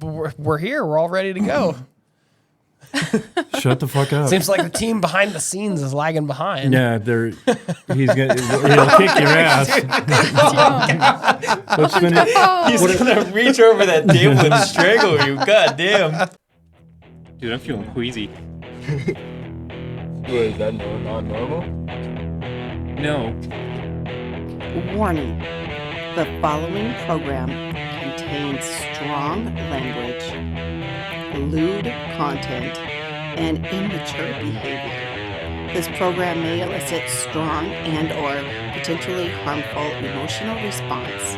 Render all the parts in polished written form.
we're here. We're all ready to go. Shut the fuck up. Seems like the team behind the scenes is lagging behind. Yeah, he'll kick your ass. Let's finish. He's gonna reach over that table and strangle you. God damn. Dude, I'm feeling queasy. What is that? Not normal? No. Warning. The following program contains strong language, lewd content, and immature behavior. This program may elicit strong and/or potentially harmful emotional response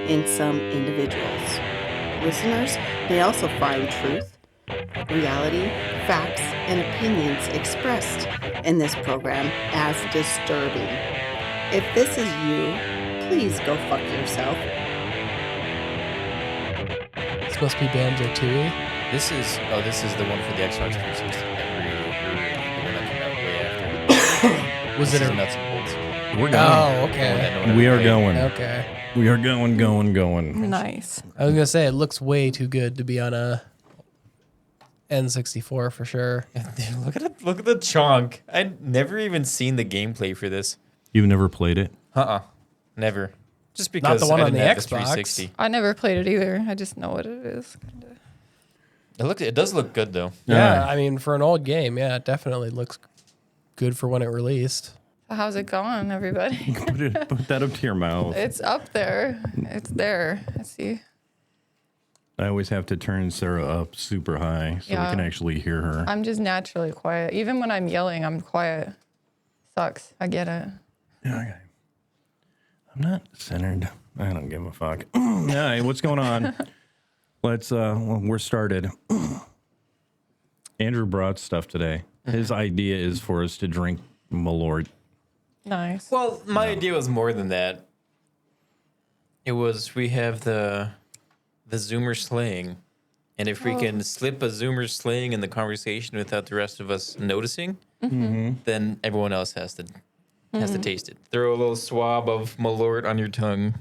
in some individuals. Listeners may also find truth, reality, facts, and opinions expressed in this program as disturbing. If this is you, please go fuck yourself. It's supposed to be Banjo-Tooie. This is the one for the Xbox 360. The one that came out way after. Was This it is a... nuts and bolts. We're Oh, going. okay. We are going. Okay. We are going. Nice. I was going to say, it looks way too good to be on a N64 for sure. Dude, look at the chunk. I'd never even seen the gameplay for this. You've never played it? Never. Just because the one I on didn't the have Xbox. 360. I never played it either. I just know what it is. It does look good though. Yeah, I mean, for an old game, yeah, it definitely looks good for when it released. So how's it going, everybody? Put that up to your mouth. It's up there. It's there. I see. I always have to turn Sarah up super high so we Yeah. can actually hear her. I'm just naturally quiet. Even when I'm yelling, I'm quiet. Sucks. I get it. Yeah, okay. I'm not centered. I don't give a fuck. All right, what's going on? Let's, we're started. Andrew brought stuff today. His idea is for us to drink Malort. Nice. Well, my idea was more than that. It was we have the Zoomer slaying, and if we can slip a Zoomer slaying in the conversation without the rest of us noticing, then everyone else has to taste it. Throw a little swab of Malort on your tongue.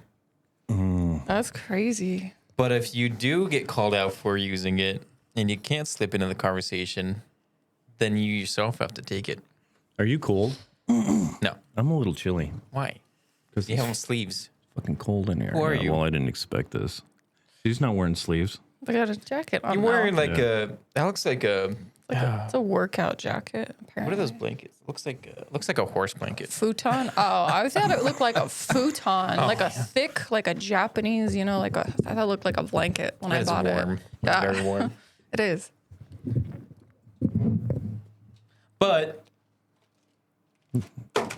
That's crazy. But if you do get called out for using it and you can't slip it in the conversation, then you yourself have to take it. Are you cold? No. I'm a little chilly. Why? Because You it's have sleeves. fucking cold in here. Who are Yeah, you? Well, I didn't expect this. She's not wearing sleeves. I got a jacket on. You're now. wearing like that looks like a, It's a workout jacket. Apparently. what are those blankets? Looks like a horse blanket. Futon? Oh, I thought it looked like a futon, like a thick, like a Japanese, like I thought it looked like a blanket when I It's bought warm. it. Yeah, Very warm. it is. But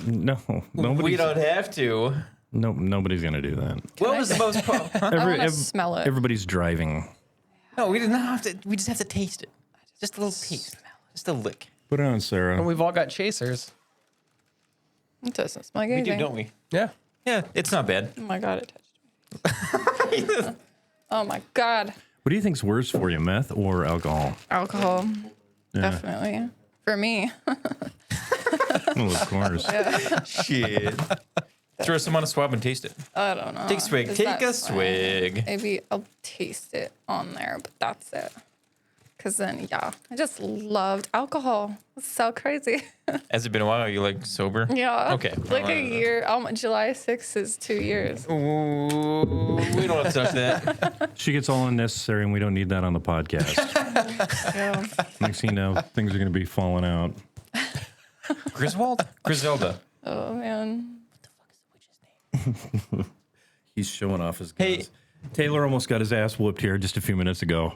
No, nobody's, we don't have to. No, nobody's gonna do that. What was the most? I want to smell it. Everybody's driving. No, we didn't have to. We just have to taste it. Just a little taste. Just a lick. Put it on, Sarah. And we've all got chasers. It doesn't smell like We anything. do, don't we? Yeah. Yeah, it's not bad. Oh my god, it touched me. Oh my god, What do you think's worse for you, meth or alcohol? alcohol, definitely for me. Well, of course. Shit. Throw some on a swab and taste it. I don't know. Take a swig. Is Take that a fine? swig. Maybe I'll taste it on there, but that's it. Cause then, yeah, I just loved alcohol. It's so crazy. Has it been a while? Are you like sober? Yeah. Okay. Like a year. July 6th is 2 years. Ooh, we don't have to touch that. She gets all unnecessary, and we don't need that on the podcast. Yeah. Next thing you know, things are going to be falling out. Griswold? Griselda. Oh man. He's showing off his Hey. guns. Taylor almost got his ass whooped here just a few minutes ago.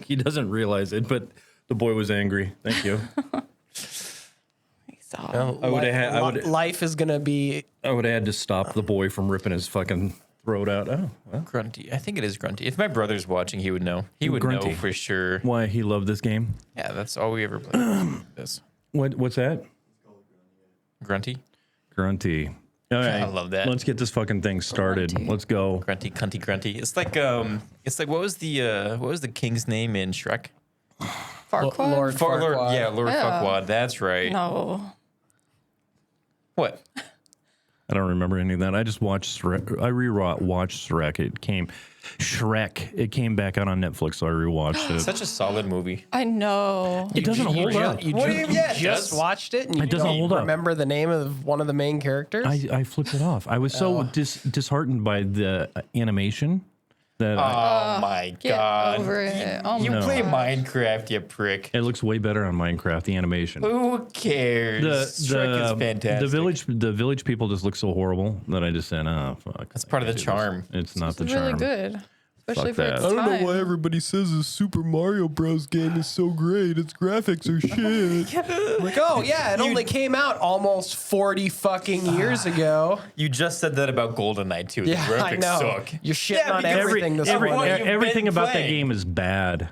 He doesn't realize it, but the boy was angry. Thank you. He saw. Well, I would've had- I would've- life is going to be... I would have had to stop the boy from ripping his fucking throat out. Oh, well. Grunty. I think it is Grunty. If my brother's watching, he would know. He would Grunty. know for sure. Why he loved this game? Yeah, that's all we ever played. This. What's that? Grunty. Grunty. All right, I love that. Let's get this fucking thing started. Grunty. Let's go. Grunty, cunty, grunty. It's like what was the king's name in Shrek? Farquaad? Lord Lord, Farquaad. yeah, Lord Yeah. Farquaad. That's right. No. What? I don't remember any of that. I just watched Shrek. I watched Shrek. It came back out on Netflix, so I rewatched it. Such a solid movie. I know. It doesn't hold up. You What do you mean? Yeah, it just does. watched it and you It doesn't don't hold up. remember the name of one of the main characters? I flipped it off. I was so disheartened by the animation that Oh my Get god. over it. Oh You my play gosh. Minecraft, you prick. it looks way better on Minecraft. The animation. Who cares? Shrek is fantastic. The village people just look so horrible that I just said, oh fuck. That's part of the charm. It's not It's the really charm. good. Especially Fuck for that. its I time. don't know why everybody says the Super Mario Bros. Game is so great. Its graphics are shit. Like, oh yeah, it only came out almost 40 fucking years ago. You just said that about GoldenEye too. The Yeah, graphics I know. suck. You're shitting on because everything this every- morning. what you've Everything been about that playing. game is bad.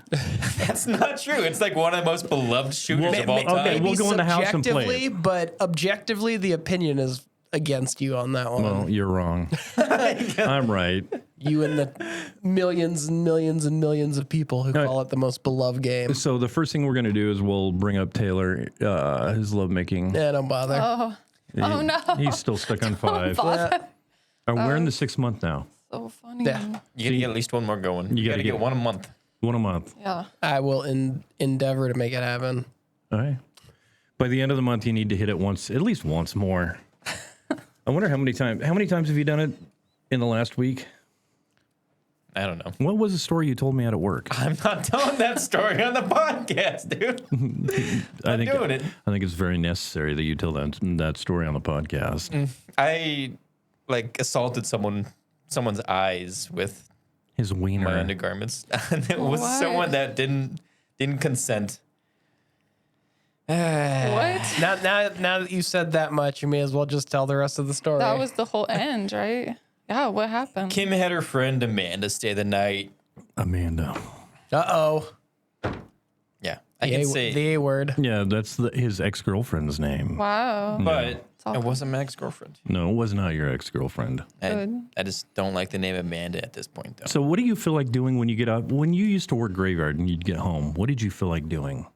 That's not true. It's like one of the most beloved shooters of all time. okay, we'll go in the house and play it. Subjectively, but objectively, the opinion is against you on that one. Well, you're wrong. I'm right. You and the millions and millions and millions of people who call it the most beloved game. So the first thing we're going to do is we'll bring up Taylor, his lovemaking. Yeah, don't bother. Oh no. He's still stuck on 5. Yeah. We're in the 6th month now. So funny. Yeah. You gotta get at least one more going. You gotta gotta get- get one a month. 1 a month. Yeah. I will endeavor to make it happen. All right. By the end of the month, you need to hit it once, at least once more. I wonder how many times have you done it in the last week? I don't know. What was the story you told me at work? I'm not telling that story on the podcast, dude. I think doing it. I think it's very necessary that you tell that story on the podcast. I like assaulted someone's eyes with His wiener. my undergarments. And it was What? someone that didn't consent. What? Now that you said that much, you may as well just tell the rest of the story. That was the whole end, right? Yeah. What happened? Kim had her friend Amanda stay the night. Amanda. Uh-oh. Yeah, I can say, The A word. Yeah, that's his ex-girlfriend's name. Wow. but all it wasn't my ex-girlfriend. No, it was not your ex-girlfriend. Good. I just don't like the name Amanda at this point, though. So what do you feel like doing when you get up? When you used to work graveyard and you'd get home, what did you feel like doing?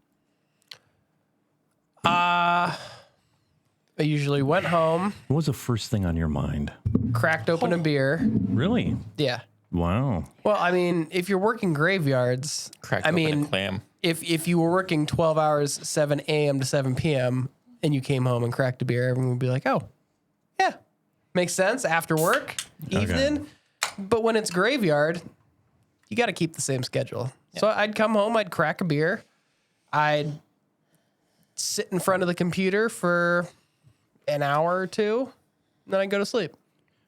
I usually went home, What was the first thing on your mind? cracked open a beer. Really? Yeah. Wow. Well, I mean, if you're working graveyards, Cracked I open mean, a clam. if you were working 12 hours, 7 a.m. to 7 p.m., and you came home and cracked a beer, everyone would be like, oh, yeah, makes sense. After work, evening. But when it's graveyard, you got to keep the same schedule. So I'd come home, I'd crack a beer, I'd sit in front of the computer for an hour or two, and then I'd go to sleep.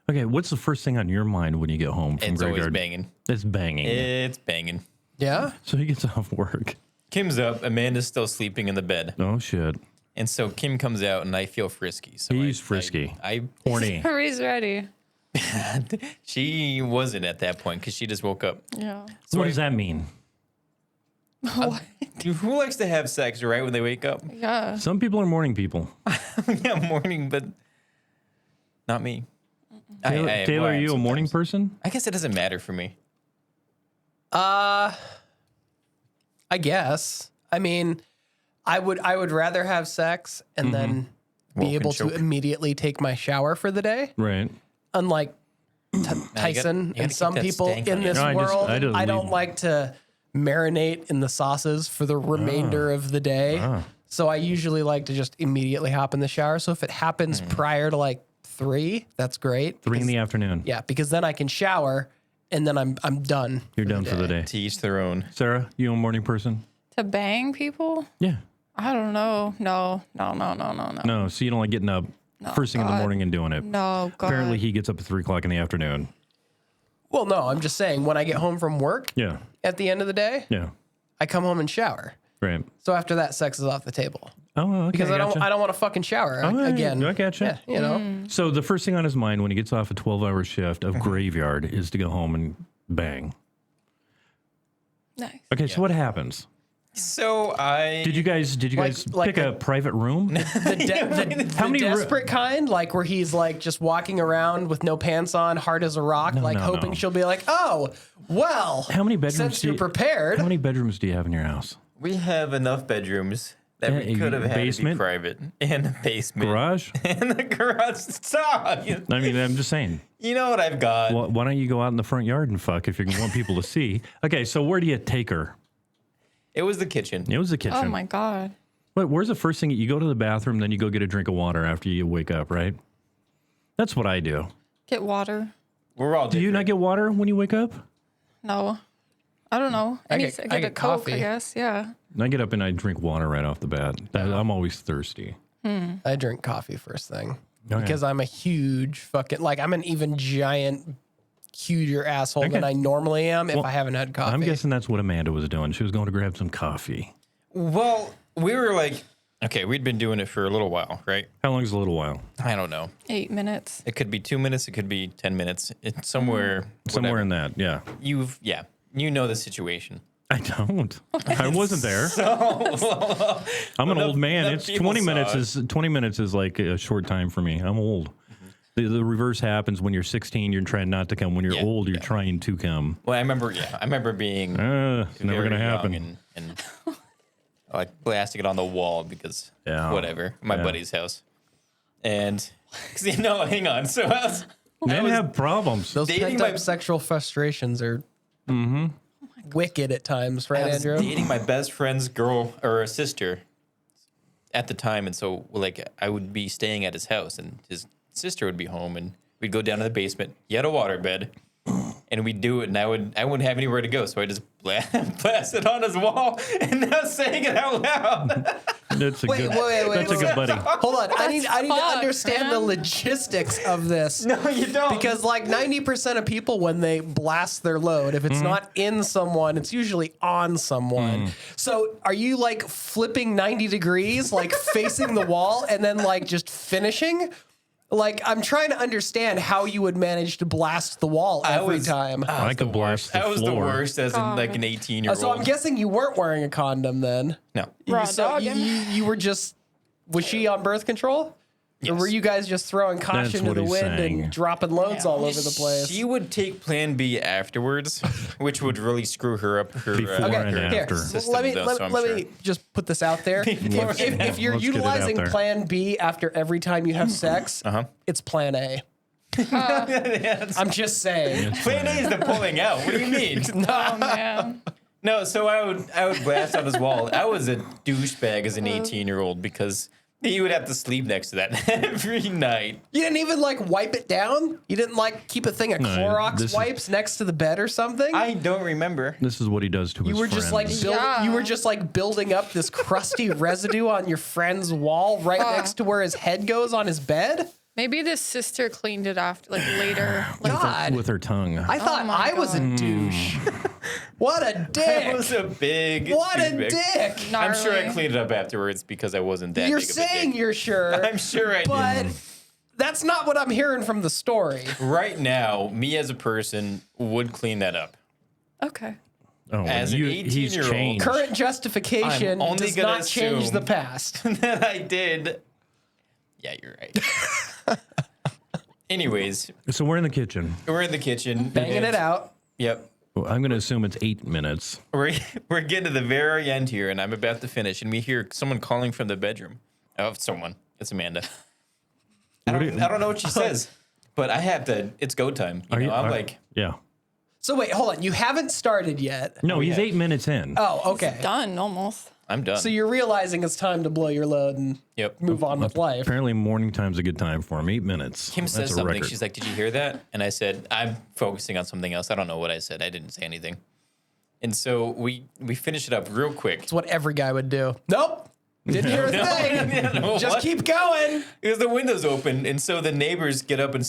Okay, what's the first thing on your mind when you get home from It's always graveyard? banging. It's banging. It's banging. Yeah? So he gets off work. Kim's up. Amanda's still sleeping in the bed. Oh, shit. And so Kim comes out, and I feel frisky. So He's frisky. I Horny. He's ready. she wasn't at that point because she just woke up. Yeah. What does that mean? Who likes to have sex right when they wake up? Yeah. Some people are morning people. Yeah, morning, but not me. Taylor, are you a morning person? I guess it doesn't matter for me. I guess. I mean, I would rather have sex and then be Woke able and to choke. immediately take my shower for the day. Right. Unlike Tyson gotta and keep some that people stank in on you. this No, world, I just I don't leave- like to marinate in the sauces for the remainder of the day. So I usually like to just immediately hop in the shower. So if it happens prior to like 3, that's great. 3 in the afternoon. Yeah, because then I can shower and then I'm done. You're done for the day. To each their own. Sarah, you a morning person? To bang people? Yeah. I don't know. No. No, so you don't like getting up first thing in the God. morning and doing it. No, God. Apparently he gets up at 3 o'clock in the afternoon. Well, no, I'm just saying when I get home from work Yeah. at the end of the day, Yeah. I come home and shower. Right. So after that, sex is off the table Oh, okay. because I don't gotcha. want to fucking shower All right, again. I gotcha. Yeah, you know. So the first thing on his mind when he gets off a 12-hour shift of graveyard is to go home and bang. Nice. Okay, so what happens? So I Did you guys Like pick a private room? The many ru- desperate kind, like where he's like just walking around with no pants on, hard as a rock, like no, hoping no. she'll be like, "Oh, well, How many bedrooms since do you're you- prepared." How many bedrooms do you have in your house? we have enough bedrooms that we Yeah, could have had basement? to be private, and the basement, Garage? and the garage. Stop. I mean, I'm just saying. You know what I've got? Well, why don't you go out in the front yard and fuck if you want people to see? Okay, so where do you take her? It was the kitchen. It was the kitchen. Oh my God. But where's the first thing? You go to the bathroom, then you go get a drink of water after you wake up, right? That's what I do. Get water. We're all. Do you not get water when you wake up? No. I don't know. I get get a Coke, coffee. I guess. Yeah. I get up and I drink water right off the bat. I'm always thirsty. I drink coffee first thing Okay. because I'm a huge fucking like I'm an even giant, huger asshole than Okay. I normally am if Well, I haven't had coffee. I'm guessing that's what Amanda was doing. She was going to grab some coffee. Well, we were like, okay, we'd been doing it for a little while, right? How long's a little while? I don't know. 8 minutes. It could be 2 minutes. It could be 10 minutes. It's somewhere. Somewhere whatever. in that, yeah. You know the situation. I don't. I wasn't there. So, I'm an old man. enough It's people 20 saw minutes it. is 20 minutes is like a short time for me. I'm old. The reverse happens when you're 16. You're trying not to come. When you're Yeah, old, you're yeah. trying to come. well, I remember being Never very gonna happen. young and like blasting it on the wall because Yeah. whatever, my Yeah. buddy's house, and because hang on, so Men was have problems. Those dating pent up my- sexual frustrations are wicked at times, right, I was Andrew? dating my best friend's girl or sister at the time, and so like I would be staying at his house, and his sister would be home, and we'd go down to the basement. He had a waterbed, and we'd do it, and I wouldn't have anywhere to go, so I just blast it on his wall, and now saying it out loud. That's a Wait, good. wait, wait, That's a wait. good buddy. Hold on, I need to fucked, understand the man. logistics of this. No, you don't. Because like 90% of people when they blast their load, if it's not in someone, it's usually on someone. So are you like flipping 90 degrees, like facing the wall and then like just finishing? Like I'm trying to understand how you would manage to blast the wall every time. I could blast the That was the floor. worst as in like an 18-year-old. So I'm guessing you weren't wearing a condom then. No. Raw So dogging. you were just, was she on birth control? Or were you guys just throwing caution to what the he's wind saying. and dropping loads all over the place? She would take Plan B afterwards, which would really screw her up. Her Before Okay, and here. after. System, Let me though, let, so I'm let sure. me just put this out there. if you're Let's get it out utilizing there. Plan B after every time you have sex, it's Plan A. I'm just saying. Plan A is the pulling out. What do you mean? Oh, man. No, so I would blast on his wall. I was a douchebag as an 18-year-old because he would have to sleep next to that every night. You didn't even like wipe it down. You didn't like keep a thing of No, Clorox this is- wipes next to the bed or something. I don't remember. This is what he does to You his were friends. just like Yeah. you were just like building up this crusty residue on your friend's wall right next to where his head goes on his bed. Maybe the sister cleaned it after, like later. Like, God, with her tongue. I thought my I was a God. douche. What a I dick! was a big What a douchebag. dick! I'm sure I gnarly. cleaned it up afterwards because I wasn't that You're big of a saying dick. you're sure, I'm sure I but did. that's not what I'm hearing from the story. Right now, me as a person would clean that up. Okay. Oh, As an he's 18-year-old, changed. Current justification I'm only does gonna not change assume- the past. that I did. Yeah, you're right. Anyways, So we're in the kitchen. we're in the kitchen. Banging and- it out. Yep. Well, I'm going to assume it's 8 minutes. We're getting to the very end here, and I'm about to finish, and we hear someone calling from the bedroom. Oh, someone. It's Amanda. I don't know what she says, but I have to. It's go time. You know, I'm like, yeah. So wait, hold on. You haven't started yet. No, he's yeah. 8 minutes in. Oh, okay. Done almost. I'm done. So you're realizing it's time to blow your load and Yep. move on with life. Apparently, morning time's a good time for him. 8 minutes. Kim That's says a something. record. She's like, "Did you hear that?" And I said, "I'm focusing on something else. I don't know what I said. I didn't say anything." And so we finish it up real quick. It's what every guy would do. Nope. Didn't hear a thing. No, Just what? keep going. Because the window's open, and so the neighbors get up and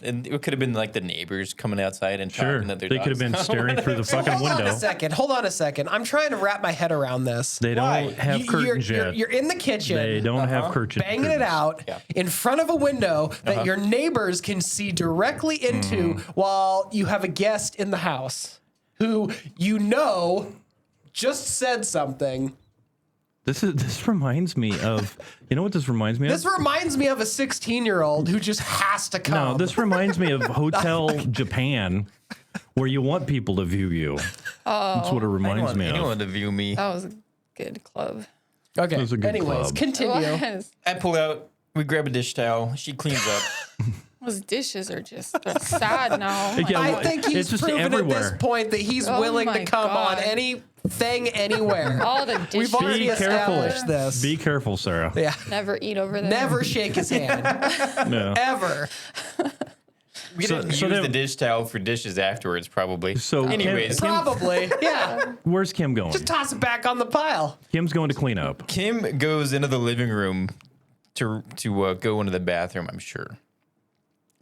and it could have been like the neighbors coming outside and Sure. talking that their They could have been dogs- staring through the fucking Hold on window. a second. Hold on a second. I'm trying to wrap my head around this. They don't Why? have curtains yet. You're in the kitchen. They don't have curtains. Banging it out Yeah. in front of a window that your neighbors can see directly into while you have a guest in the house who just said something. This reminds me of, you know what this reminds me of? This reminds me of a 16-year-old who just has to come. No, this reminds me of Hotel Japan, where you want people to view you. That's what it reminds me of. Anyone to view me. That was a good club. Okay. was a good Anyways, club. continue. It was. I pull out. We grab a dish towel. She cleans up. Those dishes are just they're sad now. Yeah, I well, think he's it's just proven at this everywhere. point that he's Oh willing to my come God. on anything, anywhere. All the dishes. We've already Be careful. established this. Be careful, Sarah. Yeah. Never eat over there. Never shake his hand. No. Ever. We didn't use then- the dish towel for dishes afterwards, probably. So, anyways, Probably. Yeah. Where's Kim going? Just toss it back on the pile. Kim's going to clean up. Kim goes into the living room to go into the bathroom, I'm sure.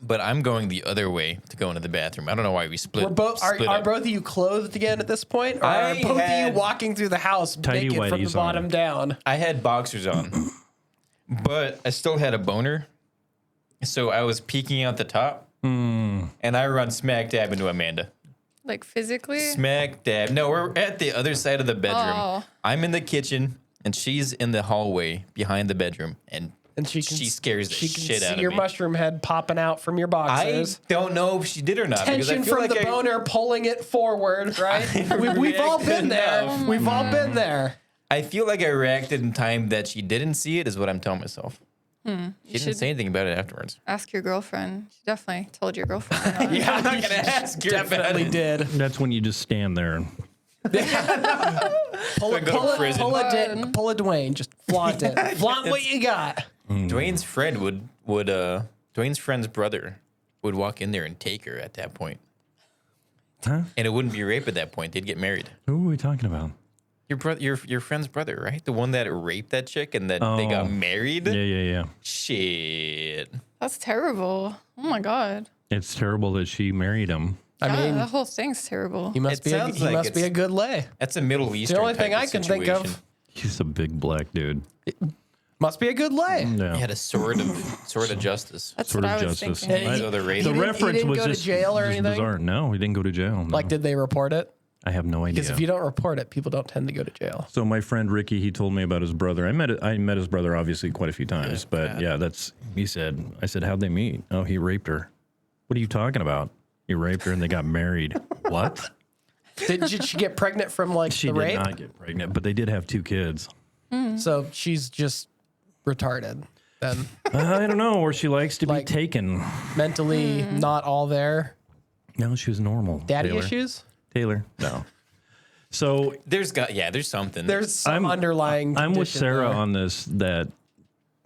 But I'm going the other way to go into the bathroom. I don't know why we split. Are both up. of you clothed again at this point? Or I are both of had you walking through the house tidy naked from the whities on. bottom down? I had boxers on, but I still had a boner. So I was peeking out the top, and I run smack dab into Amanda. Like physically. Smack dab. No, we're at the other side of the bedroom. Oh. I'm in the kitchen, and she's in the hallway behind the bedroom, and And she scares the she can shit see out of your me. mushroom head popping out from your I boxers. don't know if she did or not. because I Tension feel from like the boner pulling it forward, right? We've all been there. enough. We've all been there. I feel like I reacted in time that she didn't see it, is what I'm telling myself. She didn't should- say anything about it afterwards. Ask your girlfriend. She definitely told your girlfriend. Yeah, I'm not gonna ask her about definitely it. did. That's when you just stand there. And, Pull go to prison. pull a Dwayne. Just flaunt it. Flaunt what you got. Dwayne's friend would Dwayne's friend's brother would walk in there and take her at that point. huh? And it wouldn't be rape at that point. They'd get married. Who are we talking about? Your brother, your friend's brother, right? The one that raped that chick and then they got Oh. married. Yeah. Shit. That's terrible. Oh my god. It's terrible that she married him. I Yeah, mean, the whole thing's terrible. he must It be. sounds He like must be it's- a good lay. That's a Middle Eastern. The only thing type I can think situation. of. He's a big black dude. Must be a good lay. Yeah. He had a sword of justice. That's Sort what of I was justice. thinking. Hey, So the rape. The He reference didn't was go to just, jail or just anything? bizarre. No, he didn't go to jail. No. Like, did they report it? I have no idea. Because if you don't report it, people don't tend to go to jail. So my friend Ricky, he told me about his brother. I met his brother obviously quite a few times, but yeah, I said, how'd they meet? Oh, he raped her. What are you talking about? He raped her and they got married. What? Did she get pregnant from like She the did rape? not get pregnant, but they did have 2 kids. So she's just retarded. Then I don't know, or she likes to Like- be taken. mentally not all there. No, she was normal. Daddy Taylor. issues. Taylor, no. So There's something. There's some underlying. I'm with condition Sarah there. on this that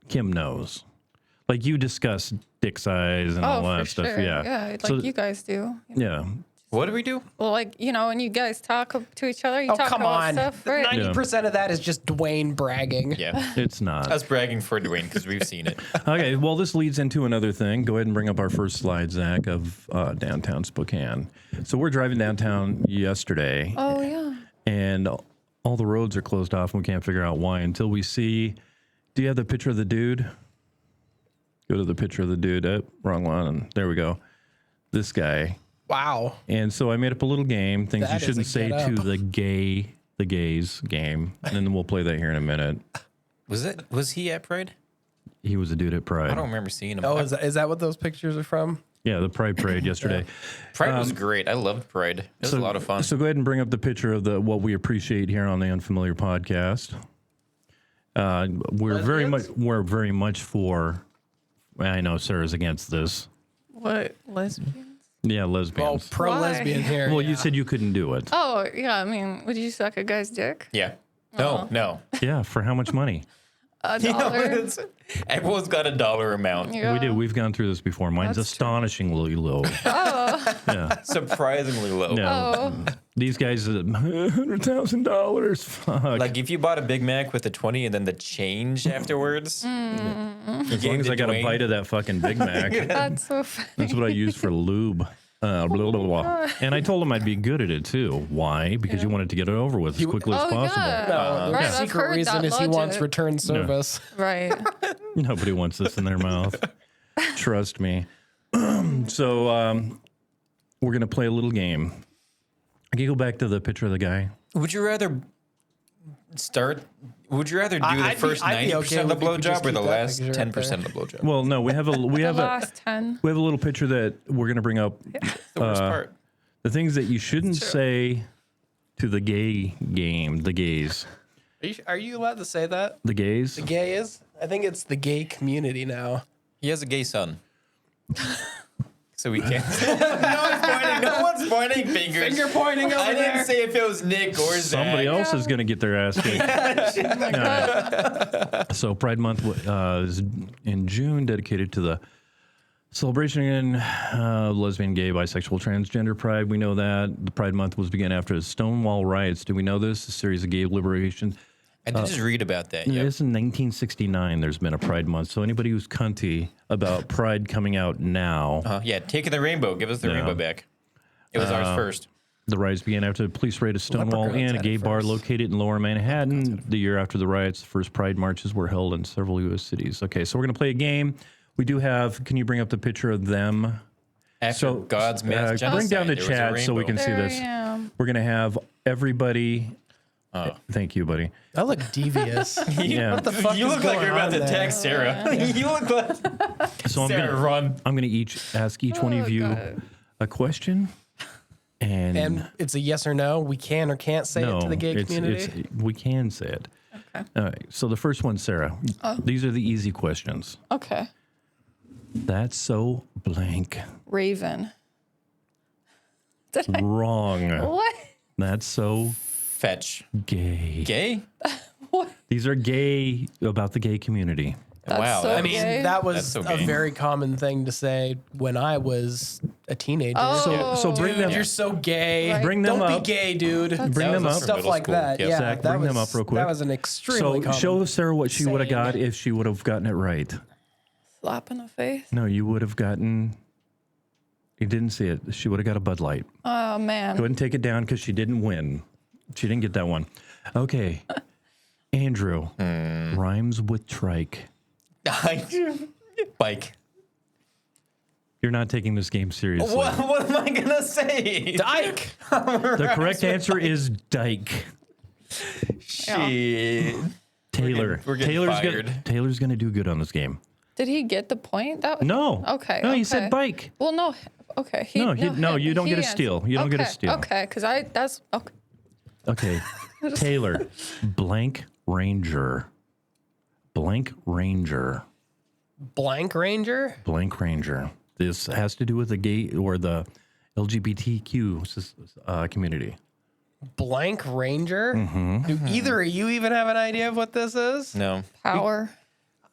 Kim knows. Like you discuss dick size and all Oh, that for stuff. sure. Yeah. Yeah, like So- you guys do. Yeah. What do we do? Well, like, you know, when you guys talk to each other, you Oh, talk come about on. stuff, right? 90% of that is just Dwayne bragging. Yeah. It's not. I was bragging for Dwayne because we've seen it. Okay, well, this leads into another thing. Go ahead and bring up our first slide, Zach, of downtown Spokane. So we're driving downtown yesterday, Oh, yeah. and all the roads are closed off, and we can't figure out why until we see. Do you have the picture of the dude? Go to the picture of the dude. Wrong one. And there we go. This guy. Wow. And so I made up a little game, things That you is shouldn't a say get to up. the gays game, and then we'll play that here in a minute. Was he at Pride? He was a dude at Pride. I don't remember seeing him. Oh, is that what those pictures are from? Yeah, the Pride parade yesterday. Pride was great. I loved Pride. It was a lot of fun. So go ahead and bring up the picture of the what we appreciate here on the Unfamiliar Podcast. We're very much for. I know Sarah's against this. What? Lesbians? Yeah, Oh, lesbians. pro lesbian here. Well, yeah. you said you couldn't do it. Oh, yeah. I mean, would you suck a guy's dick? yeah. No. Yeah, for how much money? $1? Everyone's got a dollar amount. Yeah. We do. We've gone through this before. Mine's That's true. astonishingly low. Yeah. Surprisingly low. No. Oh, These guys, $100,000. Fuck. Like if you bought a Big Mac with a 20 and then the change afterwards. as long as I got a bite of that fucking Big Mac. that's so funny. That's what I use for lube. Blah, blah, blah. And I told him I'd be good at it too. Why? Because you wanted to get it over with as quickly as Oh, possible. yeah. No, the Right, I've secret heard reason that is he wants logic. return service. Right. Nobody wants this in their mouth. Trust me. So we're going to play a little game. Can you go back to the picture of the guy? Would you rather Would you rather do I'd the be- first I'd be 90% okay of the if we could just blowjob or the keep that last picture up 10% of the blowjob? Well, no, we have The a last 10. we have a little picture that we're going to bring up. the worst part. The things that you shouldn't say to the gay game, the gays. Are you allowed to say that? The gays. The gay is? I think it's the gay community now. He has a gay son. So we can't. No one's pointing fingers. Finger pointing over I didn't there. say if it was Nick or Somebody Zach. else is going to get their ass kicked. So Pride Month is in June, dedicated to the celebration in lesbian, gay, bisexual, transgender pride. We know that. The Pride Month was began after the Stonewall riots. Do we know this? A series of gay liberation. I did just read about that. Yeah. Yep. This in 1969, there's been a Pride Month. So anybody who's cunty about Pride coming out now, Yeah, taking the rainbow. Give us the rainbow back. It was ours first. the riots began after the police raided Stonewall Leprechauns Inn, a had gay it bar first. located in Lower Manhattan. The year after the riots, the first Pride marches were held in several U.S. cities. Okay, so we're going to play a game. We do have, can you bring up the picture of them? After God's mass genocide, bring down the there was a chat so we rainbow. can see There this. I am. We're going to have everybody. Thank you, buddy. I look devious. Yeah. What the fuck You is look like going you're about on to there? text Sarah. You look like So Sarah, run. I'm going to ask each one of Oh, you God. a question. And it's a yes or no. We can or can't say it to the gay community. we can say it. Okay. All right. So the first one, Sarah. These are the easy questions. Okay. That's so blank. Raven. Did I? Wrong. What? That's so Fetch. gay. Gay? What? These are gay about the gay community. That's Wow. so I I mean, gay. that That's was so a gay. very common thing to say when I was a teenager. So bring Dude, them. you're so gay. Right. Bring them Don't up. be gay, dude. Bring That them was up. a Stuff middle like school. that. Yep. Yeah, Zach, that bring was, them up real quick. That was an extremely So common. show Sarah what she would have saying. got if she would have gotten it right. Slap in the face. No, you would have gotten. You didn't see it. She would have got a Bud Light. Oh man. Go ahead and take it down because she didn't win. She didn't get that one. Okay. Andrew. Rhymes with trike. Bike. You're not taking this game seriously. What am I going to say? Dyke. The correct answer is Dyke. Shit. Taylor. We're getting fired. Taylor's gonna do good on this game. Did he get the point? That was, No. Okay. No, okay. you said bike. Well, no. Okay. No, you don't get a answered. steal. You don't get a Okay, steal. Okay, because that's okay. Okay. Taylor. Blank Ranger. Blank Ranger. Blank Ranger. Blank Ranger. This has to do with the gay or the LGBTQ community. Blank Ranger. Mm-hmm. Do either of you even have an idea of what this is? No. Power.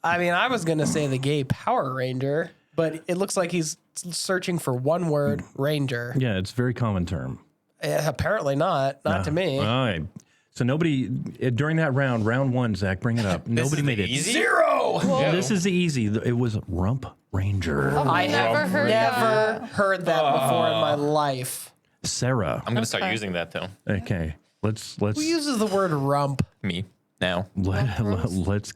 I mean, I was gonna say the gay Power Ranger, but it looks like he's searching for one word, Ranger. Yeah, it's a very common term. Apparently not to me. All right. So nobody during that round one, Zach, bring it up. Nobody is made the it. easy? Zero. This is the easy. It was Rump Ranger. I never have heard never heard that before in my life. Sarah. I'm going to start using that, though. Okay. Let's Who uses the word rump? Me. Now. let's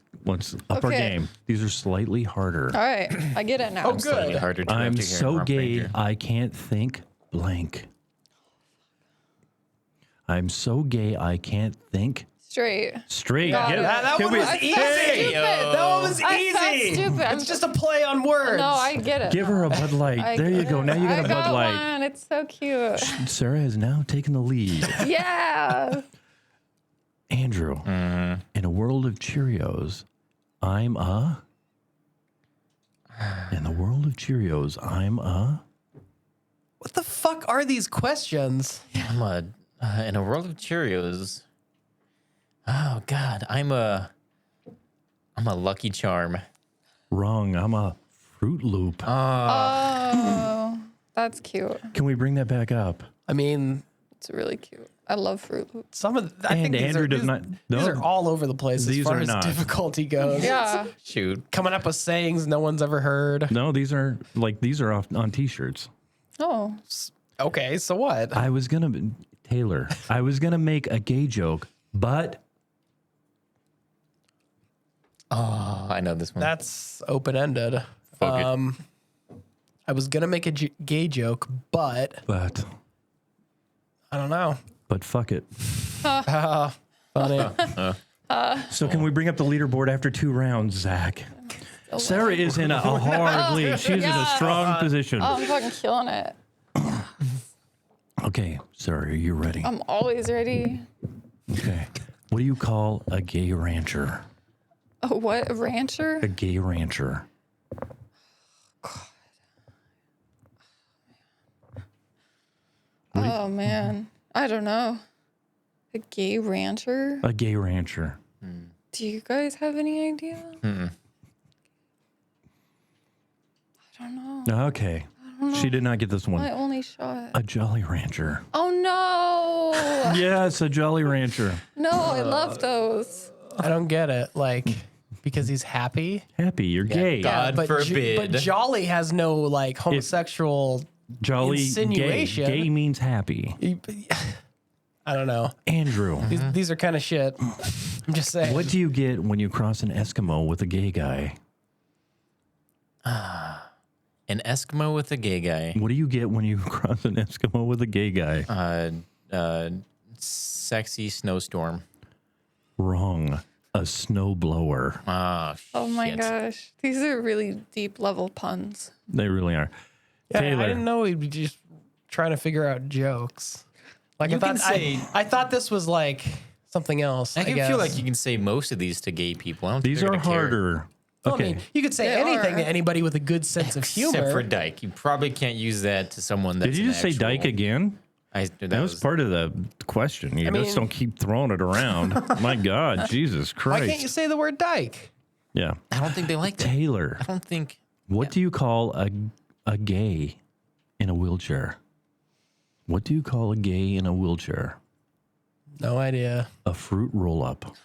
up our Okay. game. These are slightly harder. All right, I get it now. Oh, Slightly good. harder to I'm have to hear so Rump gay Ranger. I can't think blank. I'm so gay I can't think Straight. straight. Got Get it. it? That Can one we- was I felt easy. stupid. That one was I felt easy. stupid. It's just a play on words. No, I get it. Give her a Bud Light. I There you get go. it. Now you got I a Bud Light. One. It's so cute. Sarah has now taken the lead. Yeah. Andrew, in a world of Cheerios, I'm a. In the world of Cheerios, I'm a. What the fuck are these questions? I'm in a world of Cheerios. Oh God, I'm a Lucky Charm. Wrong. I'm a Fruit Loop. Oh, that's cute. Can we bring that back up? I mean, It's really cute. I love Fruit Loops. some of I And think these Andrew are, does these, not- These no. are all over the place as These far are as not. difficulty goes. Yeah. Shoot. Coming up with sayings no one's ever heard. No, these are on T-shirts. Oh. Okay, so what? I was gonna make a gay joke, but Oh, I know this one. That's open ended. Fuck it. I was gonna make a gay joke, but I don't know. but fuck it. Funny. So can we bring up the leaderboard after 2 rounds, Zach? Sarah is in a hard lead. She's in a strong position. Oh, I'm fucking killing it. Okay, Sarah, are you ready? I'm always ready. Okay. What do you call a gay rancher? Oh, what? A rancher? A gay rancher. Oh, man. I don't know. A gay rancher? A gay rancher. Do you guys have any idea? I don't know. Okay. She did not get this one. My only shot. A Jolly Rancher. Oh, no. Yes, a Jolly Rancher. No, I love those. I don't get it. Like, because he's happy. Happy, you're gay. God forbid. But Jolly has no like homosexual. Jolly, gay. insinuation. Gay means happy. I don't know. Andrew, These are kind of shit. I'm just saying. what do you get when you cross an Eskimo with a gay guy? An Eskimo with a gay guy. What do you get when you cross an Eskimo with a gay guy? Sexy snowstorm. Wrong. A snowblower. Oh, my shit. gosh. These are really deep level puns. They really are. Yeah, Taylor. I didn't know he'd be just trying to figure out jokes. Like You I thought, can say- I thought this was like something else. I I can guess. feel like you can say most of these to gay people. I don't think These they're are gonna care. harder. Well, Okay. I mean, you could say They anything are. to anybody with a good sense of humor. Except for Dyke. You probably can't use that to someone that's Did you just say Dyke again? That was part of the question. You I just mean- don't keep throwing it around. My God, Jesus Why Christ. can't you say the word dyke? Yeah. I don't think they like that. Taylor, I don't think. what do you call a gay in a wheelchair? What do you call a gay in a wheelchair? No idea. A fruit roll up.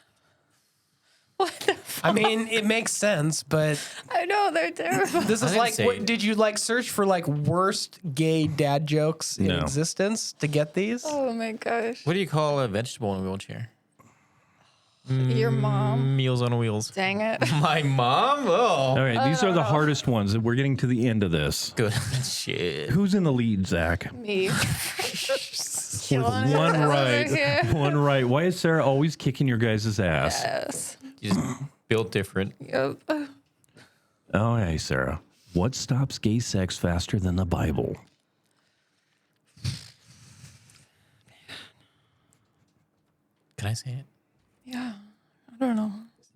I mean, it makes sense, but I know, they're terrible. this I is didn't like, say- what, did you like search for like worst gay dad jokes in No. existence to get these? Oh, my gosh. What do you call a vegetable in a wheelchair? Your mom. Meals on wheels. Dang it. My mom? Oh. All right, these are the hardest ones. We're getting to the end of this. Good shit. Who's in the lead, Zach? Me. With Killing it one over right. here. One right. Why is Sarah always kicking your guys' ass? Yes. You just built different. Yep. Oh, hey, Sarah. What stops gay sex faster than the Bible? Can I say it? Yeah. I don't know.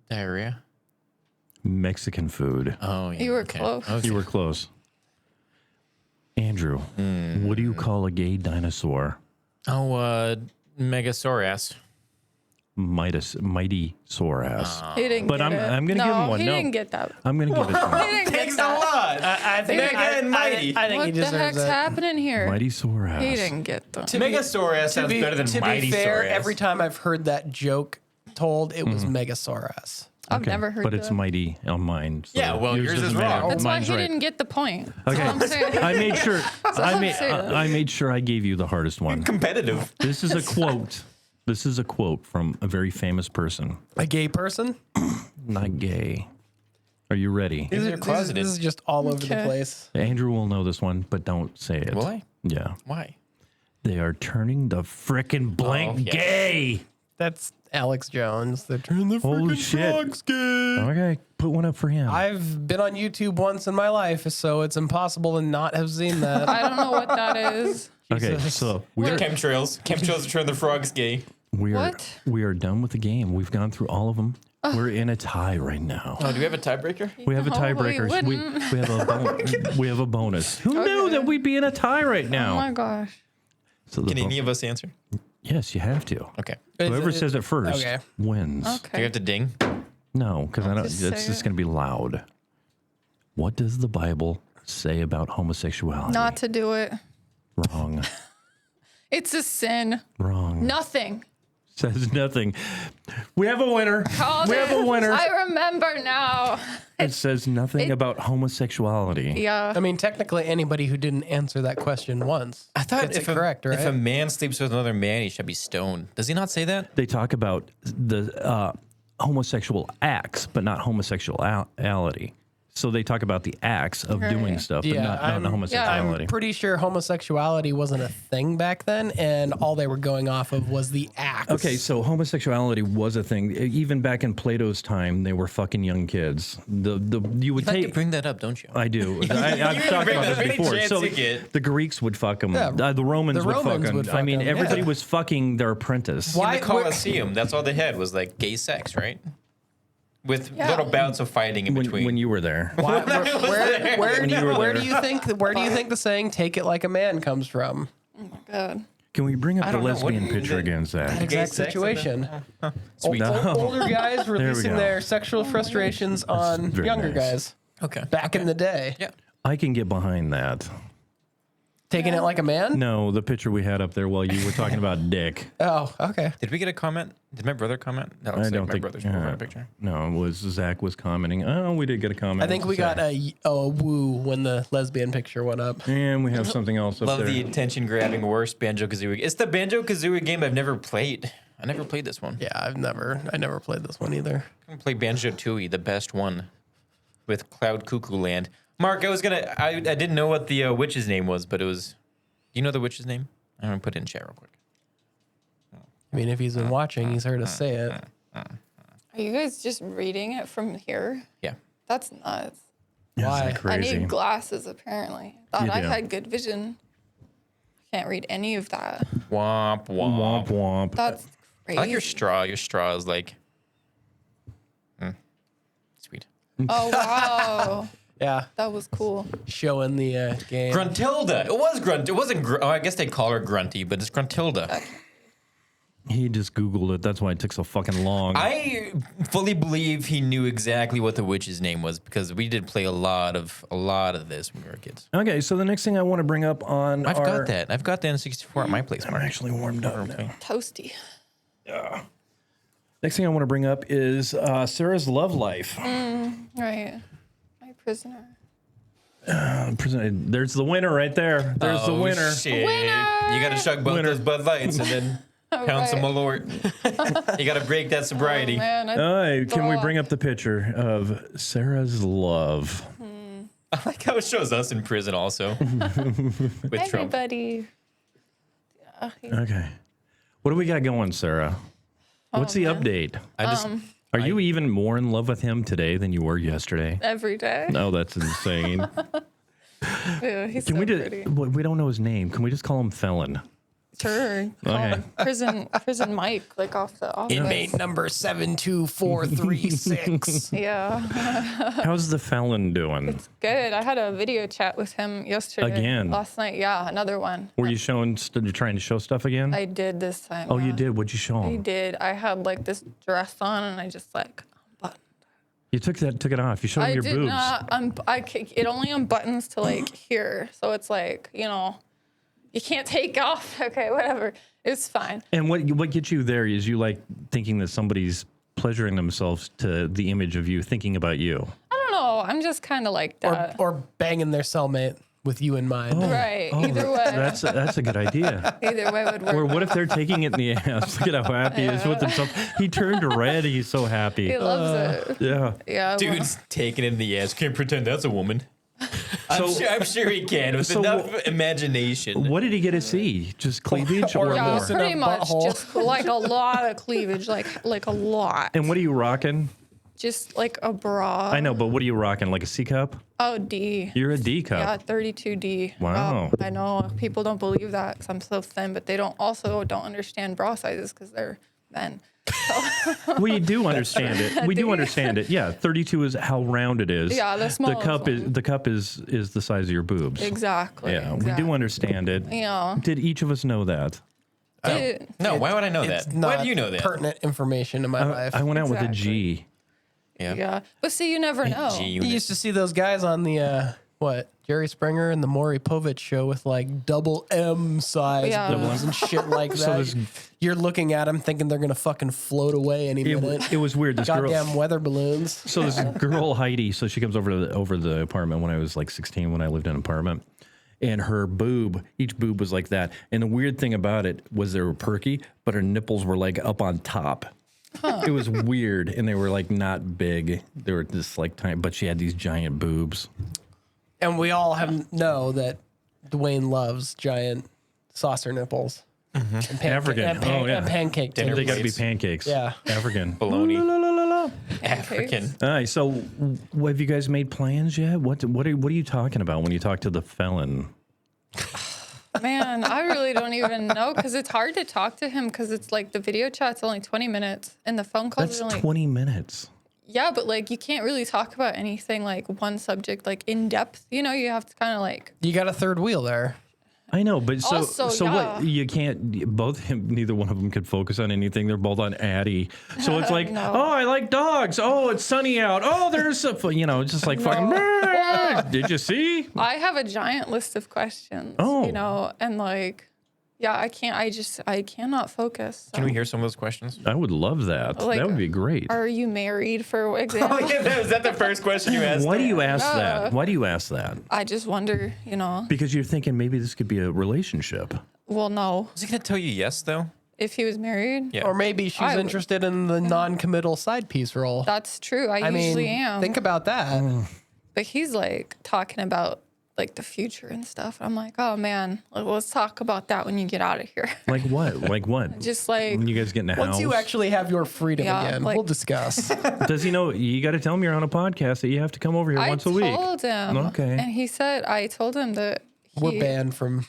Diarrhea? Mexican food. Oh, yeah. You were okay. close. Okay. You were close. Andrew, what do you call a gay dinosaur? Oh, Megasaurus. Mighty sore ass. He didn't But get I'm- it. I'm gonna no, give him one. He No. didn't get that. I'm going to give it to He him. didn't get that. I think Mega and Mighty. I think he What the deserves heck's it. happening here? Mighty sore ass. He didn't get that. Megasaurus sounds better than to Mighty be fair, Saurus. every time I've heard that joke told, it was Megasaurus. I've Okay, never heard But that. it's mighty on mine. So Yeah, well, yours is doesn't matter. wrong. That's why Mine's he right. didn't get the point. Okay. That's what I'm saying. I made sure. I'm saying. I made sure I gave you the hardest one. competitive. This is a quote. This is a quote from a very famous person. A gay person? Not gay. Are you ready? These are closeted. This is just all over the Okay. place. Andrew will know this one, but don't say it. Will I? Yeah. Why? They are turning the frickin' blank yeah. gay. That's Alex Jones. They're turning the Holy freaking shit. frogs gay. Okay, put one up for him. I've been on YouTube once in my life, so it's impossible to not have seen that. I don't know what that is. Okay, Jesus. so Chemtrails. Chemtrails turn the frogs gay. we are What? we are done with the game. We've gone through all of them. We're in a tie right now. Oh, do we have a tiebreaker? We have a No, we tiebreaker. We wouldn't. we have a bonus. Who knew Okay. that we'd be in a tie right Oh now? my gosh. So the Can any of us answer? yes, you have to. Okay. Whoever says it first okay. wins. Do you Okay. have to ding? No, because I don't. Just It's say just it. going to be loud. What does the Bible say about homosexuality? Not to do it. Wrong. It's a sin. Wrong. Nothing. Says nothing. We have a winner. Called We have a it. winner. I remember now. It says nothing about homosexuality. Yeah. I mean, technically, anybody who didn't answer that question once I thought gets if it correct, right? if a man sleeps with another man, he should be stoned. Does he not say that? They talk about the homosexual acts, but not homosexuality. So they talk about the acts of doing Right. stuff, but Yeah, not I'm- homosexuality. I'm pretty sure homosexuality wasn't a thing back then, and all they were going off of was the acts. Okay, so homosexuality was a thing. Even back in Plato's time, they were fucking young kids. You would You like to take. bring that up, don't you? I do. I've talked bring about that this any before. chance So you get. the Greeks would fuck them. Yeah, The Romans the would fuck Romans them. would I fuck mean, 'em, everybody yeah. was fucking their apprentice. Why- In the Colosseum, that's all they had was like gay sex, right? With Yeah. little bouts of fighting in between. When you were there. Why, where you were do there. you think the saying "take it like a man" comes from? God. Can we bring up the don't know. lesbian What- picture again, Zach? Gay Exact sex situation. Sweet. Older guys releasing go. their sexual frustrations on very younger nice. guys. Okay. Back in the day, Yeah. I can get behind that. taking it like a man. No, the picture we had up there while you were talking about dick. Oh, okay. Did we get a comment? Did my brother comment? That I looks don't like my think. brother's profile picture. No, it was Zach was commenting. Oh, we did get a comment. I think we got a woo when the lesbian picture went up. And we have something else up Love there. the attention grabbing worst Banjo Kazooie. It's the Banjo Kazooie game I've never played. I never played this one. Yeah, I never played this one either. I'm gonna play Banjo Tooie, the best one, with Cloud Cuckoo Land. Mark, I didn't know what the witch's name was, but it was. Do you know the witch's name? I'm gonna put it in chat real quick. I mean, if he's been watching, he's heard us say it. Are you guys just reading it from here? Yeah. That's nuts. Isn't Why? that I crazy? need glasses, apparently. Thought You I do. had good vision. Can't read any of that. Womp Womp womp. womp. That's I like your crazy. straw. Your straw is like. Sweet. Oh, wow. Yeah, That was cool. showing the game. Gruntilda. It was Grunt. It wasn't. Oh, I guess they call her Grunty, but it's Gruntilda. He just Googled it. That's why it took so fucking long. I fully believe he knew exactly what the witch's name was because we did play a lot of this when we were kids. Okay, so the next thing I want to bring up on I've our... got that. I've got the N64 at my place, I'm Mark. actually warmed up now. Toasty. Next thing I want to bring up is Sarah's love life. Right. My prisoner. There's the winner right there. There's the winner. Shit. Winner! You got to chug both Winner. those Bud Lights and then pound some Malort. You got to break that sobriety. Man, All right, can we Oh. bring up the picture of Sarah's love? I like how it shows us in prison also with Trump. everybody. Yeah, Okay. What do we got going, Sarah? What's the update? I just Are you even more in love with him today than you were yesterday? every day. No, that's insane. Yeah, he's Can so we pretty. just, we don't know his name. Can we just call him Felon? Sure. Call Okay. him prison Mike, like off the office. Inmate number 72436. Yeah. How's the Felon doing? Good. I had a video chat with him yesterday. Again? Last night. Yeah, another one. Were you showing, you're trying to show stuff again? I did this time. Oh, you yeah. did? What'd you show I him? did. I had like this dress on and I just like unbuttoned. You took it off. You showed him I your did boobs. not. It only unbuttons to like here. So it's like, you can't take off. Okay, whatever. It's fine. And what gets you there is you like thinking that somebody's pleasuring themselves to the image of you thinking about you. I don't know. I'm just kind of like that. or banging their cellmate with you in mind. Right. Either way. That's a good idea. Either way would work. Or what if they're taking it in the ass? Look at how happy he is with himself. He turned red. He's so happy. He loves it. Yeah. Yeah. well, dude's taking it in the ass. Can't pretend that's a woman. So- I'm sure he can with so enough imagination. What did he get to see? Just cleavage or Or yeah, more? loosen pretty up much butthole. just like a lot of cleavage, like a lot. And what are you rocking? Just like a bra. I know, but what are you rocking? Like a C cup? Oh, D. You're a D cup. Yeah, 32D. Wow. I know people don't believe that because I'm so thin, but they don't understand bra sizes because they're men. We do understand it. We Do do you? understand it. Yeah, 32 is how round it is. Yeah, the smallest The cup is the size of your boobs. Exactly. Yeah, we exactly. do understand it. Yeah. Did each of us know that? No, why would I know It's that? not Why do you know that? pertinent information in my life. I went out with a Exactly. G. Yeah. But see, you never know. G You unit. used to see those guys on the Jerry Springer and the Maury Povich show with like double M size Yeah. Double boobs and shit like that. So this- You're looking at them thinking they're gonna fucking float away any minute. It was weird. This girl. Goddamn weather balloons. So this girl Heidi, so she comes over the apartment when I was like 16 when I lived in an apartment, and her each boob was like that. And the weird thing about it was they were perky, but her nipples were like up on top. It was weird, and they were like not big. They were just like tiny, but she had these giant boobs. And we all know that Dwayne loves giant saucer nipples. And African. and pancake Dinner They titties. got to be plates. pancakes. Yeah. African. Bologna. All African. right. So, have you guys made plans yet? What are you talking about when you talk to the felon? Man, I really don't even know because it's hard to talk to him because it's like the video chat's only 20 minutes and the phone calls That's are only 20 minutes. Yeah, but like you can't really talk about anything like one subject like in depth. You know, you have to kind of like You got a third wheel there. I know, but Also, so yeah. what? You can't. Neither one of them could focus on anything. They're both on Addy, so it's like, No. oh, I like dogs. Oh, it's sunny out. Oh, there's a, it's just like fucking. Well, Did you see? I have a giant list of questions. Oh. You know, and like yeah, I cannot focus. Can we hear some of those questions? I would love that. Like, That would be great. Are you married, for example? Is that the first question you asked? Why do you ask No. that? Why do you ask that? I just wonder, you know. Because you're thinking maybe this could be a relationship. Well, no. Is he gonna tell you yes though? If he was married, Yeah. Or maybe she's I would- interested in the non-committal side piece role. that's true. I I mean, usually am. think about that. But he's like talking about like the future and stuff. I'm like, oh man, let's talk about that when you get out of here. Like what? Like what? Just like When you guys get in a Once house. you actually have your freedom Yeah, again, like- we'll discuss. Does he know? You got to tell him you're on a podcast that you have to come over here I once a week. told him. Okay. And he said, I told him that We're banned from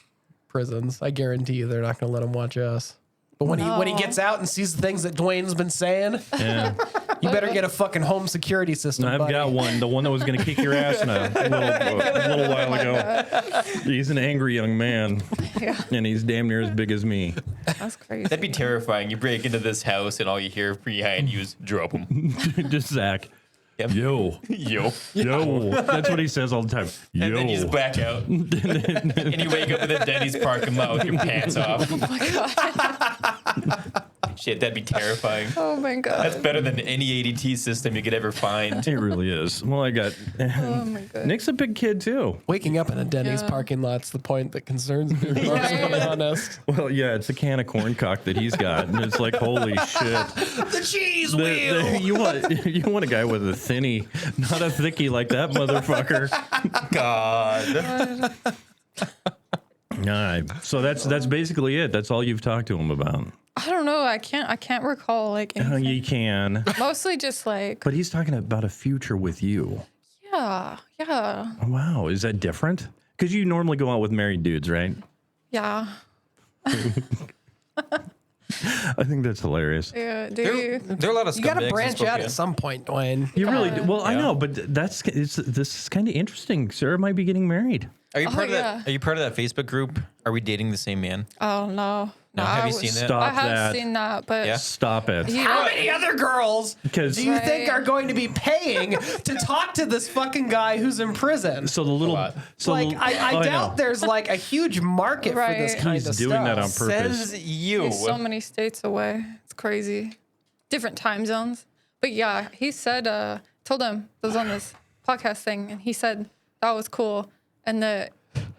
prisons. I guarantee you they're not going to let him watch us. But when he No. gets out and sees the things that Dwayne's been saying, Yeah. you better get a fucking home security system. I've buddy. got one. The one that was going to kick your ass in a little while ago. He's an angry young man, Yeah, and he's damn near as big as me. that's crazy. That'd be terrifying. You break into this house and all you hear behind you is drop him. Just Zach. Yep. Yo, Yo. yo. That's what he says all the time. Yo. And then you just black out. And you wake up in the Denny's parking lot with your pants off. Oh my god. Shit, that'd be terrifying. Oh my That's god. better than any ADT system you could ever find. It really is. Well, I got. Oh my god. Nick's a big kid too. Waking up in a Denny's Yeah. parking lot's the point that concerns me. If I'm being honest. Well, yeah, it's a can of corn cock that he's got, and it's like, holy shit. The cheese You want a guy with a thinny, not a thickie like that motherfucker. God. All right. So that's basically it. That's all you've talked to him about. I don't know. I can't recall like anything. You can. Mostly just like But he's talking about a future with you. yeah. Wow. Is that different? Because you normally go out with married dudes, right? Yeah. I think that's hilarious. Yeah. Do There, you? there are a lot of You got scumbags to in branch out Spokane. at some point, Dwayne. You really do. Well, I Yeah. know, but this is kind of interesting. Sarah might be getting married. Are you Oh, part of yeah. that? Are you part of that Facebook group? Are we dating the same man? Oh no. No, have you seen that? Stop I have that. seen that, but Yeah. Stop it. you How know, many other girls Because do you think Right. are going to be paying to talk to this fucking guy who's in prison? so the little lot. so Like, I know. doubt there's like a huge market for this Right. kind He's of doing stuff. that on purpose. Says you. he's so many states away. It's crazy. Different time zones. But yeah, he said, told him, I was on this podcast thing, and he said that was cool and that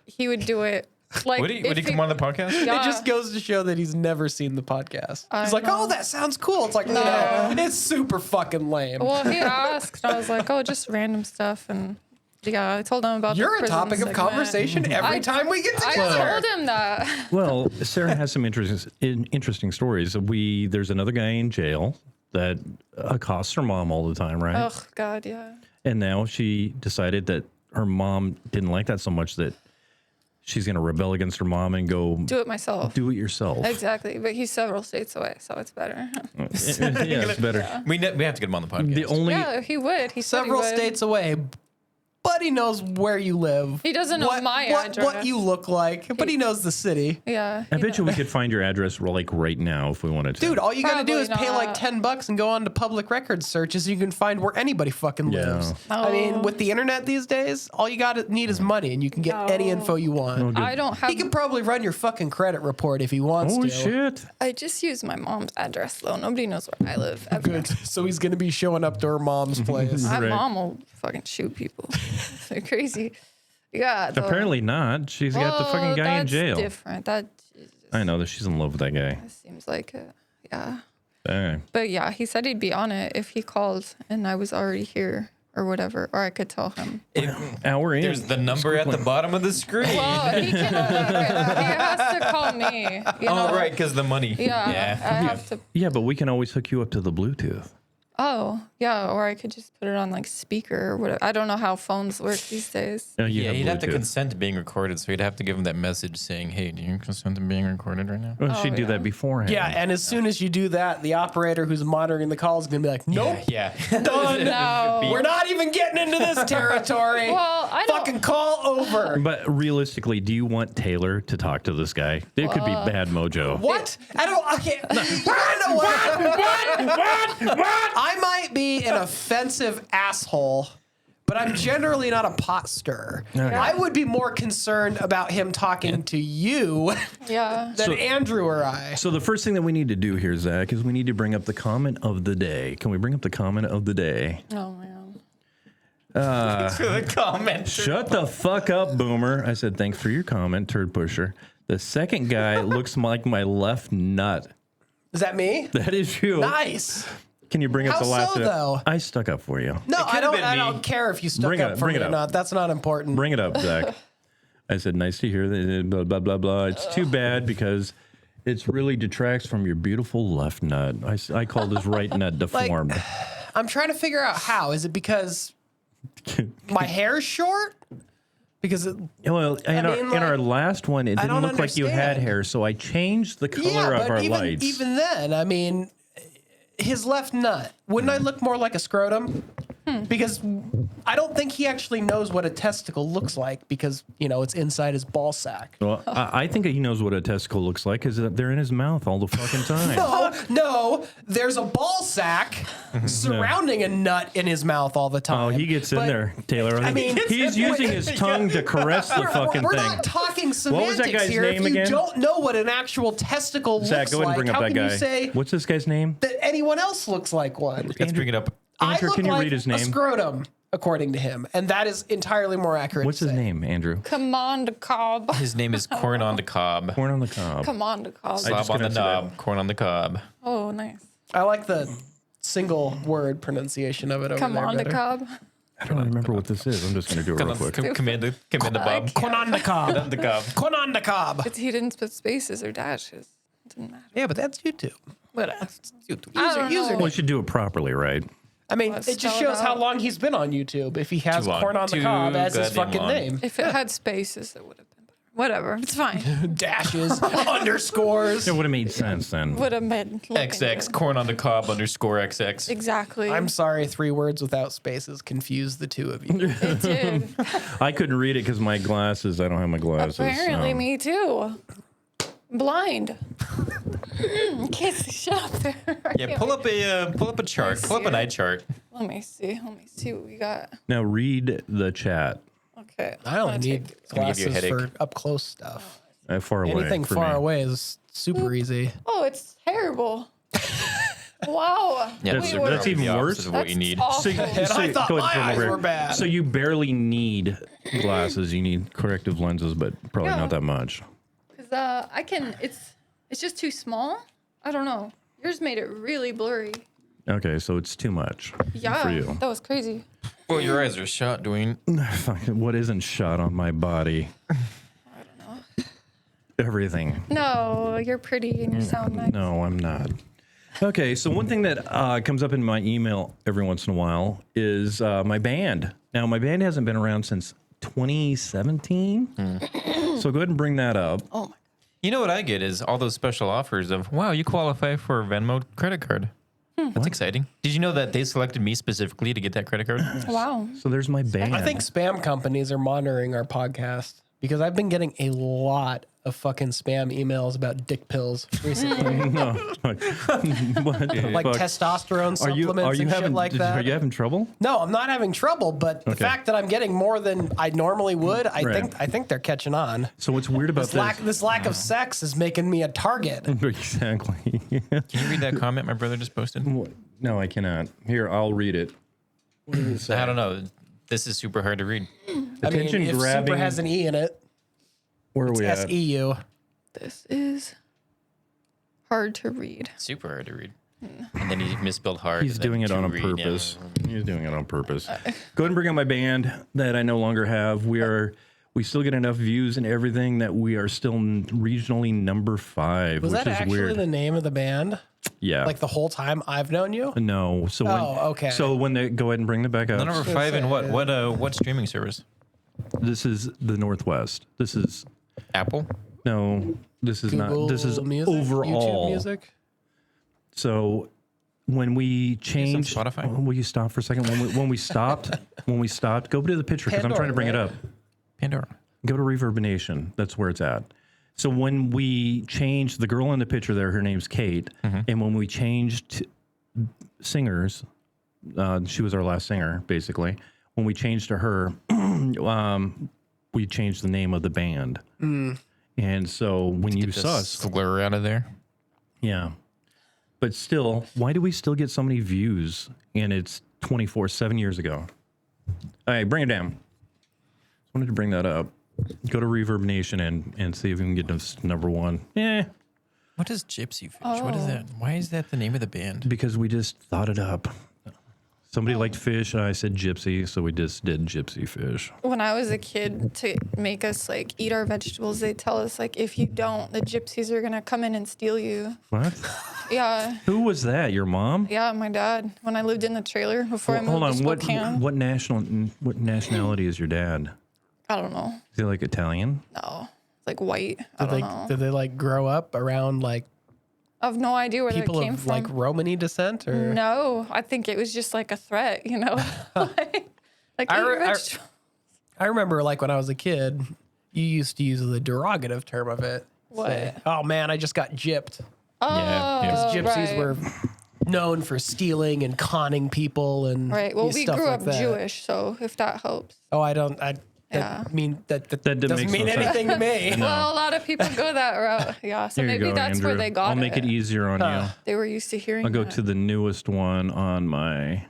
he would do it. Like, Would he if come on the podcast? Yeah. It just goes to show that he's never seen the podcast. I He's like, know. oh, that sounds cool. It's like, no, it's super fucking lame. Well, he asked, and I was like, oh, just random stuff. And yeah, I told him about You're the a prison topic of segment. conversation every I- time we get I together. told him that. Well, Sarah has some interesting stories. There's another guy in jail that accosts her mom all the time, right? Oh, God, yeah. And now she decided that her mom didn't like that so much that she's going to rebel against her mom and go Do it myself. do it yourself. Exactly. But he's several states away, so it's better. Yeah, it's better. We have to get him on the podcast. The only Yeah, he would. He said he Several would. states away. But he knows where you live. He doesn't know my what address. you look like, but he knows the city. Yeah. I he bet you we knows. could find your address like right now if we wanted to. Dude, all you gotta do is Probably pay like not. $10 and go on to public records searches. You can find where anybody fucking Yeah. lives. I mean, Oh. with the internet these days, all you gotta need is money, and you can get any No. info you want. I don't have. He can probably run your fucking credit report if he wants Oh to. shit. I just use my mom's address though. Nobody knows where I live. Ever. Good. So he's gonna be showing up to her mom's place. My Right. mom will fucking shoot people. They're crazy. Yeah. though. Apparently not. She's got the fucking Well, guy in that's jail. Different. That I know that she's in love with that guy. seems like it. Yeah. Dang. But yeah, he said he'd be on it if he called and I was already here or whatever, or I could tell him. Hour in. There's the number at the bottom of the screen. Well, he can he has to call me. You know? Oh, right, because the money. Yeah, I have to. Yeah, but we can always hook you up to the Bluetooth. Oh, yeah, or I could just put it on like speaker or whatever. I don't know how phones work these days. You Yeah, he'd have to Bluetooth. consent to being recorded, so he'd have to give him that message saying, "Hey, do you consent to being recorded right now?" Well, she'd do yeah. that beforehand. Yeah, and as soon as you do that, the operator who's monitoring the call is going to be like, nope, Yeah. done. No. We're not even getting into this territory. Well, I don't. Fucking call over. But realistically, do you want Taylor to talk to this guy? It could be bad mojo. What? I don't. I can't. You know what? I might be an offensive asshole, but I'm generally not a pot stirrer. I would be more concerned about him talking to you Yeah. than Andrew or I. So the first thing that we need to do here, Zach, is we need to bring up the comment of the day. Can we bring up the comment of the day? Oh man. the comment. Shut the fuck up, Boomer. I said, thanks for your comment, turd pusher. The second guy looks like my left nut. Is that me? That is you. Nice. Can you bring up How the last? so, though? I stuck up for you. No, I don't. been I me. don't care if you stuck Bring it up up, for bring me it or up. not. That's not important. Bring it up, Zach. I said, nice to hear that. Blah blah blah blah. It's too bad because it really detracts from your beautiful left nut. I called his right nut deformed. I'm trying to figure out how. Is it because my hair's short? Because it, Well, in our last one, it didn't don't look like you had understand. hair, so I changed the color yeah, of but our even lights. even then, I mean, his left nut wouldn't I look more like a scrotum? Because I don't think he actually knows what a testicle looks like because it's inside his ball sack. Well, I think he knows what a testicle looks like because they're in his mouth all the fucking time. No, there's a ball sack surrounding a nut in his mouth all the time. Oh, he gets in But there, Taylor. I mean, he's using his tongue to caress the fucking we're thing. not talking What was that semantics guy's here. name If you again? don't know what an actual testicle Zach, looks go ahead and like, bring up how that can guy. you say What's this guy's name? that anyone else looks like one? Let's bring it up. Andrew, I look can you like read his a name? scrotum, according to him, and that is entirely more accurate. What's to his say. name, Andrew? Command cob. His name is Corn on the Cob. Corn on the cob. Command cob. Slob just on the couldn't say that. knob. Corn on the cob. Oh, nice. I like the single word pronunciation of it over Command there. better. cob. I don't remember what this is. I'm just going to do it real quick. Command the Bob. Con on the cob. The cob. Con on the cob. He didn't put spaces or dashes. It didn't matter. Yeah, but that's YouTube. Whatever. User Well, you should do it properly, right? I mean, Let's it just spell it shows how out. long he's been on YouTube. If he has Too long. corn on the Too cob as his goddamn fucking long. name. If it had spaces, it would have been better. Whatever. It's fine. Dashes, underscores. It would have made sense then. Would have been. XX. Corn on the cob _XX. Exactly. I'm sorry, 3 words without spaces confuse the two of you. It did. I couldn't read it because my glasses. I don't have my glasses. Apparently, so. me too. Blind. Can't see shit up there. Yeah, pull up a chart. Pull up an eye chart. Let me see. Let me see what we got. Now read the chat. Okay. I only I'm gonna need take- gonna give you a glasses for headache. up close stuff. Far away. Anything for far me. away is super easy. Oh, it's terrible. Wow. Yeah, That's- those are that's probably even the opposite worse. of what you need. Awful. So, And I thought go ahead, my come eyes over here. were bad. So you barely need glasses. You need corrective lenses, but probably Yeah. not that much. Cause I can. It's just too small. I don't know. Yours made it really blurry. Okay, so it's too much Yeah. for you. That was crazy. Well, your eyes are shot, Dwayne. Fucking what isn't shot on my body? I don't know. Everything. No, you're pretty and you sound nice. No, I'm not. Okay, so one thing that comes up in my email every once in a while is my band. Now, my band hasn't been around since 2017. So go ahead and bring that up. Oh my. You know what I get is all those special offers of, wow, you qualify for a Venmo credit card. That's exciting. Did you know that they selected me specifically to get that credit card? Wow. So there's my band. I think spam companies are monitoring our podcast because I've been getting a lot of fucking spam emails about dick pills recently. No. what the Like fuck? testosterone supplements and shit like that. Are you having trouble? No, I'm not having trouble, but the Okay. fact that I'm getting more than I normally would, I Right. think they're catching on. So what's weird about This lack of sex is making me a target. Exactly. Can you read that comment my brother just posted? No, I cannot. Here, I'll read it. What does it say? I don't know. This is super hard to read. I mean, Attention if grabbing. super has an E in it, Where are it's we at? SEU. This is hard to read. Super hard to read. And then he misspelled hard. He's and then doing it on to read, yeah. purpose. He's doing it on purpose. Go ahead and bring up my band that I no longer have. We still get enough views and everything that we are still regionally number 5, Was which that is actually weird. the name of the band? Yeah. Like the whole time I've known you? No. So when, Okay. So when they go ahead and bring them back up. Number 5 in what? What streaming service? This is the Northwest. This is Apple? no. This is Google not. This is music? overall. YouTube music? So when we changed, Spotify? will you stop for a second? When we stopped, go to the picture because I'm trying to bring it Pandora, up. Pandora. Go to Reverb Nation. That's where it's at. So when we changed the girl in the picture there, her name's Kate, and when we changed singers, she was our last singer basically. When we changed to her, we changed the name of the band. And so when you Get saw the us, slur out of there. yeah. But still, why do we still get so many views? And it's 7 years ago. All right, bring it down. Just wanted to bring that up. Go to Reverb Nation and see if we can get to number 1. Yeah, What is Gypsy Fish? What is that? Why is that the name of the band? because we just thought it up. Somebody liked fish, and I said gypsy, so we just did Gypsy Fish. When I was a kid, to make us like eat our vegetables, they tell us like if you don't, the gypsies are gonna come in and steal you. What? Yeah, Who was that? Your mom? yeah, my dad. When I lived in the trailer before I moved Hold to on. Spokane. What nationality is your dad? I don't know. Is he like Italian? No, it's like white. I Did don't they know. did they like grow up around like I have no idea where people that came of from. like Romany descent or No, I think it was just like a threat, you know. like I eat re- I- vegetables. I remember like when I was a kid, you used to use the derogative term of it. Say, What? oh man, I just got gypped. Oh, Because gypsies right. were known for stealing and conning people and Right. Well, we stuff grew like up that. Jewish, so if that helps. Oh, I don't. Yeah. mean that That doesn't makes mean no sense. anything to me. Well, a lot of people go that route. Yeah. So Here you maybe go, that's Andrew. where they got I'll make it easier on you. They were used to hearing I'll go that. to the newest one on my.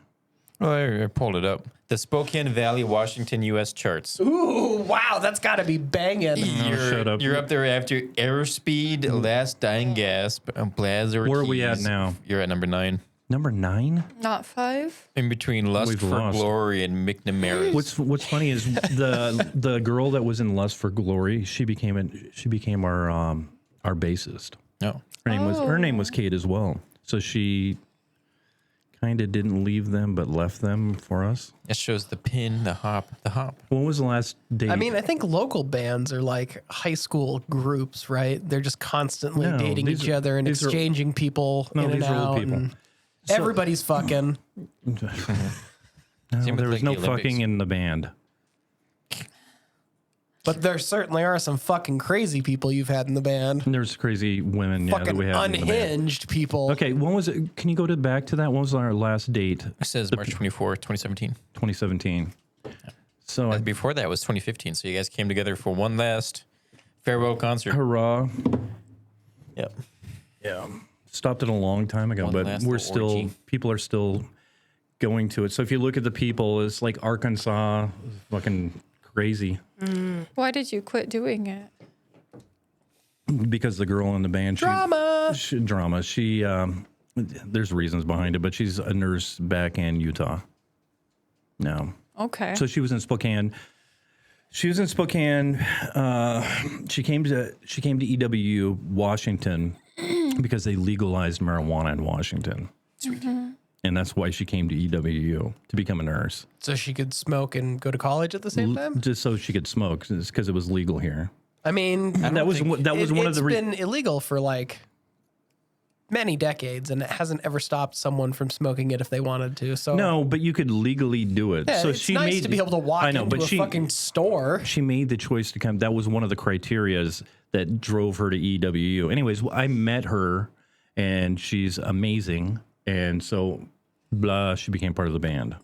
Well, I pulled it up. The Spokane Valley, Washington, U.S. charts. Ooh, wow, that's got to be banging. shut up. You're up there after Airspeed, Last Dying Gasp, Blazor. Where are we at now? You're at number 9. Number 9? Not 5. In between Lust We've for lost. Glory and McNamara's. What's funny is the girl that was in Lust for Glory, she became our bassist. No. Her name was Kate as well. So she kind of didn't leave them but left them for us. It shows the pin, the hop. When was the last date? I mean, I think local bands are like high school groups, right? They're just constantly No, dating these each are- other and these are- exchanging people No, in and these are old out. people. and everybody's fucking. no, Same with, there was like, no the Olympics. fucking in the band. But there certainly are some fucking crazy people you've had in the band. There's crazy women that Fucking we had in the band. unhinged people. Okay, when was it? Can you go back to that? When was our last date? It says March 24, 2017. 2017. So And before that was 2015. So you guys came together for one last farewell concert. hurrah. Yep. Yeah. Stopped it a long time ago, One but last we're little still, orgy. people are still going to it. So if you look at the people, it's like Arkansas, fucking crazy. Why did you quit doing it? Because the girl in the band, Drama. drama. She, there's reasons behind it, but she's a nurse back in Utah. No. Okay. So she was in Spokane. She was in Spokane. She came to EWU, Washington, because they legalized marijuana in Washington. And that's why she came to EWU, to become a nurse. So she could smoke and go to college at the same time? Just so she could smoke, because it was legal here. I mean, That was one of the It's been illegal for like many decades, and it hasn't ever stopped someone from smoking it if they wanted to. So No, but you could legally do it. yeah, So it's she nice made to be able to walk I know, into but a fucking store. she made the choice to come. That was one of the criterias that drove her to EWU. Anyways, I met her, and she's amazing, and so she became part of the band.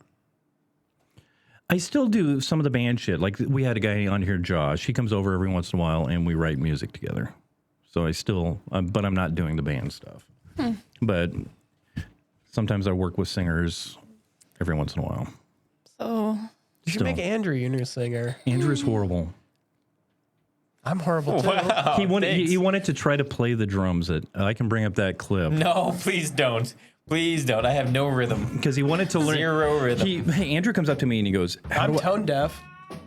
I still do some of the band shit. Like we had a guy on here, Josh. He comes over every once in a while, and we write music together. So I still, but I'm not doing the band stuff. But sometimes I work with singers every once in a while. So You should Still. make Andrew your new singer. Andrew's horrible. I'm horrible too. He wanted to try to play the drums. I can bring up that clip. No, please don't. Please don't. I have no rhythm. because he wanted to learn. Zero rhythm. Hey, Andrew comes up to me and he goes, I'm tone deaf.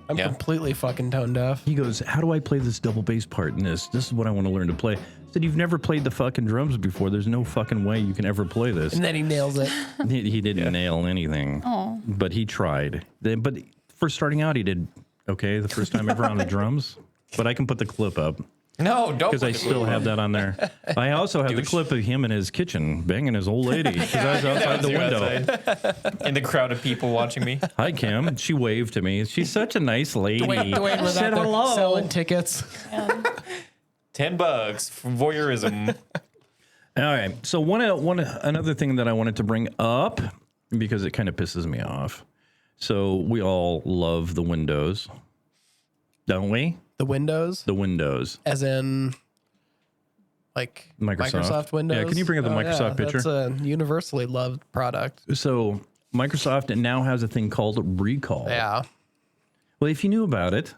I'm Yeah. completely fucking tone deaf. He goes, how do I play this double bass part in this? This is what I want to learn to play. I said, you've never played the fucking drums before. There's no fucking way you can ever play this. And then he nails it. He didn't nail anything, but he tried. But for starting out, he did okay the first time ever on the drums. But I can put the clip up No, don't. because I still have that on there. I also have the clip of him in his kitchen banging his old lady because I was outside the window. In the crowd of people watching me. Hi, Kim. She waved to me. She's such a nice lady. Dwayne was Said out there hello. selling tickets. $10 for voyeurism. All right. So another thing that I wanted to bring up because it kind of pisses me off. So we all love the Windows, don't we? The Windows, The Windows. as in like Microsoft. Windows. Yeah, can you bring up the Microsoft picture? That's a universally loved product. So Microsoft now has a thing called Recall. Yeah. Well, if you knew about it,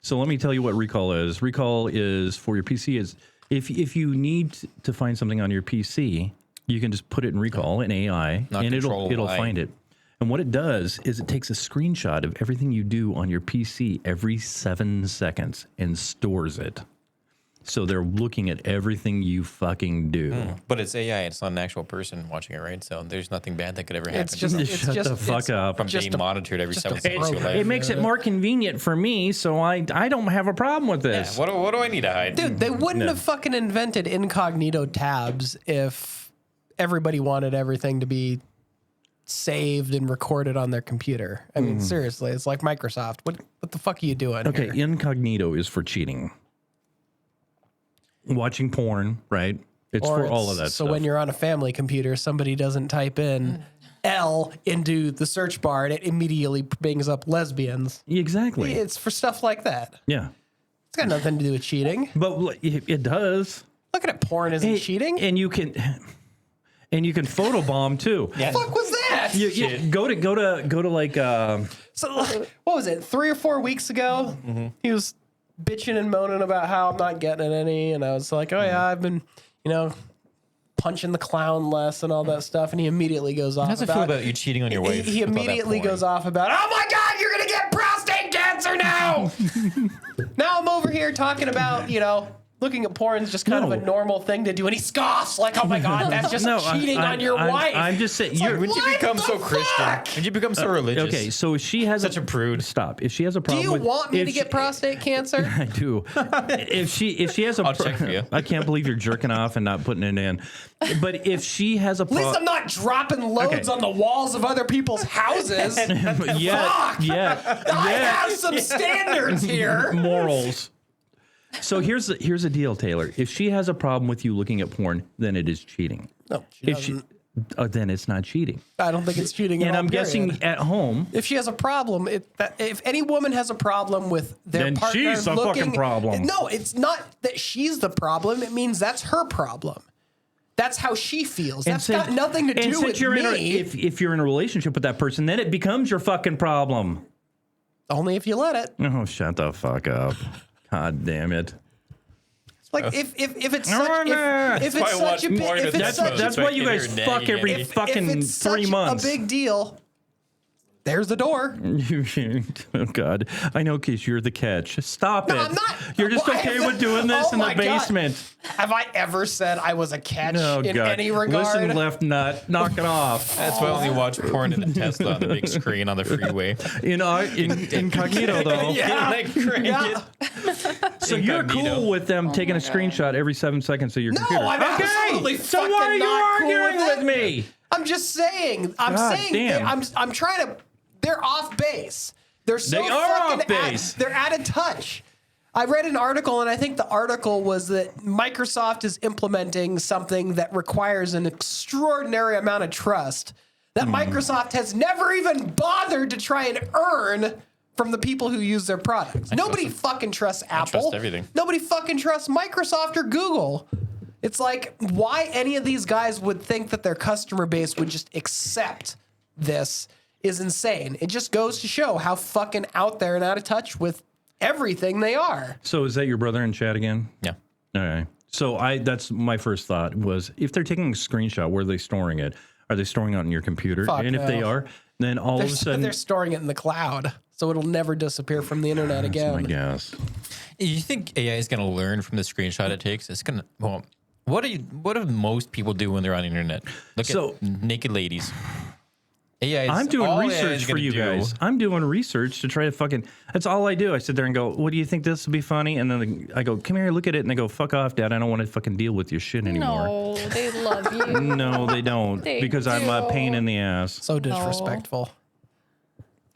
so let me tell you what Recall is. Recall is for your PC. Is if you need to find something on your PC, you can just put it in Recall in AI, Not and it'll Control-Y. find it. And what it does is it takes a screenshot of everything you do on your PC every 7 seconds and stores it. So they're looking at everything you fucking do. But it's AI. It's not an actual person watching it, right? So there's nothing bad that could ever happen. It's just Shut the fuck up. from just being a- monitored every 7 a seconds of your program. life. It makes it more convenient for me, so I don't have a problem with Yeah, this. what do I need to hide? Dude, they wouldn't have fucking invented incognito tabs if everybody wanted everything to be saved and recorded on their computer. I mean, seriously, it's like Microsoft. What the fuck are you doing? Okay, here? incognito is for cheating. Watching porn, right? It's Or for all it's- of that so stuff. when you're on a family computer, somebody doesn't type in L into the search bar and it immediately brings up lesbians. Exactly. It's for stuff like that. Yeah. It's got nothing to do with cheating. But it does. Looking at porn isn't cheating. And you can photobomb too. Yeah. What was that? You go to like So what was it? 3 or 4 weeks ago, he was bitching and moaning about how I'm not getting any, and I was like, "Oh yeah, I've been, punching the clown less and all that stuff." And he immediately goes off. How does it feel about you cheating on your wife? He with all that immediately porn? goes off about, "Oh my God, you're gonna get prostate cancer now." Now I'm over here talking about, looking at porn is just kind of a No. normal thing to do, and he scoffs like, "Oh my God, that's just cheating on your wife." I'm just saying. like, When you What become the so Christian, fuck? when you become so religious. Okay, so if she has Such a prude. Stop. If she has a Do problem you with, want me if to get she- prostate cancer? I do. If she has a I'll check for you. I can't believe you're jerking off and not putting it in. But if she has a At least I'm problem, not dropping loads Okay. on the walls of other people's houses. yeah, I have some standards here. morals. So here's the deal, Taylor. If she has a problem with you looking at porn, then it is cheating. No, If she, then it's not cheating. I don't think it's cheating. And at all, I'm guessing period. at home, if she has a problem, if any woman has a problem with their Then partner she's the looking, fucking problem. No, it's not that she's the problem. It means that's her problem. That's how she feels. That's got nothing to do with me. If you're in a relationship with that person, then it becomes your fucking problem. Only if you let it. Oh, shut the fuck up. God damn it. Like if it's such if why it's I such watch a big porn if with it's that such That's a why you guys Nagging fuck at me. every If fucking it's 3 such months. a big deal, there's the door. Oh God, I know, Keith, you're the catch. Stop No, it. I'm not. You're just Why okay is with it- doing this Oh in the my God. basement. Have I ever said I was a catch Oh in God. any regard? Listen, left nut, knock it off. That's why I only watch porn in the Tesla on the big screen on the freeway. Incognito though. Yeah. Like, crank Yeah. it. So you're Incognito. cool with them taking a screenshot every 7 seconds of your No, computer? I'm absolutely So why are fucking you not cool arguing with with me? I'm just saying. I'm God saying. damn. I'm trying to. They're off base. They're so They are fucking off base. they're out of touch. I read an article, and I think the article was that Microsoft is implementing something that requires an extraordinary amount of trust that Microsoft has never even bothered to try and earn from the people who use their products. Nobody fucking trusts Apple. trust everything. Nobody fucking trusts Microsoft or Google. It's like why any of these guys would think that their customer base would just accept this is insane. It just goes to show how fucking out there and out of touch with everything they are. So is that your brother in chat again? Yeah. All right. So that's my first thought was if they're taking a screenshot, where are they storing it? Are they storing it on your computer? Fuck and if they no. are, then all of a sudden, They're storing it in the cloud, so it'll never disappear from the internet I again. guess. You think AI is going to learn from the screenshot it takes? It's going to. Well, what do most people do when they're on the internet? Look So- at naked ladies. AI. I'm doing all AI is research for gonna you do- guys. I'm doing research to try to fucking. That's all I do. I sit there and go, "What do you think this will be funny?" And then I go, "Come here, look at it." And they go, "Fuck off, Dad. I don't want to fucking deal with your shit anymore." No, they love you. No, they don't, They because I'm a do. pain in the ass. So disrespectful.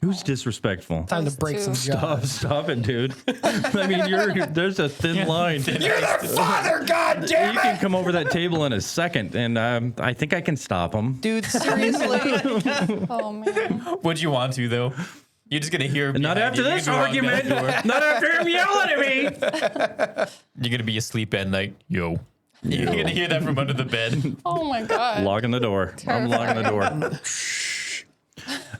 Who's disrespectful? Time to Those break some two. jaws. Stop it, dude. I mean, there's a thin line. Father, God damn You can come over that table in a second, and I think I can stop him. Dude, seriously? Oh man. Would you want to though? You're just gonna hear. Not behind after you. You this can walk down the argument. door. Not after him yelling at me. You're gonna be asleep at night. Yo. You're gonna hear that from under the bed. Oh my god. Locking the door. I'm locking the door.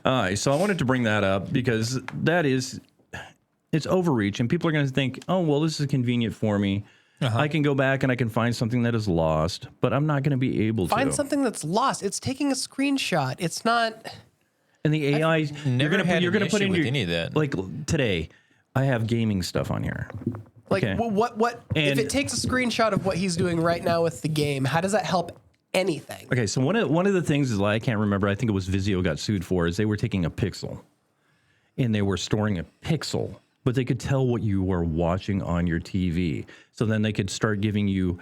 All right, so I wanted to bring that up because it's overreach, and people are going to think, oh, well, this is convenient for me. I can go back and I can find something that is lost, but I'm not going to be able Find to. something that's lost. It's taking a screenshot. It's not. And the AI, you're never going to had you're an going to put issue in with your any of that. like today. I have gaming stuff on here. Like, Okay. what if And- it takes a screenshot of what he's doing right now with the game, how does that help anything? Okay, so one of the things is I can't remember. I think it was Vizio got sued for is they were taking a pixel, and they were storing a pixel, but they could tell what you were watching on your TV. So then they could start giving you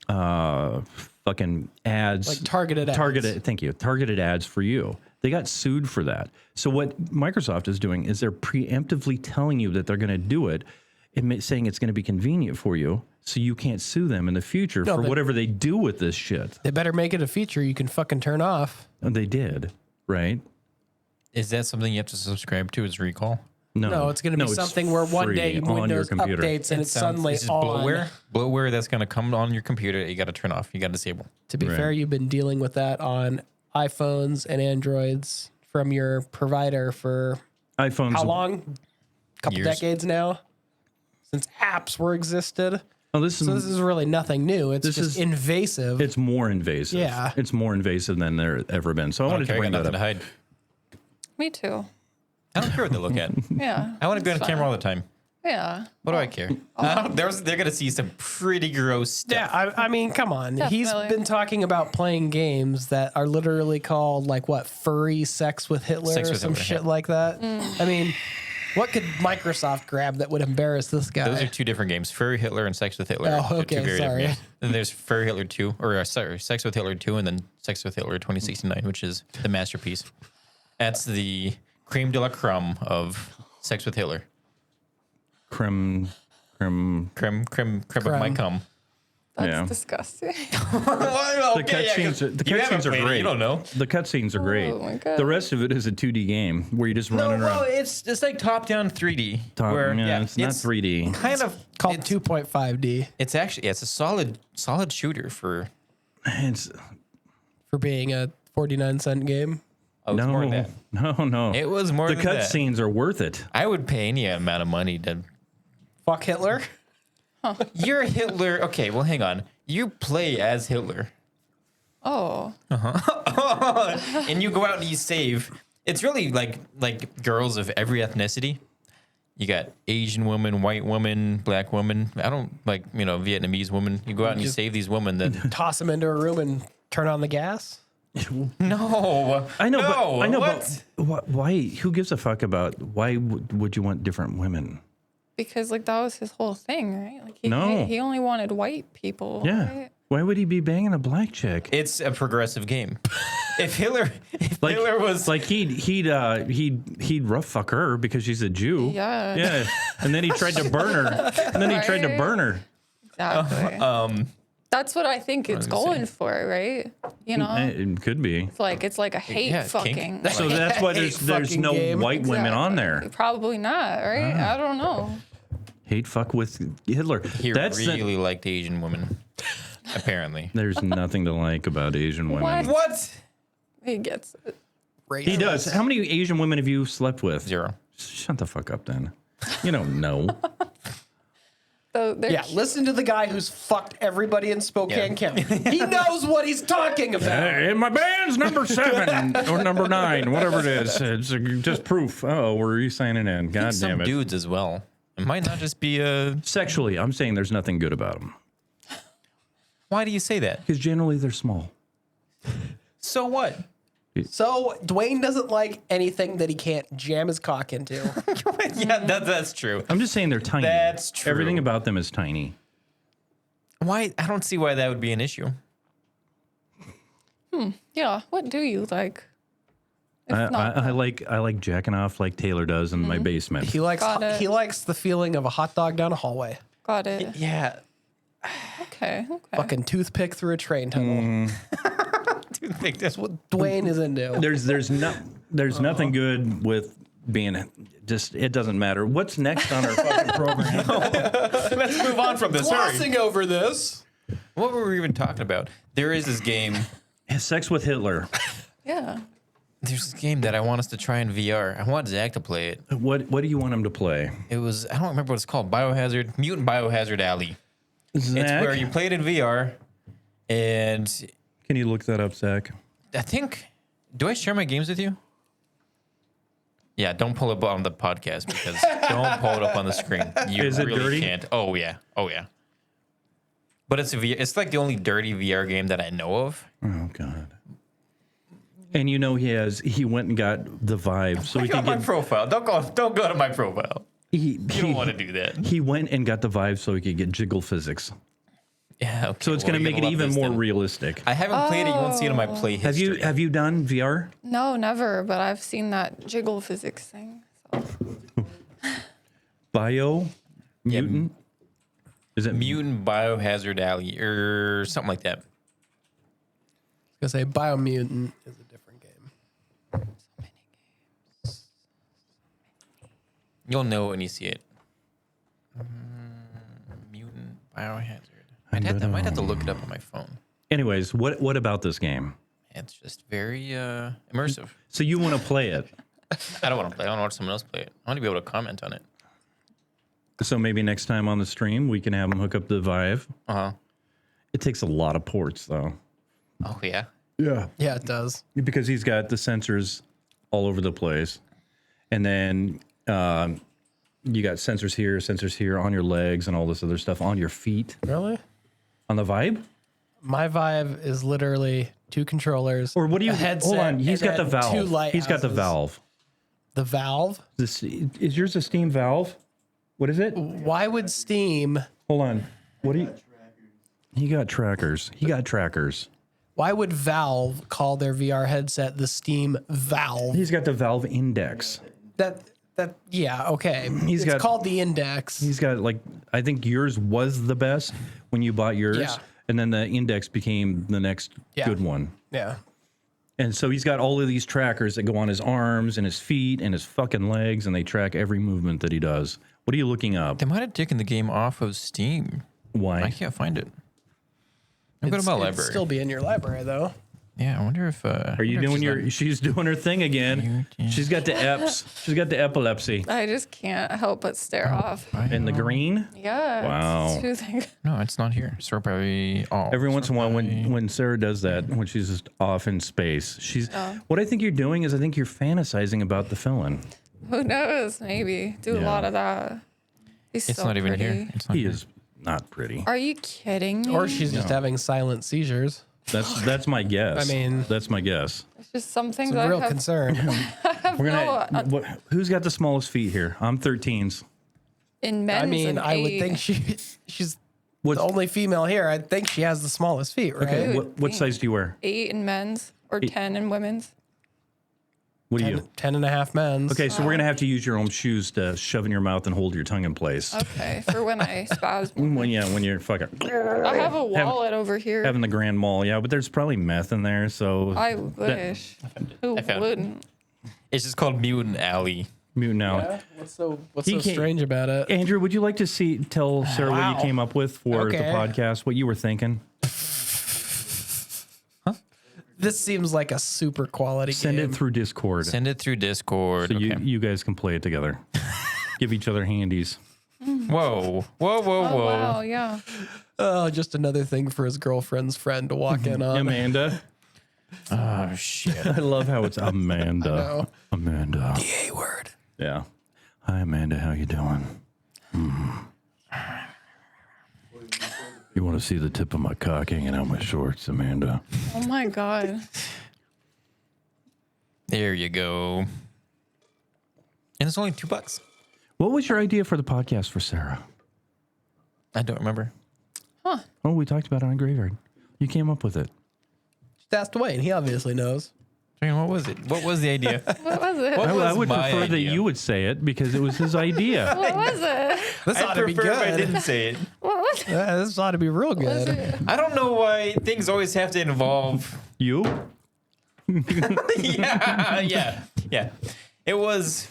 fucking ads, Like targeted ads. targeted ads for you. They got sued for that. So what Microsoft is doing is they're preemptively telling you that they're going to do it, and saying it's going to be convenient for you, so you can't sue them in the future for they- whatever they do with this shit. They better make it a feature you can fucking turn off. And they did, right? Is that something you have to subscribe to? Is Recall? No, it's going to be something where one day free on your Windows computer. updates and it's sounds- suddenly this is on. bloatware that's going to come on your computer. You got to turn off. You got to disable. To be Right. fair, you've been dealing with that on iPhones and Androids from your provider for iPhones. how long? Couple Years. decades now? Since apps were existed. Oh, this So this is really nothing new. It's This just is- invasive. It's more invasive. Yeah. It's more invasive than there ever been. So I I don't wanted to care. I bring got that nothing up. to hide. Me too. I don't care what they look at. Yeah. I want to be on it's camera fine. all the time. Yeah. What do I care? They're going to see some pretty gross stuff. yeah, I mean, come on. He's Definitely. been talking about playing games that are literally called like what, furry sex with Hitler Sex or with some Hitler, shit yeah. like that. I mean, what could Microsoft grab that would embarrass this guy? Those are two different games: Furry Hitler and Sex with Hitler. Oh, They're okay, two very different sorry. games. And there's Furry Hitler 2, or sorry, Sex with Hitler 2, and then Sex with Hitler 2069, which is the masterpiece. That's the creme de la creme of Sex with Hitler. Creme. Creme of my Creme. cum. That's Yeah. disgusting. The cutscenes are great. You don't know. The cutscenes are great. Oh my God. The rest of it is a 2D game where you're just running around. it's like top-down 3D. It's not 3D. Kind of called it's, 2.5D It's actually it's a solid shooter for. It's for being a 49-cent game. Oh, it's more than no, that. no. It was more The than that. cutscenes are worth it. I would pay any amount of money to. Fuck Hitler. You're Hitler. Okay, well, hang on. You play as Hitler, Oh. and you go out and you save. It's really like girls of every ethnicity. You got Asian woman, white woman, black woman. I don't like Vietnamese woman. You go out and you save these women. That Toss him into a room and turn on the gas. no, I know, no, but I know, what? but why? Who gives a fuck about why would you want different women? Because like that was his whole thing, right? Like No. he only wanted white people. Yeah. Right? Why would he be banging a black chick? It's a progressive game. If Hitler Like, was like he'd rough fuck her because she's a Jew. Yeah. Yeah. And then he tried to burn her. And then he tried to Right? burn her. Exactly. That's what I think it's going for, right? You know, It could be. it's like a hate Yeah, kink. fucking. So like, that's why there's fucking no game. white women on exactly. there. Probably not, right? I don't know. Hate fuck with Hitler. he That's really liked Asian women, apparently. there's nothing to like about Asian women. What? What? He gets it. He does. How many Asian women have you slept with? 0. Shut the fuck up then. You don't know. Yeah, listen to the guy who's fucked everybody in Spokane County. He knows what he's talking about. And my band's number 7 or number 9, whatever it is. It's just proof. Oh, we're re-signing in. God Some damn it. dudes as well. It might not just be a. Sexually, I'm saying there's nothing good about them. Why do you say that? Because generally they're small. So what? So Dwayne doesn't like anything that he can't jam his cock into. Yeah, that's true. I'm just saying they're tiny. That's true. Everything about them is tiny. Why? I don't see why that would be an issue. Yeah. What do you like? If not- I like jacking off like Taylor does in my basement. He likes Got it. he likes the feeling of a hot dog down a hallway. Got it. Yeah. Okay. Fucking toothpick through a train tunnel. I think that's what. Dwayne is into. There's nothing good with being just. It doesn't matter. What's next on our fucking program? Let's move on from this. Hurry. Glossing over this. What were we even talking about? There is this game. Sex with Hitler. Yeah. There's this game that I want us to try in VR. I want Zach to play it. What do you want him to play? It was, I don't remember what it's called. Mutant Biohazard Alley. Zach, It's where you play it in VR. And can you look that up, Zach? I think, do I share my games with you? Yeah, don't pull it up on the podcast because don't pull it up on the screen. You Is it really dirty? can't. Oh yeah. But it's like the only dirty VR game that I know of. Oh God. And you know he went and got the Vive so he Go could to my get. profile. Don't go to my profile. You You don't want to do that. He went and got the Vive so he could get jiggle physics. Yeah. Okay, So it's well, going to you're make it love even this more then. realistic. I haven't played it. You won't see it in my play history. Have you done VR? No, never. But I've seen that jiggle physics thing. So. Bio mutant. Is it Mutant Biohazard Alley or something like that? I was gonna say Biomutant is a different game. You'll know when you see it. Mutant Biohazard. I might have to look it up on my phone. Anyways, what about this game? It's just very immersive. So you want to play it? I don't want to play. I want to watch someone else play it. I want to be able to comment on it. So maybe next time on the stream we can have him hook up the Vive. It takes a lot of ports though. Oh yeah. Yeah. Yeah, it does. Because he's got the sensors all over the place, and then you got sensors here on your legs, and all this other stuff on your feet. Really? On the Vibe? My Vive is literally 2 controllers. Or what do you? a headset, Hold on, he's and got the then 2 Valve. He's got the lighthouses. Valve. The Valve? This is yours a Steam Valve? What is it? Why would Steam? Hold on. What do you? He got trackers. Why would Valve call their VR headset the Steam Valve? He's got the Valve Index. Yeah, okay. He's it's got- called the Index. He's got I think yours was the best when you bought yours, Yeah. and then the Index became the next Yeah. good one. Yeah. And so he's got all of these trackers that go on his arms and his feet and his fucking legs, and they track every movement that he does. What are you looking up? They might have taken the game off of Steam. I Why? can't find it. I'm going to my It'd library. still be in your library though. Yeah, I wonder if. Are you doing she's doing her thing again. She's got the eps. She's got the epilepsy. I just can't help but stare off. And the green? Yeah. Wow. Two things. No, it's not here. Sort by. Oh, Every once in a while, when Sarah does that, when she's just off in space, what I think you're doing is I think you're fantasizing about the villain. Who knows? Maybe do a Yeah. lot of that. He's It's so not even pretty. here. It's not He here. is not pretty. Are you kidding me? Or she's just having silent seizures. That's my guess. I mean- that's my guess. It's just some things It's a I real have. concern. We're gonna. No, Who's got the smallest feet here? I'm 13s. in men's I mean, and I would eight. think she's What's the only female here. I think she has the smallest feet, right? okay? Dude, What damn. size do you wear? 8 in men's or 10 in women's. What do you? 10 and a half men's. Okay, so we're gonna have to use your own shoes to shove in your mouth and hold your tongue in place. Okay, for when I spasm. When you're fucking I have a wallet over here. having the grand mal, yeah, but there's probably meth in there, so I wish. Who I found it. wouldn't? It's just called Mutant Alley. mute now. Yeah? What's so He can't- strange about it? Andrew, would you like to tell Sarah what Wow. you came up with for the Okay. podcast? What you were thinking? This seems like a super quality Send game. it through Discord Send it through Discord. so okay. you guys can play it together. Give each other handies. Whoa, whoa, whoa, Oh, whoa. wow, yeah. Oh, just another thing for his girlfriend's friend to walk in on. Amanda. Oh shit. I love how it's Amanda. know. Amanda. The A word. Yeah. Hi, Amanda. How you doing? You want to see the tip of my cock hanging out my shorts, Amanda? Oh my God. There you go. And it's only $2. What was your idea for the podcast for Sarah? I don't remember. Oh, we talked about it on Graveyard. You came up with it. Just asked Wayne. He obviously knows. I mean, what was it? What was the idea? What was it? What I was would my prefer that idea? you would say it because it was his idea. What was it? This ought I'd to be prefer if I good. didn't say it. What was it? Yeah, this ought to be real Was good. it? I don't know why things always have to involve. You? Yeah. It was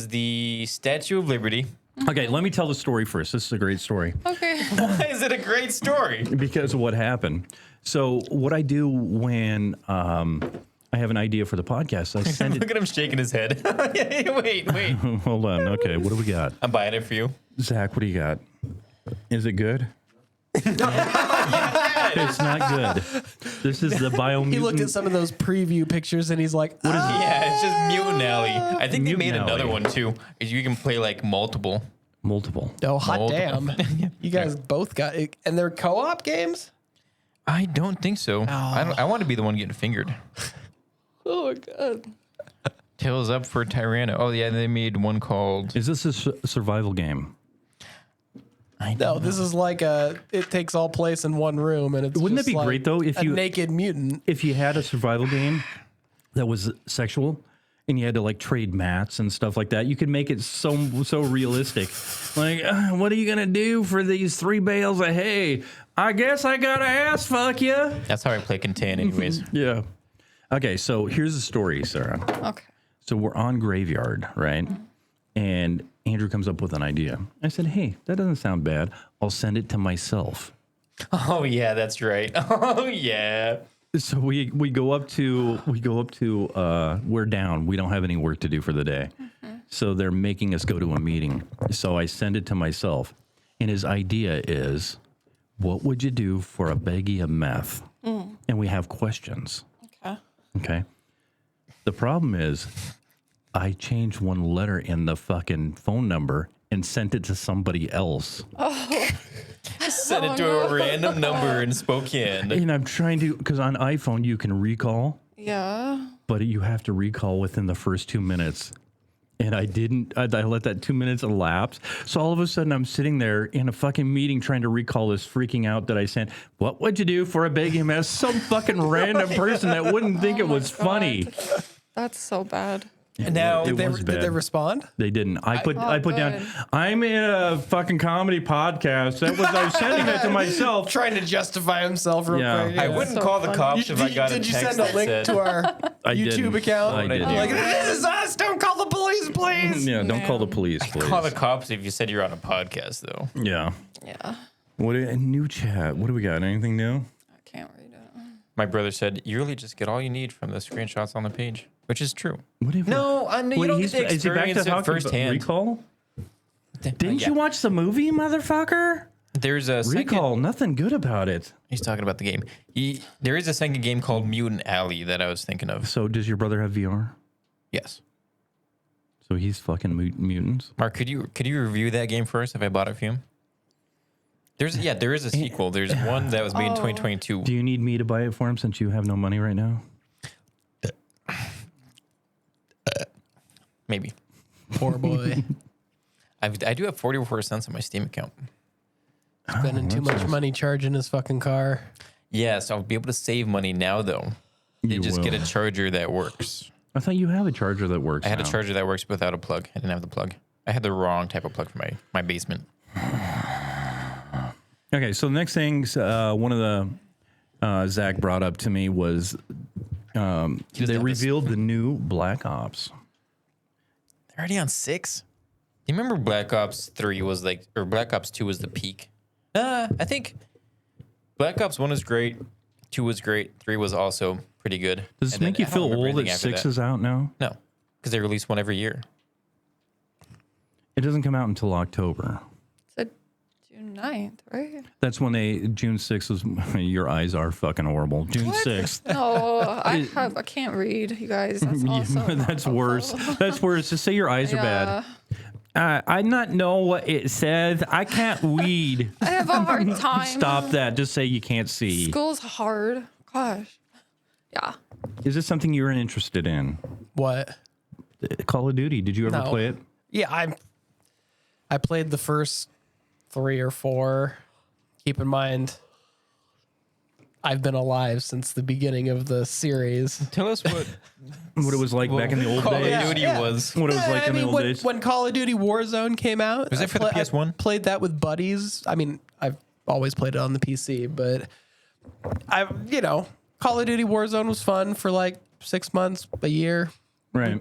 the Statue of Liberty. Okay, let me tell the story first. This is a great story Okay. Why is it a great story? because of what happened. So, what I do when I have an idea for the podcast, I send Look it. at him shaking his head. wait. Hold on. Okay, what do we got? I'm buying it for you. Zach, what do you got? Is it good? It's not good. This is the Biomutant. He looked at some of those preview pictures and he's like, "Ah." Yeah, it's just Mutant Alley. I think they made Mutant another Alley. one too. You can play like multiple. Multiple. Oh, hot Multiple. damn. You guys both got it. And they're co-op games? I don't think so. I want to be the one getting fingered. Oh my God. Tails up for Tyranno. Oh yeah, they made one called. Is this a survival game? No, this is like it takes all place in one room and it's Wouldn't just it be like great, though, if a you- naked mutant. If you had a survival game that was sexual and you had to like trade mats and stuff like that, you could make it so realistic. Like, what are you gonna do for these 3 bales of hay? I guess I gotta ass fuck you. That's how I play Contain, anyways. Yeah. Okay, so here's the story, Sarah. Okay. So we're on Graveyard, right? And Andrew comes up with an idea. I said, "Hey, that doesn't sound bad. I'll send it to myself." Oh yeah, that's right. Oh yeah. So we go up to we're down. We don't have any work to do for the day. So they're making us go to a meeting. So I send it to myself. And his idea is, what would you do for a baggie of meth? And we have questions. Okay. Okay. The problem is I changed one letter in the fucking phone number and sent it to somebody else. Send it to a random number in Spokane. And I'm trying to, because on iPhone you can recall, Yeah. but you have to recall within the first 2 minutes. And I didn't, I let that 2 minutes elapse. So all of a sudden I'm sitting there in a fucking meeting trying to recall this, freaking out that I sent, what would you do for a big MS? Some fucking random person that wouldn't think it was funny. That's so bad. Now, It Did was they bad. respond? They didn't. I put down, good. I'm in a fucking comedy podcast. That was, I was sending that to myself. Trying to justify himself real Yeah. quick. I wouldn't So call the funny. cops if I got a Did you text send a that link said, to our I YouTube didn't. account? I didn't. Like, this is us. Don't call the police, please. Yeah, don't call the police, please. call the cops if you said you're on a podcast, though. Yeah. Yeah. What a new chat. What do we got? Anything new? I can't read it. My brother said, you really just get all you need from the screenshots on the page, which is true. What have No, I know you don't get to is he back to experience it talking about firsthand. Recall? Didn't Yeah. you watch the movie, motherfucker? There's a second. Recall, nothing good about it. He's talking about the game. There is a second game called Mutant Alley that I was thinking of. So does your brother have VR? Yes. So he's fucking mutants? Mark, could you review that game first if I bought it for you? There is a sequel. There's one that was made in 2022. Do you need me to buy it for him since you have no money right now? Maybe. Poor boy. I do have 44 cents on my Steam account. Spending too much money charging his fucking car. Yes, I'll be able to save money now, though. You just get a charger that works. I thought you have a charger that works I had a now. charger that works without a plug. I didn't have the plug. I had the wrong type of plug for my basement. Okay, so the next things, one of the Zach brought up to me was they have this- revealed the new Black Ops. They're already on 6? Do you remember Black Ops 3 was like, or Black Ops 2 was the peak? I think Black Ops 1 is great, 2 was great, 3 was also pretty good. Does this And then make you I don't feel remember old that anything after 6 that. is out now? No, because they release one every year. It doesn't come out until October. It's June 9th, right? That's when June 6th was, your eyes are fucking horrible. June 6th. No, I can't read, you guys. That's also not That's helpful. worse. That's worse. Just say your eyes are bad. I not know what it says. I can't read. I have a hard time. Stop that. Just say you can't see. School's hard. Gosh. Yeah. Is this something you're interested in? What? Call of Duty. Did you ever No. play it? Yeah, I played the first 3 or 4. Keep in mind, I've been alive since the beginning of the series. Tell us what What it was like back in the old Call of days? Duty was. What it was like in the old when, days? when Call of Duty Warzone came out, Was it for the I PS1? played that with buddies. I mean, I've always played it on the PC, but Call of Duty Warzone was fun for like 6 months, a year. Right.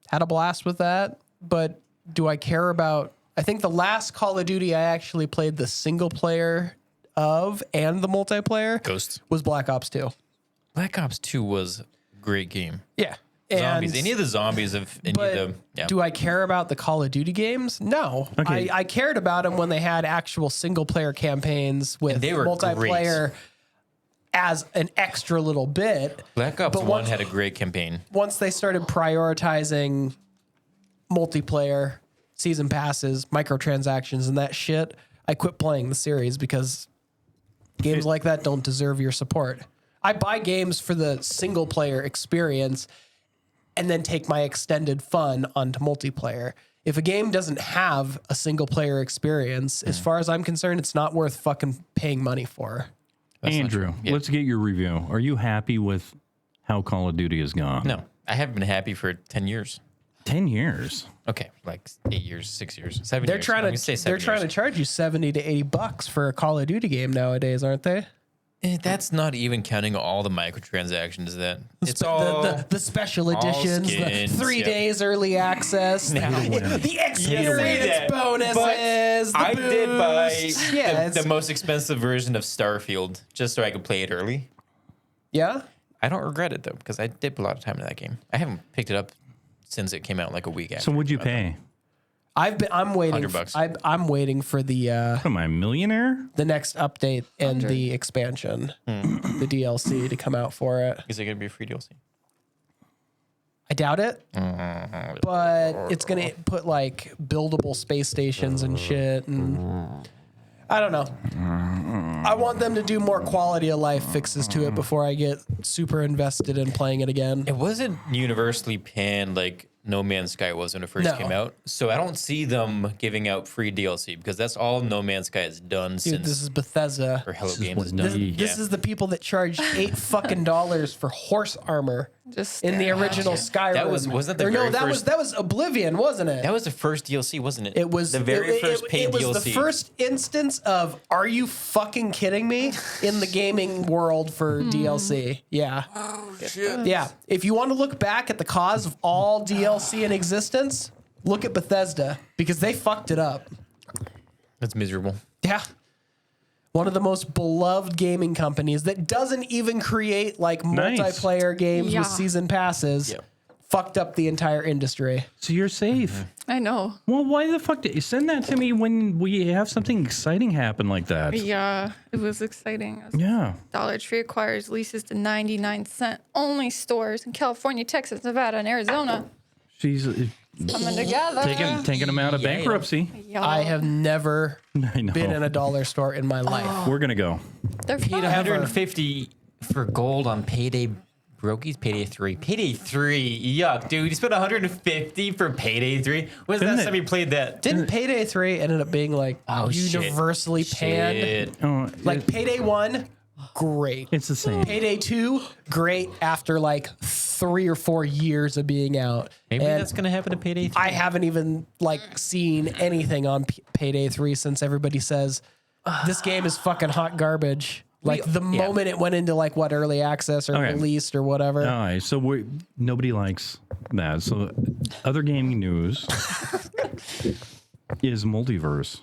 Had a blast with that. But do I care about? I think the last Call of Duty I actually played the single player of and the multiplayer Ghost. was Black Ops 2. Black Ops 2 was a great game. Yeah. Zombies. And- Any of the zombies of any But of them. Yeah. do I care about the Call of Duty games? No. Okay. I cared about them when they had actual single player campaigns with And they were multiplayer as an extra little bit. Black Ops but 1 had a great campaign. Once they started prioritizing multiplayer, season passes, microtransactions, and that shit, I quit playing the series because games like that don't deserve your support. I buy games for the single player experience and then take my extended fun onto multiplayer. If a game doesn't have a single player experience, as far as I'm concerned, it's not worth fucking paying money for. Andrew, Yeah. let's get your review. Are you happy with how Call of Duty has gone? No, I haven't been happy for 10 years. 10 years. Okay, like 8 years, 6 years, 7 They're years. trying I'm gonna say to they're 7 trying to years. charge you $70 to $80 for a Call of Duty game nowadays, aren't they? That's not even counting all the microtransactions. It's all the special editions, skins, the 3 yep. days early access, the experience bonuses. I did buy Yeah, the most expensive version of Starfield just so I could play it early. yeah. I don't regret it though because I did put a lot of time in that game. I haven't picked it up since it came out like a week after. So what'd you it came out. pay? I'm waiting. $100. I'm waiting for the Am I a millionaire? next update and the expansion, the DLC to come out for it. Is it going to be a free DLC? I doubt it, but it's gonna put like buildable space stations and shit, and I don't know. I want them to do more quality of life fixes to it before I get super invested in playing it again. It wasn't universally panned like No Man's Sky was when it first No. came out. So I don't see them giving out free DLC because that's all No Man's Sky has done Dude, since this is Bethesda. or Hello This is Games what has This, done. Nutty. this is the people that charged $8 for horse armor Just in the staring at original you. Skyrim. wasn't that the Or no, very that was first- that was Oblivion, wasn't it? That was the first DLC, wasn't it? It was the very first paid it was DLC. the first instance of "Are you fucking kidding me?" in the gaming world for DLC. Yeah. Oh shit. Yeah. If you want to look back at the cause of all DLC in existence, look at Bethesda because they fucked it up. That's miserable. Yeah. One of the most beloved gaming companies that doesn't even create like Nice. multiplayer games Yeah. with season passes. Yeah. Fucked up the entire industry. So you're safe. I know. Well, why the fuck did you send that to me when we have something exciting happen like that? Yeah, it was exciting. Yeah. Dollar Tree acquires leases to 99-cent only stores in California, Texas, Nevada, and Arizona. She's Coming together. taking them out of Yeah, bankruptcy. Yeah. I have never I know. been in a dollar store in my life. We're gonna go. They're Paid fun. 150 for gold on Payday Brokies. Payday 3. Payday 3. Yuck, dude. You spent 150 for Payday 3? When's the Isn't last it- time you played that? Didn't Payday 3 ended up being like shit. universally panned? Shit. Oh, Like Payday 1, great. it's the same. Payday 2, great after like 3 or 4 years of being out. Maybe And that's going to happen to Payday 3. I haven't even like seen anything on Payday 3 since everybody says this game is fucking hot garbage. Like the moment it went into like what early access or Okay. released or whatever. All right, so nobody likes that. So, other gaming news is Multiverse.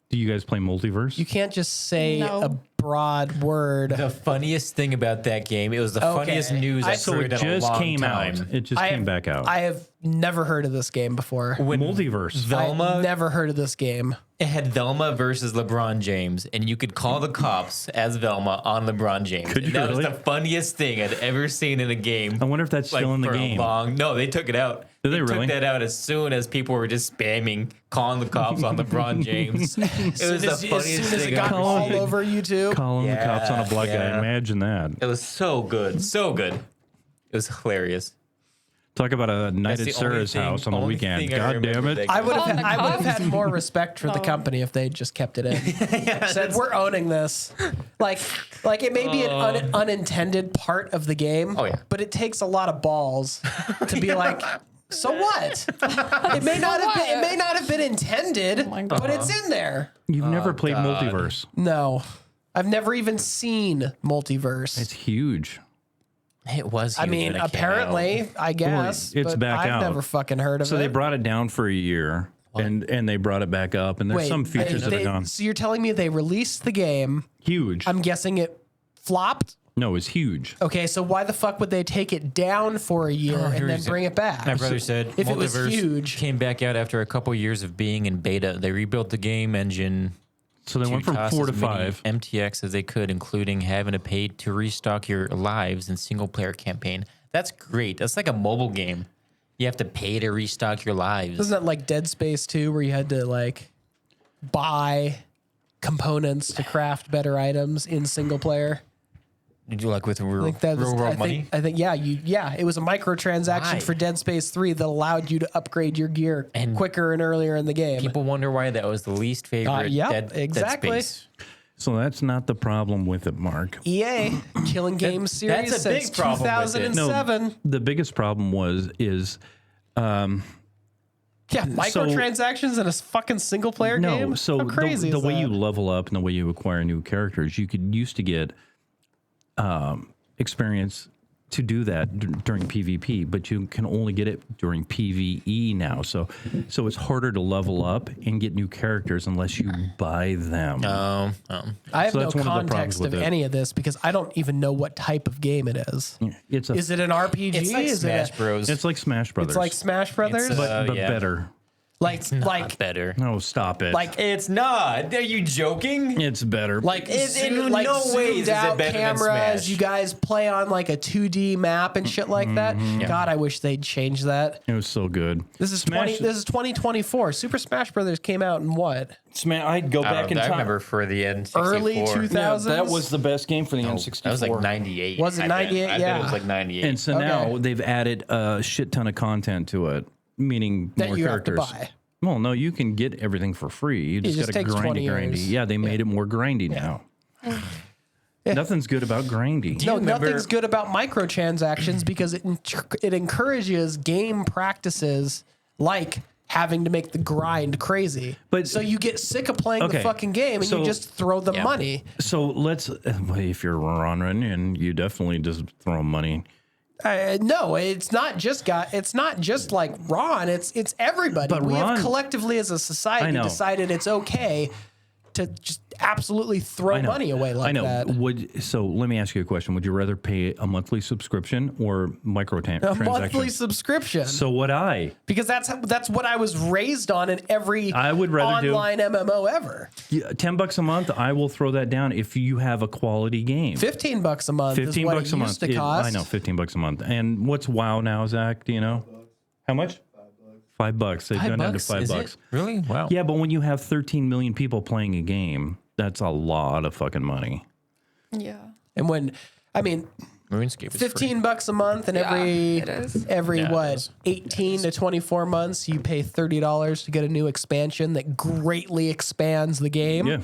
Do you guys play Multiverse? You can't just say No. a broad word. The funniest thing about that game, it was the Okay. funniest news I've So heard it in a just long came time. out. It just I came have- back out. I have never heard of this game before. When Multiverse. Velma, I've never heard of this game. it had Velma versus LeBron James, and you could call the cops as Velma on LeBron James. Could you and that really? was the funniest thing I'd ever seen in a game. I wonder if that's still in the for a game. No, they took it out. Did they really? took that out as soon as people were just spamming, calling the cops on LeBron James. It was the as funniest soon as it thing got I've ever all seen. over YouTube. Calling the cops on a black guy. Yeah. Imagine that. It was so good, so good. It was hilarious. Talk about a night That's at the only Sarah's thing- house on the only weekend. thing I God damn remember it. that I would have Calling the I would have cops? had more respect for the company if they just kept it in. Said we're owning this. Like it may be an unintended part of the game. Oh, yeah. But it takes a lot of balls to be like, so what? It may not have been. It may not have been intended, my God. but it's in there. You've never played God. Multiverse. No, I've never even seen Multiverse. It's huge. It was. I huge mean, when it came apparently, out. I guess it's but back I've out. never fucking heard of So it. they brought it down for a year, and they brought it back up, and there's Wait, some features that are gone. So you're telling me they released the game? Huge. I'm guessing it flopped. No, it's huge. Okay, so why the fuck would they take it down for a year and then here's it. bring it back? My brother said if it was Multiverse huge. came back out after a couple years of being in beta. They rebuilt the game engine. So they to went from toss 4 to as many 5. MTX as they could, including having to pay to restock your lives in single player campaign. That's great. That's like a mobile game. You have to pay to restock your lives. Isn't that like Dead Space 2 where you had to like buy components to craft better items in single player? Did you like with real, I think that was, real world I money? think, I think it was a microtransaction Why? for Dead Space 3 that allowed you to upgrade your gear And quicker and earlier in the game. People wonder why that was the least favorite yep, Dead exactly. Space. So that's not the problem with it, Mark. EA killing game series that's a big since problem with it. 2007. The biggest problem is Yeah, microtransactions in a fucking single player game. no. So How crazy the is way that? you level up and the way you acquire new characters, you could used to get experience to do that during PvP, but you can only get it during PvE now. So it's harder to level up and get new characters unless you buy them. I have So no that's one of the problems context with of it. any of this because I don't even know what type of game it is. It's a Is it an RPG? It's like is Smash it a, Bros. it's like Smash Brothers. it's like Smash Brothers? It's, but yeah. better. like better. No, stop it. like It's not. Are you joking? it's better. like in like no ways zoomed is it out better than cameras. Smash. You guys play on like a 2D map and shit like that. God, I wish they'd change that. it was so good. This is Smash. 2024. Super Smash Brothers came out in what? I'd go back in I time. remember for the N64. Early 2000s. that was the best game for the N64. That was like 98. Was it I bet. 98? I bet Yeah. it was like 98. And so Okay. now they've added a shit ton of content to it, meaning That more you have to characters. buy. Well, no, you can get everything for free. You just just got to takes 20 grindy. years. Yeah, they made it more grindy now. Nothing's good about grindy. No, remember- nothing's good about microtransactions because it encourages game practices like having to make the grind crazy. But- so you get sick of playing the Okay, fucking game and so- you just throw the money. So let's, if you're running, and you definitely just throw money. No, it's not just like Ron. It's everybody. But We Ron- have collectively as a I society know. decided it's okay to just absolutely throw I know. money away like I know. that. So let me ask you a question. Would you rather pay a monthly subscription or A microtransaction? monthly subscription. So would I. Because that's what I was raised on in every I would rather do- online MMO ever. Yeah, $10 a month, I will throw that down if you have a quality game. $15 a month is what it used to cost. I know, $15 a month. And what's WoW now, Zach? Do you know? How much? $5. They've gone down to $5. Is it? Really? Wow. Yeah, but when you have 13 million people playing a game, that's a lot of fucking money. Yeah. And when, I mean, RuneScape is free. $15 a month, and Yeah, it is. every Yeah, it what is. 18 to 24 months, you pay $30 to get a new expansion that greatly expands the game. Yeah.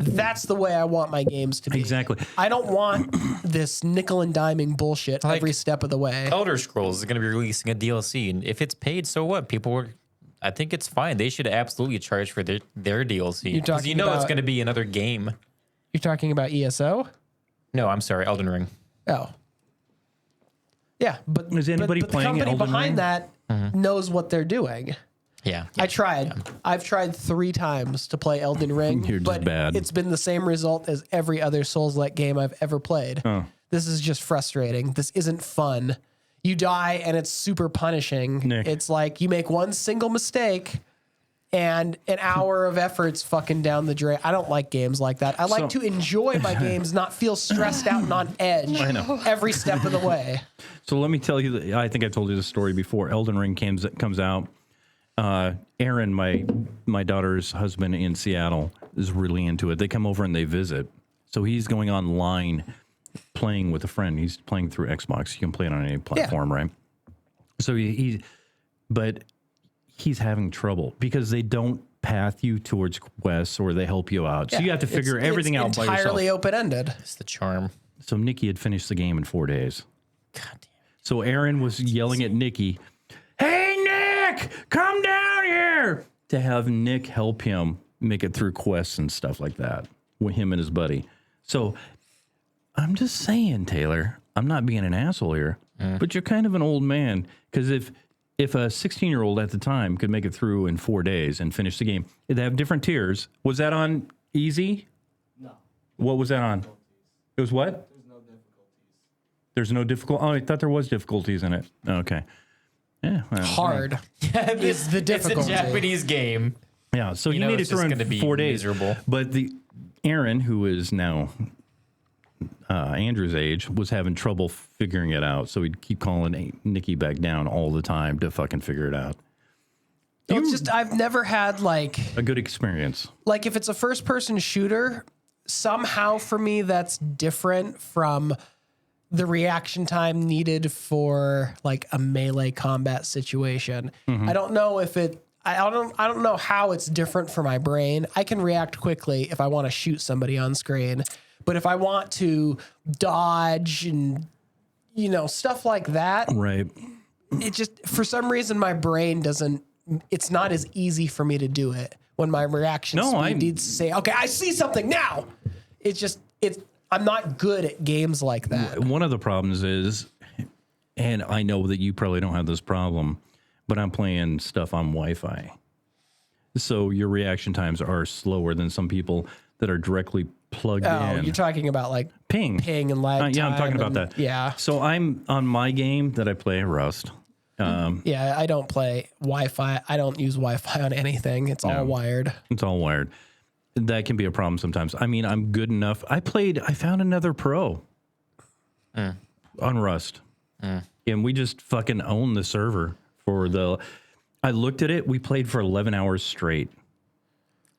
That's the way I want my games to be. Exactly. I don't want this nickel and diming bullshit every step of the way. Elder Scrolls is going to be releasing a DLC, and if it's paid, so what? I think it's fine. They should absolutely charge for their DLC You're because talking you know it's about- going to be another game. You're talking about ESO? No, I'm sorry, Elden Ring. Oh. Yeah, but Is anybody but playing the company Elden Ring? behind that knows what they're doing. Yeah. I tried. I've tried 3 times to play Elden Ring, You're just but bad. it's been the same result as every other Souls-like game I've ever played. Oh. This is just frustrating. This isn't fun. You die and it's super punishing. Nick. It's like you make one single mistake and an hour of effort's fucking down the drain. I don't like games like that. I like to enjoy my games, not feel stressed out and on edge every step of the way. So let me tell you, I think I told you this story before. Elden Ring comes out. Aaron, my daughter's husband in Seattle, is really into it. They come over and they visit. So he's going online playing with a friend. He's playing through Xbox. You can play it on any platform, right? So but he's having trouble because they don't path you towards quests or they help you out. So you have to figure everything out by yourself. Entirely open-ended. It's the charm. So Nikki had finished the game in 4 days. God damn. So Aaron was yelling at Nikki, "Hey, Nick, come down here!" to have Nick help him make it through quests and stuff like that with him and his buddy. So I'm just saying, Taylor, I'm not being an asshole here, but you're kind of an old man because if a 16-year-old at the time could make it through in 4 days and finish the game, they have different tiers. Was that on easy? No. What was that on? It was what? There's no difficulty. Oh, I thought there was difficulties in it. Okay. Yeah. Well, Hard is the difficulty. It's a Japanese game. Yeah. So you know made it it's through just in gonna be 4 days. miserable. But the Aaron, who is now Andrew's age, was having trouble figuring it out. So he'd keep calling Nikki back down all the time to fucking figure it out. It's just I've never had like A good experience. if it's a first person shooter, somehow for me that's different from the reaction time needed for like a melee combat situation. I don't know if I don't know how it's different for my brain. I can react quickly if I want to shoot somebody on screen, but if I want to dodge and stuff like that, Right. it just for some reason my brain doesn't. It's not as easy for me to do it when my reaction speed needs to say, "Okay, I see something now." I'm not good at games like that. One of the problems is, and I know that you probably don't have this problem, but I'm playing stuff on Wi-Fi. So your reaction times are slower than some people that are directly plugged in. You're talking about like Ping and lag yeah, I'm time talking about and- that. Yeah. So I'm on my game that I play, Rust. Yeah, I don't play Wi-Fi. I don't use Wi-Fi on anything. It's all wired. It's all wired. That can be a problem sometimes. I mean, I'm good enough. I found another pro on Rust. And we just fucking own the server I looked at it. We played for 11 hours straight.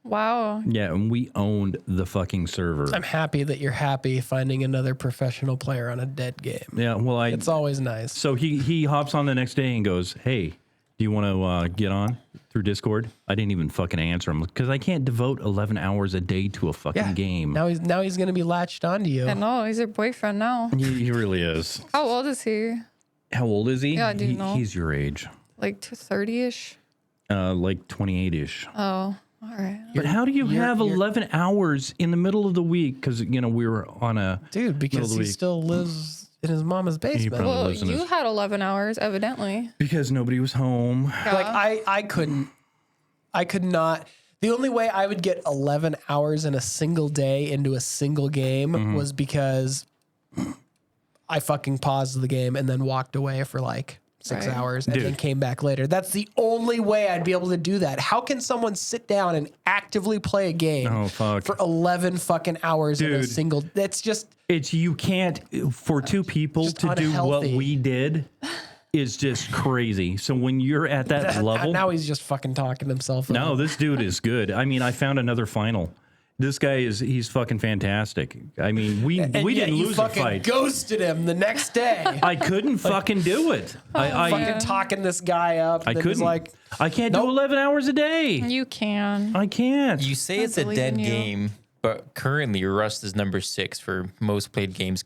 Wow. Yeah, and we owned the fucking server. I'm happy that you're happy finding another professional player on a dead game. Yeah, well, It's always nice. So he hops on the next day and goes, "Hey, do you want to get on through Discord?" I didn't even fucking answer him because I can't devote 11 hours a day to a fucking game. Now he's gonna be latched onto you. I know. He's your boyfriend now. He really is. How old is he? How old is he? Yeah, I do know. He's your age, Like 30-ish? like 28-ish. Oh, all right. But how do you have 11 hours in the middle of the week? Because, we were on a... Dude, because Middle of the he week. still lives in his mama's basement. probably Well, lives in you his- had 11 hours, evidently. Because nobody was home. Like I could not. The only way I would get 11 hours in a single day into a single game was because I fucking paused the game and then walked away for like 6 Right. hours and Dude. then came back later. That's the only way I'd be able to do that. How can someone sit down and actively play a game Oh, fuck. for 11 fucking hours in a Dude. single? That's just You can't, for two people Just to do what unhealthy. we did is just crazy. So when you're at that level... now he's just fucking talking himself. No, up. this dude is good. I mean, I found another final. This guy he's fucking fantastic. I mean, we And didn't yet you lose a fucking fight. ghosted him the next day. I couldn't fucking do it. I Fucking talking this guy up. I and he's couldn't. like, I can't Nope. do 11 hours a day. You can. I can't. You say it's I a believe dead in you. game, but currently Rust is number 6 for most played games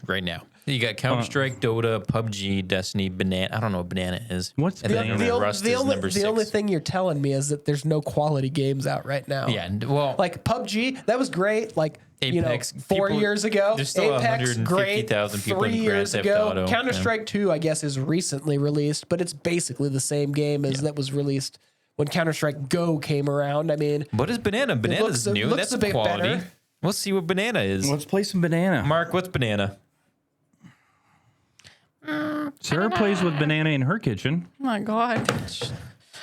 right now. You got Counter Strike, Dota, PUBG, Destiny, Banana. I don't know what Banana is. What's and then Banana? then the, Rust the is only, number the 6. only thing you're telling me is that there's no quality games out right now. Yeah, well, Like PUBG, that was great. Like, Apex, 4 people- years ago. there's still Apex, great. 150,000 people 3 in Grand years Theft ago. Auto. Counter Strike 2, I guess, is recently released, but it's basically the same game as that was released when Counter-Strike Go came around. I mean, What is banana? Banana's looks- new. looks That's a bit quality. better. We'll see what banana is. Let's play some banana. Mark, what's banana? Sarah plays with banana in her kitchen. Oh my God.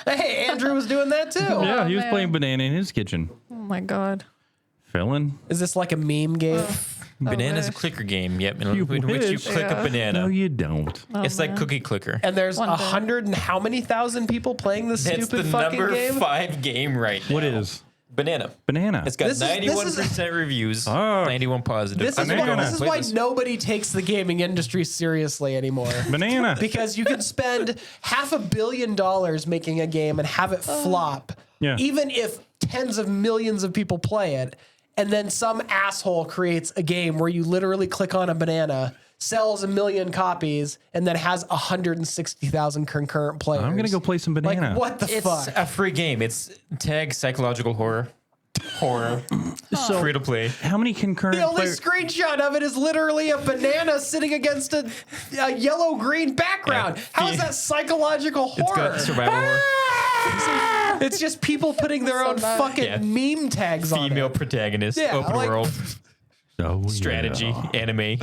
hey, Andrew was doing that too. Yeah, he was man. playing banana in his kitchen. Oh my God. Felon? Is this like a meme game? Banana's a wish. clicker game. Yep, in You which you wish. click Yeah. a banana. No, you don't. It's like cookie clicker. And there's One day. 100 and how many thousand people playing this That's the stupid fucking number game? 5 game right now. What is Banana? banana? It's got This is- 91% reviews, Fuck. 91 positive. This is, I'm gonna why, go this and is play why this. nobody takes the gaming industry seriously anymore. banana. Because you can spend $500 million making a game and have it flop, Yeah. even if tens of millions of people play it, and then some asshole creates a game where you literally click on a banana, sells 1 million copies, and then has 160,000 concurrent players. I'm gonna go play some banana. Like, what the It's fuck? a free game. It's tag psychological horror. So Free to play. how many concurrent The only players? screenshot of it is literally a banana sitting against a yellow-green background. Yeah. How is that psychological It's horror? got survival horror. It's just people putting their own bad. fucking Yeah. meme tags on Female it. protagonist. Yeah, open like- world. Oh, Strategy. yeah. Anime.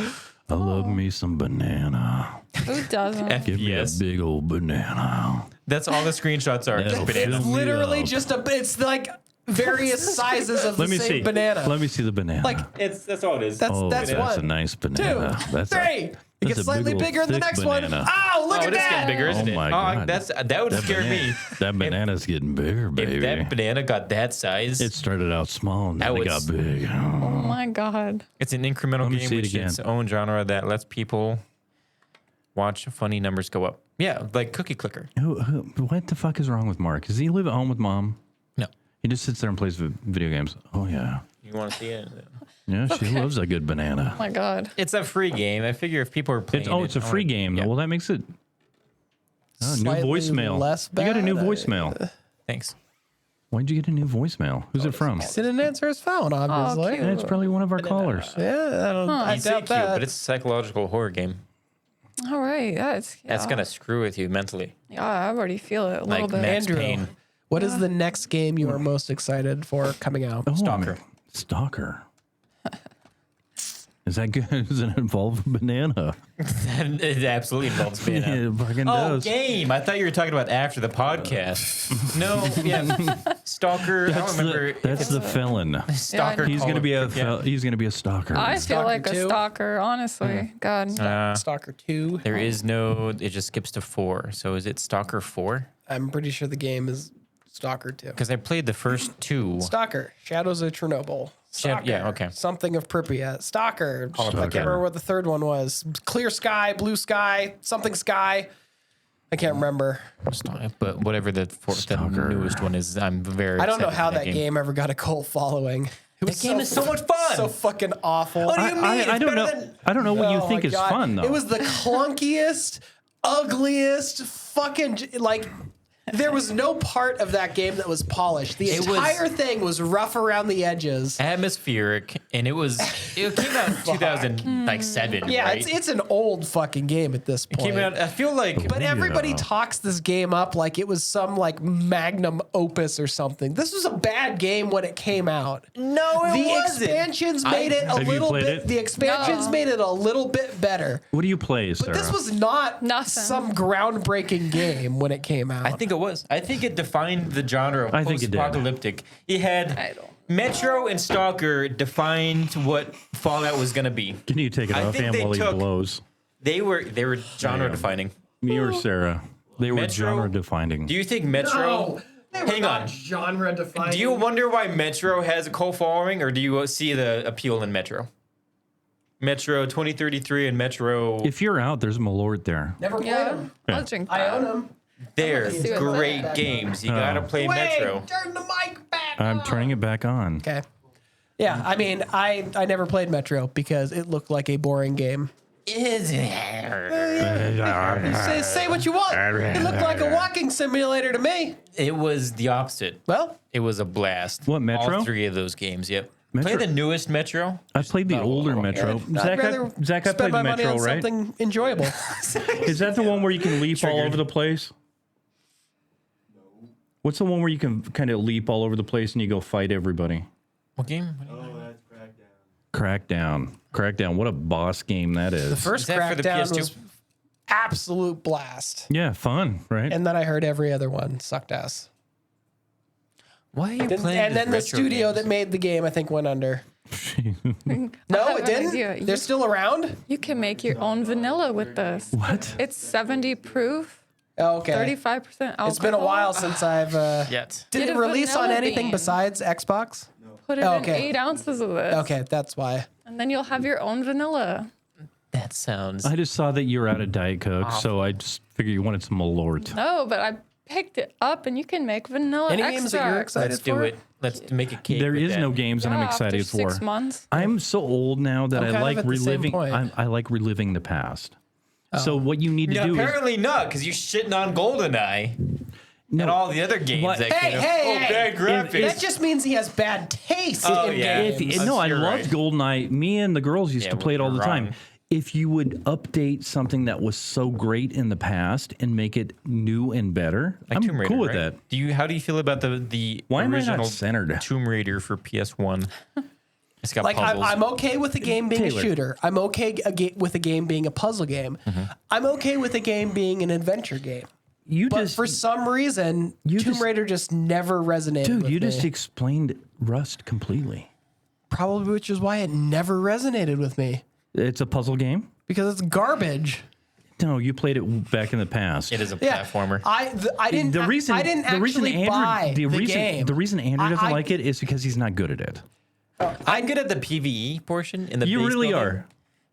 I love me some banana. Who doesn't? Give me a FPS. big old banana. That's all the screenshots are. Just That'll banana. It's me literally up. just it's like various sizes of Let the me same see. banana. Let me see the banana. Like That's all it is. that's oh, that's that's one. a nice 2, banana. That's a- 3. It that's gets a slightly big old bigger in the thick next banana. one. Oh, look Oh, at it is getting that! bigger, isn't Oh it? my Oh, God. that would scare me. That banana's getting bigger, baby. If that banana got that size, It started out small and That then it was- got big. Oh my God. it's an incremental Let me game see it which again. its own genre that lets people watch funny numbers go up. Yeah, like cookie clicker. What the fuck is wrong with Mark? Does he live at home with mom? No. He just sits there and plays video games. Oh, yeah. You want to see it? Yeah, she loves a good banana. Oh my God. It's a free game. I figure if people are playing It's a free game. Yeah. Well, that makes it. Oh, new Slightly voicemail. less You got a new bad. voicemail. Thanks. Why'd you get a new voicemail? Who's it from? Didn't answer his phone, obviously. cute. Yeah, it's probably one of our callers. Yeah, I You say doubt cute, that. but it's a psychological horror game. All right. That's That's gonna screw with you mentally. Yeah, I already feel it a little Like bit. Max Andrew. Payne. What is the next game you are most excited for coming out? Oh, Stalker. Stalker. Is that good? Does it involve a banana? It absolutely involves banana. It fucking Oh, does. game. I thought you were talking about after the podcast. No, yeah. Stalker. I don't remember. That's the felon. Stalker. He's gonna be a Yeah. he's gonna be a stalker. I feel Stalker like a 2? stalker, honestly. God. Stalker 2. There is no. It just skips to 4. So is it Stalker 4? I'm pretty sure the game is Stalker 2. Because I played the first 2. Stalker, Shadows of Chernobyl. Stalker, yeah, okay. Something of Pripyat. Stalker. I Stalker. can't remember what the third one was. Clear Sky, Blue Sky, something Sky. I can't remember. But whatever the newest one is, I'm very. I don't know excited how for that game ever got a cult following. It was That game is so much fun. So fucking awful. What do you mean? I It's don't better know. than- I don't know what you Oh think my is God. fun though. It was the clunkiest, ugliest, fucking like. There was no part of that game that was polished. The It was- entire thing was rough around the edges. Atmospheric, and it came out in 2007. Yeah, right? it's an old fucking game at this It point. came out. I feel like. But everybody Yeah. talks this game up like it was some like magnum opus or something. This was a bad game when it came out. No, it The wasn't. expansions made it a Have you little played bit. it? The expansions No. made it a little bit better. What do you play, Sarah? But this was not Nothing. some groundbreaking game when it came out. I think it was. I think it defined the genre of I think it did. post-apocalyptic. It had I don't- Metro and Stalker defined what Fallout was going to be. Can you take it I off think him they while he took- blows? They were genre defining. Me or Sarah? They were Metro- genre defining. Do you think Metro? Hang on. Genre defining. Do you wonder why Metro has a cult following, or do you see the appeal in Metro? Metro 2033 and Metro. If you're out, there's Malort there. Never played Yeah. them? I'll drink I that. own them. They're see what's great that. games. You gotta play Metro. Turn the mic back. I'm turning it back on. Okay. Yeah, I mean, I never played Metro because it looked like a boring game. Is it? Say what you want. It looked like a walking simulator to me. It was the opposite. Well, It was a blast. What, Metro? All 3 of those games. Yep. Metro- Play the newest Metro. I played the older Metro. I'd rather Zach, I spend played my the money Metro, on right? something enjoyable. Is that the one where you can leap all Triggered. over the place? What's the one where you can kind of leap all over the place and you go fight everybody? What game? Crackdown. Crackdown. What a boss game that is. The first Is that for the Crackdown PS2? was absolute blast. Yeah, fun, right? And then I heard every other one sucked ass. Why are you And playing then the this retro studio games? that made the game, I think, went under. I No, have it an didn't. idea. They're still around. You can make your own vanilla with this. What? It's 70 proof, Oh, okay. 35% alcohol. It's been a while since I've. Yet. Did Get it a release on vanilla anything bean. besides Xbox? Put it Okay. in 8 ounces of this. Okay, that's why. And then you'll have your own vanilla. That sounds. I just saw that you were out of Diet Coke, so I just figured you wanted some Malort. No, but I picked it up and you can make vanilla Any extract. games that you're excited Let's do for? it. Let's make a cake. There with is that. no games that I'm Yeah, excited after for. 6 months. I'm so old now that I'm I kind of like at the same reliving. point. I like reliving the past. So what you need to Yeah, do is apparently not, because you're shitting on GoldenEye and all the other games What? that Hey, came hey, out. hey. Bad graphics. That just means he has bad taste Oh, in yeah. games. no, I You're loved right. GoldenEye. Me and the girls used Yeah, to play it well, all the you're time. wrong. If you would update something that was so great in the past and make it new and better, Like I'm Tomb Raider, cool with right? that. How do you feel about the Why am I original not centered? Tomb Raider for PS1? It's got Like puzzles. I'm okay with the game being Taylor. a shooter. I'm okay with a game being a puzzle game. Mm-hmm. I'm okay with a game being an adventure game. You But just, for some reason, you Tomb just- Raider just never resonated dude, with you me. just explained Rust completely. Probably which is why it never resonated with me. It's a puzzle game. Because it's garbage. No, you played it back in the past. it is a Yeah, platformer. I didn't. The reason I didn't the reason actually Andrew buy the the reason game. the reason Andrew doesn't I- like it is because he's not good at it. I'm good at the PvE portion in the You base really building, are.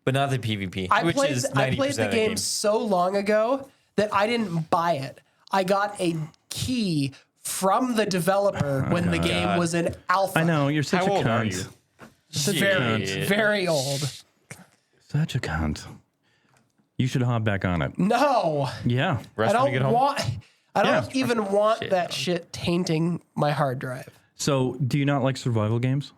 but not the PvP, I which played. is 90% I played the of game so long ago that I didn't buy it. I got a key from the developer when the game was in alpha. I know you're such How a old are cunt. you? Very, Shit. very old. Such a cunt. You should hop back on it. No, Yeah. Rest I when you get don't home? want. I don't Yeah. even want Shit. that shit tainting my hard drive. So, do you not like survival games?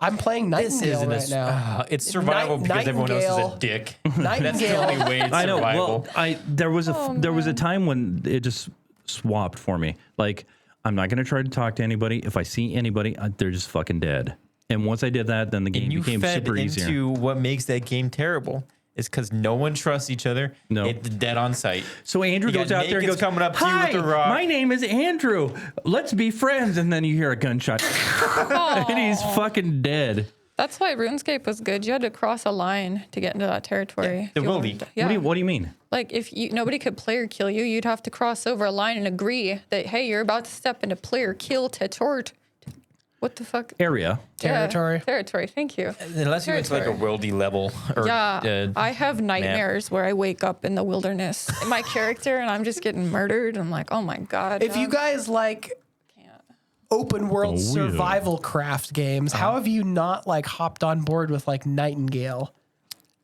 I'm playing This Nightingale isn't right now. it's survival because everyone else is Nightingale- a dick. That's the Nightingale. only way it's I know. survival. Well, there was a time when it just swapped for me. Like, I'm not going to try to talk to anybody. If I see anybody, they're just fucking dead. And once I did that, then the game And you became fed super easier. into what makes that game terrible. It's because no one trusts each other. No. It's dead on sight. So Andrew You goes got out there and nakeds goes, coming up to you "Hi, with a rock." my name is Andrew. Let's be friends." And then you hear a gunshot, and he's fucking dead. That's why RuneScape was good. You had to cross a line to get into that territory. the If you will wanted leak. to- Yeah. What do you mean? Like if nobody could player kill you, you'd have to cross over a line and agree that hey, you're about to step into player kill territory. What the fuck? Area. Territory. Yeah, territory. Thank you. Unless you went to like a Territory. worldy level. Or, Yeah, I have nightmares where I wake up in the wilderness, in my character, and I'm just getting murdered. I'm like, oh my god. If you guys like open world Oh, yeah. survival craft games, how have you not like hopped on board with like Nightingale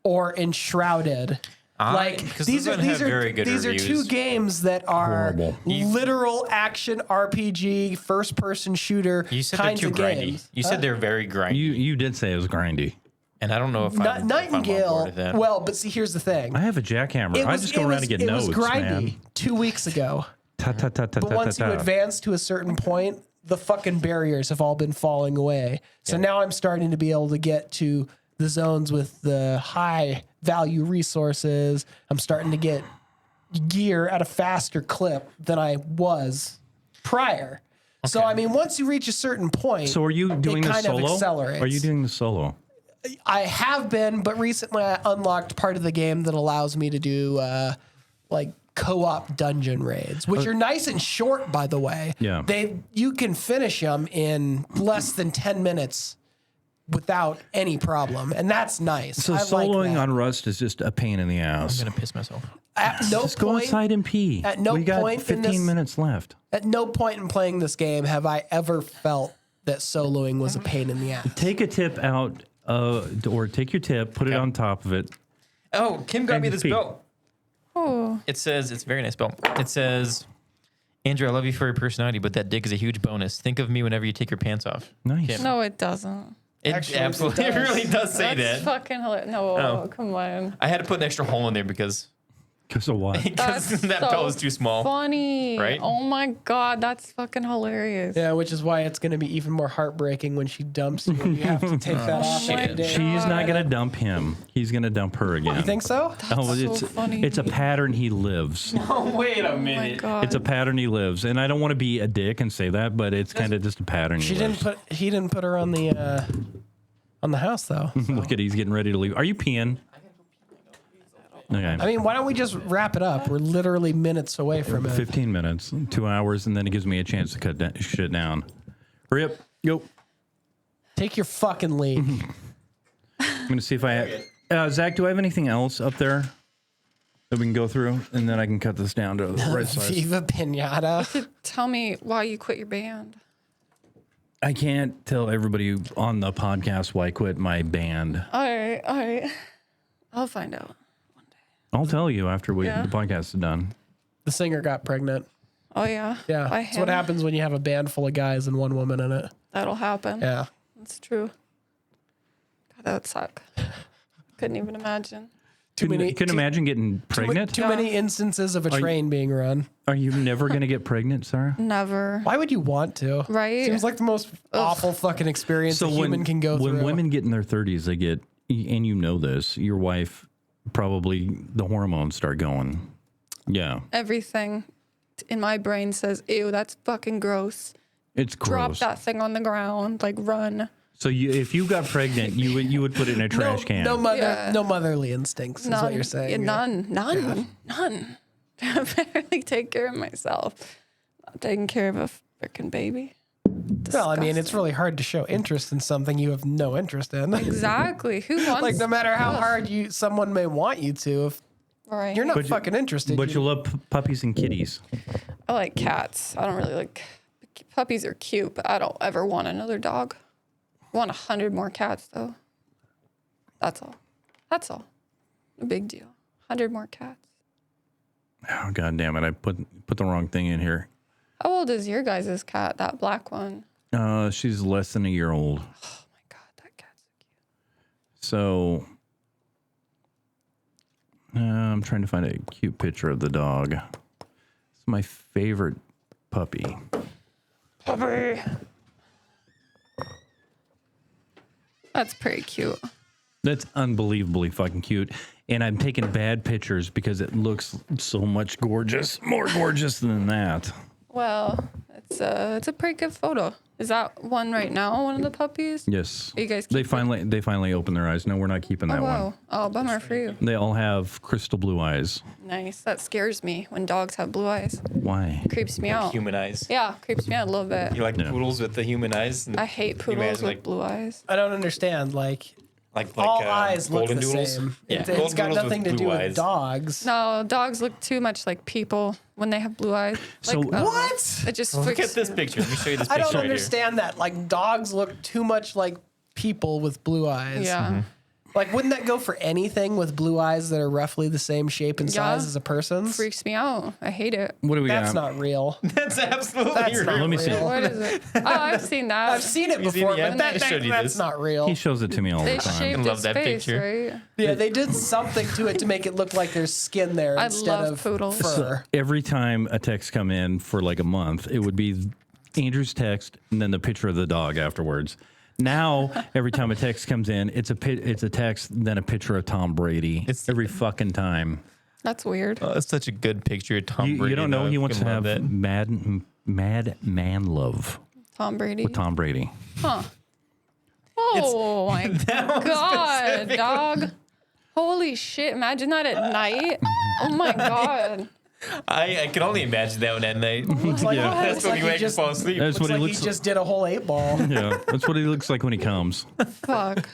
or Enshrouded? Like 'cause these those are don't have very good these are reviews. two games that are Horrible. literal action RPG first person shooter You said they're kinds too of grindy. games. You said they're very grindy. You did say it was grindy. and I don't know if I'm on board Nightingale. with that. Well, but see, here's the thing. I have a jackhammer. I just go around and get it notes, was grindy man. 2 weeks ago. Ta, ta, ta, ta, But ta, once ta, you ta. advance to a certain point, the fucking barriers have all been falling away. So now I'm starting to be able to get to the zones with the high value resources. I'm starting to get gear at a faster clip than I was prior. So I mean, once you reach a certain point, So are you doing it the kind of solo? accelerates. Are you doing the solo? I have been, but recently I unlocked part of the game that allows me to do like co-op dungeon raids, which are nice and short, by the way. Yeah. You can finish them in less than 10 minutes without any problem, and that's nice. So I soloing like that. on Rust is just a pain in the ass. I'm gonna piss myself. At no Just go point, inside and pee. at no we got point in 15 this- minutes left. at no point in playing this game have I ever felt that soloing was a pain in the ass. Take a tip out, or take your tip, put it on top of it. Oh, Kim got And me just this pee. belt. oh, It says it's a very nice belt. It says, Andrew, I love you for your personality, but that dick is a huge bonus. Think of me whenever you take your pants off. Nice. Kim. no, it doesn't. It Actually, it absolutely does. it really does say That's that. fucking hilarious. No, Oh. come on. I had to put an extra hole in there because Because of what? Because That's that so bell is too small. Funny. Right? Oh my God. That's fucking hilarious. Yeah, which is why it's going to be even more heartbreaking when she dumps you and you have to take that off shit. every day. She's not going to dump him. He's going to dump her again. You think so? Oh, so it's funny. it's a pattern he lives. Oh, wait a Oh my minute. God. It's a pattern he lives, and I don't want to be a dick and say that, but it's kind of just a pattern. She he didn't lives. put. He didn't put her on the house though. Look at he's getting ready to leave. Are you peeing? Okay. I mean, why don't we just wrap it up? We're literally minutes away from it. 15 minutes, 2 hours, and then it gives me a chance to cut that shit down. Hurry up. Go. Take your fucking lead. I'm going to see if I have... Zach, do I have anything else up there that we can go through? And then I can cut this down to the right size. Viva Pinata. Tell me why you quit your band. I can't tell everybody on the podcast why I quit my band. All right. I'll find out. I'll tell you after Yeah. the podcast is done. The singer got pregnant. Oh yeah. Yeah, By that's what him. happens when you have a band full of guys and one woman in it. That'll happen. Yeah. That's true. God, that would suck. Couldn't even imagine. Couldn't imagine getting pregnant. Too many instances of a train being run. Are you never going to get pregnant, Sarah? Never. Why would you want to? Right? Seems like the most awful fucking experience a human can go through. When women get in their 30s, they get, and you know this, your wife probably the hormones start going. Yeah, Everything in my brain says, ew, that's fucking gross. it's Drop gross. that thing on the ground. Like, run. So if you got pregnant, you would put it in a trash can. No Yeah. no motherly instincts is what you're saying. Yeah, none. I barely take care of myself. Not taking care of a freaking baby. Well, I mean, it's Disgusting. really hard to show interest in something you have no interest in. Exactly. Who wants? Like, no matter how Ugh. hard someone may want you to, if Right. you're not But you- fucking interested. But you love puppies and kitties. I like cats. I don't really like puppies are cute, but I don't ever want another dog. I want 100 more cats though. That's all. That's all. No big deal. 100 more cats. Oh God damn it! I put the wrong thing in here. How old is your guys' cat? That black one. She's less than a year old. Oh my God, that cat's so cute. So I'm trying to find a cute picture of the dog. It's my favorite puppy. Puppy. That's pretty cute. That's unbelievably fucking cute. And I'm taking bad pictures because it looks so much gorgeous, more gorgeous than that. Well, it's a pretty good photo. Is that one right now? One of the puppies? Yes. Are you guys They keeping- finally opened their eyes. No, we're not keeping that Oh, one. wow. Oh, bummer for you. They all have crystal blue eyes. Nice. That scares me when dogs have blue eyes. Why? Creeps me out. Human eyes. Yeah, creeps me out a little bit. You like Yeah. poodles with the human eyes? I hate You poodles imagine, with like- blue eyes. I don't understand. Like Like all eyes look golden the doodles. same. Yeah, It's golden got doodles with nothing to blue do with eyes. dogs. No, dogs look too much like people when they have blue eyes. So- Like, oh, What? It just Look freaks at this me out. picture. Let me show you this I picture don't right here. understand that. Like dogs look too much like people with blue eyes. Yeah. Like, wouldn't that go for anything with blue eyes that are roughly the same shape and Yeah. size as a person's? Freaks me out. I hate it. What do we That's got? not real. That's absolutely That's real. not Let me see. real. What is it? Oh, I've seen that. I've seen it You seen before, it yet? but that, I showed you that's this. not real. He shows it to me all the They time. shaped love his that face, picture. right? Yeah, they did something to it to make it look like there's skin there I instead love of poodles. fur. Every time a text come in for like a month, it would be Andrew's text and then the picture of the dog afterwards. Now, every time a text comes in, it's a text, then a picture of Tom Brady. It's- every fucking time. That's weird. Oh, that's such a good picture of Tom Brady. You don't know though. he wants to I have love it. mad man love Tom Brady. with Tom Brady. Huh. Oh my God, dog. Holy shit. Imagine that at night. Oh my God. I can only imagine that one at night. Looks like, That's looks when like you he wake just, and fall asleep. That's looks what he like looks he just did a whole 8-ball. Yeah, that's what he looks like when he comes. Fuck.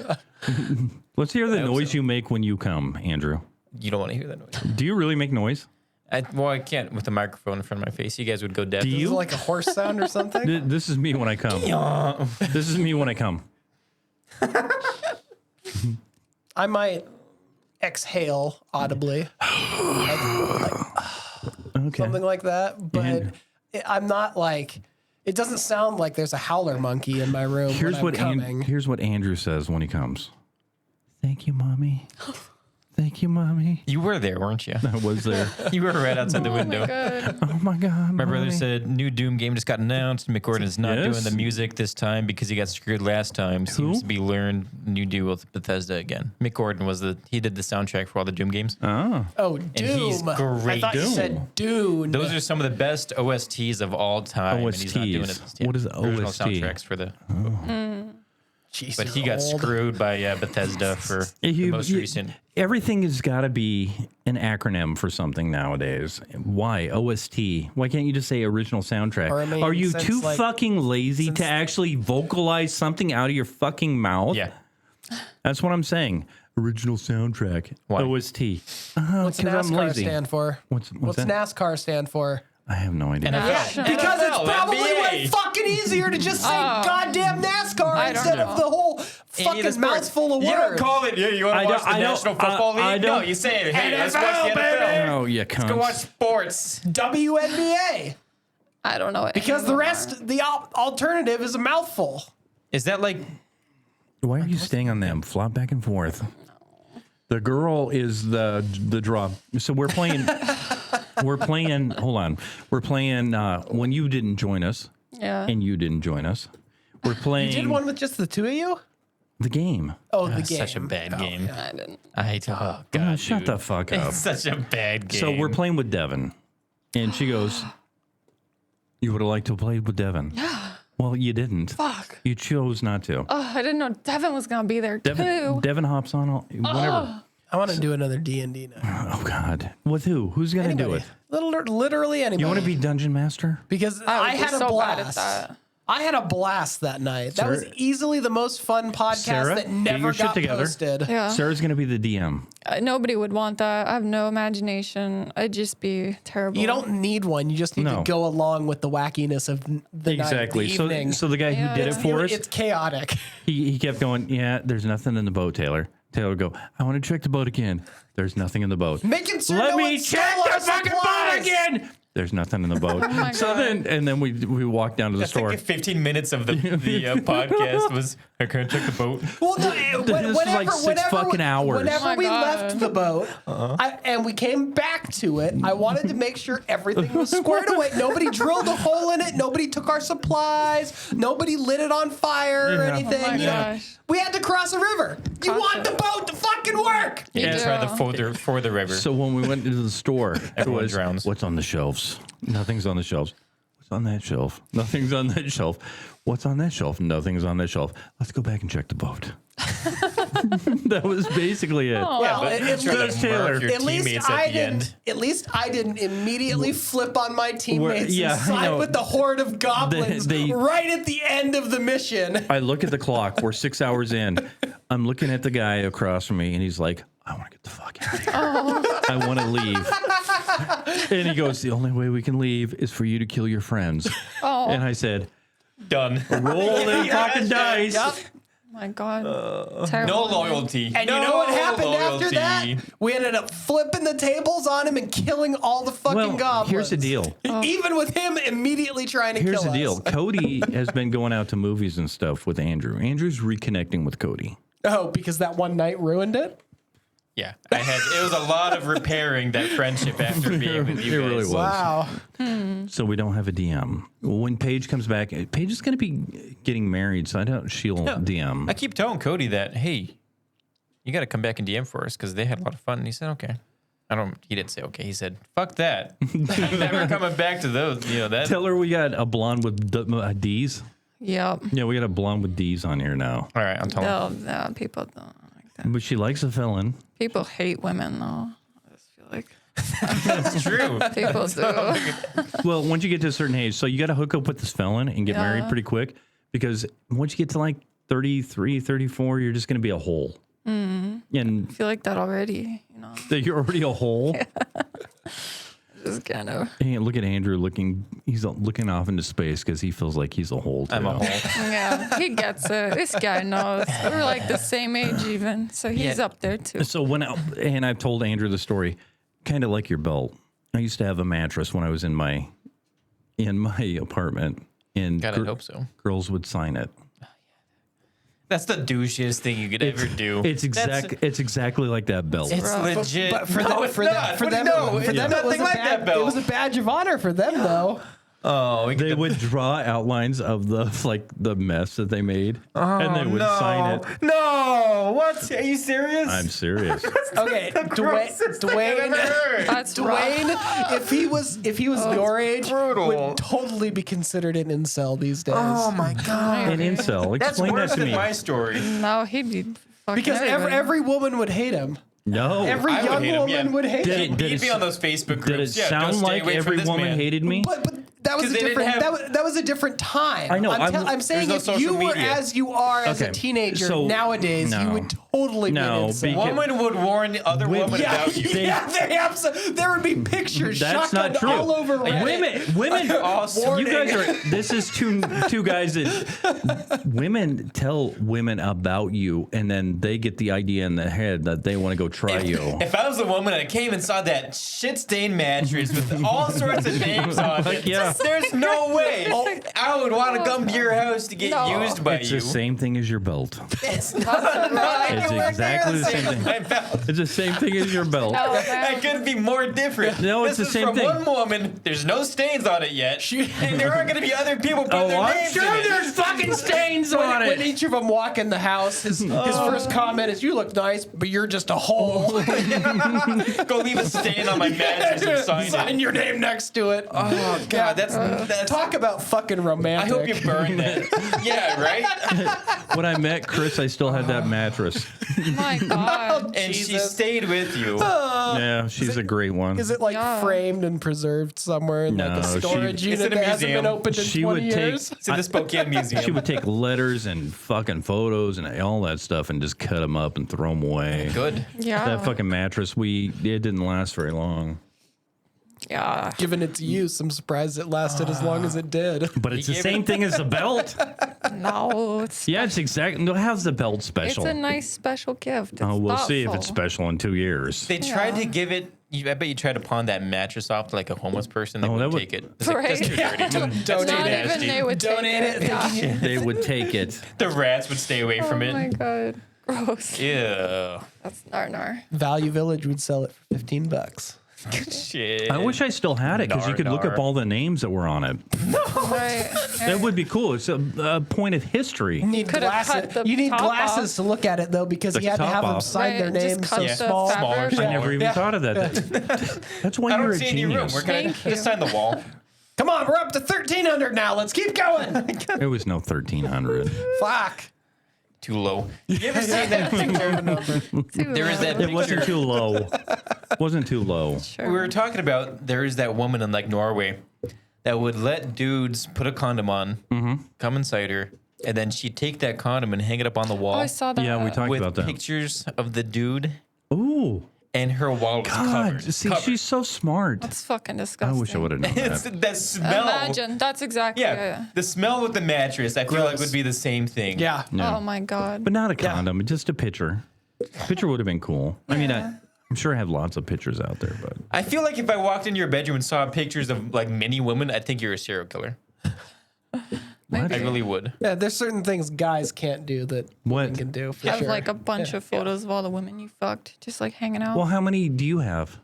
Let's hear the hope noise so. you make when you come, Andrew. You don't want to hear that noise. Do you really make noise? I can't with the microphone in front of my face. You guys would go deaf. Do Is you? it like a horse sound or something? This is me when I come. This is me when I come. I might exhale audibly, Okay. something like that. But And- I'm not like. It doesn't sound like there's a howler monkey in my room Here's when I'm what coming. here's what Andrew says when he comes. Thank you, mommy. Thank you, mommy. You were there, weren't you? I was there. You were right outside the Oh my window. god. Oh my god. My brother mommy. said new Doom game just got announced. Mick Gordon is not Yes. doing the music this time because he got screwed last time. Seems to be learned new deal with Bethesda again. Mick Gordon he did the soundtrack for all the Doom games. Oh. Oh, And he's Doom. I great. thought you Doom. said Dune. Those are some of the best OSTs of all time. And he's not doing it. OSTs. What is Original OST? soundtracks for the. Jeez, But he you're got old. screwed by Bethesda for the most recent. Everything has got to be an acronym for something nowadays. Why OST? Why can't you just say original soundtrack? Or, I mean, Are you since, too like- fucking lazy to actually vocalize something out of your fucking mouth? Yeah. That's what I'm saying. Original soundtrack. Why? OST. What's 'cause I'm NASCAR lazy. stand for? What's that? NASCAR stand for? I have no idea. NFL. Because it's NFL, probably NBA. way fucking easier to just say goddamn NASCAR I don't instead of know. the whole Any of the fucking sports. mouthful of words. You don't call it. Yeah, you want I to watch don't- the I don't- National Football League? I No, don't- you say, hey, let's watch NFL, the NFL. Oh, yeah, Let's go watch sports. WNBA. I don't know what Because any the of them rest, the alternative is a mouthful. Is that like Why are you staying on them? Flop back and forth. The girl is the draw. So we're playing. We're playing. Hold on. We're playing when you didn't join us, are. Yeah. and you didn't join us. We're playing You did one with just the two of you? the game. Oh, the game. such a bad game? I didn't. Oh god, Shut dude. the fuck up. It's such a bad game. So we're playing with Devin, and she goes, "You would have liked to have played with Devin." Yeah. Well, you didn't. Fuck. You chose not to. Oh, I didn't know Devin was gonna be there too. Devin hops on whenever. I want to do another D&D now. Oh God, with who? Who's gonna do Anybody. it? Literally anybody. You want to be dungeon master? Because I would I be had a so bad at blast. that. I had a blast that night. That was Sarah- easily the most fun podcast Sarah, that get never your shit got together. posted. Yeah. Sarah's gonna be the DM. Nobody would want that. I have no imagination. I'd just be terrible. You don't need one. You just need No. to go along with the wackiness of the Exactly. night, the So, evening. so the guy who did it for us, It's chaotic. he kept going. Yeah, there's nothing in the boat, Taylor. Taylor would go. I want to check the boat again. There's nothing in the boat. Making sure Let no me one check stole the our fucking boat supplies. again. There's nothing in the boat. my So God. then we walked down to the That's store. like 15 minutes of the podcast was, I couldn't check the boat. Well, no, This was like 6 fucking hours. Whenever Oh my we God. left the boat and we came back to it, I wanted to make sure everything was squared away. Nobody drilled a hole in it. Nobody took our supplies. Nobody lit it on fire or Yeah. anything. Oh my you know. gosh. We had to cross a river. You Cross want it. the boat to fucking work. Yeah, do. try the for the river. So when we went into the store, it Everyone was, drowns. what's on the shelves? Nothing's on the shelves. What's on that shelf? Nothing's on that shelf. What's on that shelf? Nothing's on that shelf. Let's go back and check the boat. That was basically it. Well, but at try to least- Taylor. murk your At least teammates I at the didn't. end. At least I didn't immediately flip on my teammates yeah, and I side know. with the horde of goblins They- right at the end of the mission. I look at the clock. We're 6 hours in. I'm looking at the guy across from me, and he's like, I want to get the fuck out of here. I want to leave. And he goes, the only way we can leave is for you to kill your friends. Oh. And I said, Done. roll them fucking dice. Yep. My God. No Terrible. loyalty. And no you know what happened after that? loyalty. We ended up flipping the tables on him and killing all the fucking Well, goblins. here's the deal. Even with him immediately trying to Here's kill the deal. us. Cody has been going out to movies and stuff with Andrew. Andrew's reconnecting with Cody. Oh, because that one night ruined it? Yeah, it was a lot of repairing that friendship after being with you It guys. really was. Wow. So we don't have a DM. When Paige comes back, Paige is going to be getting married, so I doubt she'll DM. I keep telling Cody that, hey, you got to come back and DM for us because they had a lot of fun. And he said, okay. He didn't say okay. He said, fuck that. I'm never coming back to those. You know, that. Tell her we got a blonde with D's. Yep. Yeah, we got a blonde with D's on here now. All right, I'm telling No, people don't like that. But she likes a felon. People hate women, though. I just feel like It's true. people do. Well, once you get to a certain age, so you got to hook up with this felon and get married Yeah. pretty quick because once you get to like 33, 34, you're just going to be a hole. Mm-hmm. And I feel like that already, you know. you're already a hole. Just kind of. And look at Andrew he's looking off into space because he feels like he's a hole too. I'm a hole. Yeah, he gets it. This guy knows. We're like the same age, even. So he's Yeah. up there, too. So and I've told Andrew the story, kind of like your belt. I used to have a mattress when I was in my apartment, and God, I hope so. girls would sign it. That's the douchiest thing you could ever do. It's exactly like that belt. It's legit. But for No, them, it's for not. them, for What do you them, know? for It's them, nothing like that it belt. was a badge of honor for them, though. Oh, They would draw outlines of the mess that they made, and they would sign it. No, what? Are you serious? I'm serious. Okay, Dwayne, That's rough. Dwayne, if he was your age, brutal. would totally be considered an incel these days. Oh my god. An incel. That's Explain worse that to than me. my story. No, he'd be fucking Because every woman would hate him. No. Every I would young hate him, woman yeah. would hate Did him. it- He'd be on those Facebook groups. Did it yeah, don't sound stay like away from every this woman man. hated me? But that was 'Cause a they didn't different. have- That was a different time. I know, I'm saying There's no if you social were media. as you are as a Okay, teenager so- nowadays, you no. would totally be No, an incel. because- Woman would warn other women Yeah, about you. there would be pictures That's shotgunned not true. all over Reddit. Women. Awesome. You guys are. This is two guys that women tell women about you, and then they get the idea in their head that they want to go try you. If I was a woman and I came and saw that shit-stained mattress with all sorts of names on it, yeah. there's no way I would want to come to your house to get No. used by It's you. the same thing as your belt. It's not right. It's You weren't exactly there the same thing. my belt. It's the same thing as your belt. No, That man. couldn't be more different. No, This it's the is same from thing. one woman. There's no stains on it yet. And there are going to be other people putting their names in it. fucking stains When each of them walk in the house, his first comment is, "You look nice, but you're just a hole." Go leave a stain on my mattress and sign Sign it. your name next to it. Oh God, that's Talk about fucking romantic. I hope you burn that. Yeah, right. When I met Chris, I still had that mattress. My God. And she Jesus. stayed with you. Yeah, she's a great one. Is it like Yeah. framed and preserved somewhere in like No, a she- storage It's unit in a that hasn't museum. been opened in She 20 would take- years? It's in the Spokane Museum. She would take letters and fucking photos and all that stuff and just cut them up and throw them away. Good. Yeah. That fucking mattress, it didn't last very long. Yeah. Given its use, I'm surprised it lasted as long as it did. But it's the gave same it- thing as the belt. No, it's Yeah, it's exactly. No, how's the belt it's special? a nice special gift. It's Oh, we'll see if it's thoughtful. special in 2 years. They tried Yeah. to give it. I bet you tried to pawn that mattress off to like a homeless person. They Oh, that wouldn't would- take it. It's like, Right. that's too dirty. That's Donate too Not it. even they would Donate take it. Yeah. They would take it. The rats would stay away from Oh my it. God. Gross. Yeah. That's nar. Value Village would sell it for $15. Shit. I wish I still had it because you could look up Nar. all the names that were on it. Right. That would be cool. It's a point of history. You need Could've cut glasses. the You need top glasses to look at it though, because The he had to top have them off. sign their Right, just names cut so the small. fabric. I never even Yeah. thought of that. That's why I you're don't a see any room. genius. We're gonna Thank you. just sign the wall. Come on, we're up to 1,300 now. Let's keep going. It was no 1,300. Fuck. Too low. You ever seen that picture? There is that It wasn't picture. too low. Wasn't too low. Sure. We were talking about there is that woman in like Norway that would let dudes put a condom on, come inside her, and then she'd take that condom and hang it up on the Oh, wall I saw that. Yeah, we talked with about that. pictures of the dude, Ooh, and her wall was God. covered. See, covered. she's so smart. That's fucking I disgusting. wish I would have known It's that. that smell. Imagine. That's exactly Yeah, it. the smell with the mattress. I feel like Gross. would be the same thing. Yeah. Yeah. Oh my God. But not a condom, just a picture. Picture would have been cool. I mean, I'm sure I have lots of pictures out there, but I feel like if I walked into your bedroom and saw pictures of like many women, I'd think you're a serial killer. what? I really would. Yeah, there's certain things guys can't do that women What? can do for Have sure. like a bunch of photos of all the women you fucked, just like hanging out. Well, how many do you have?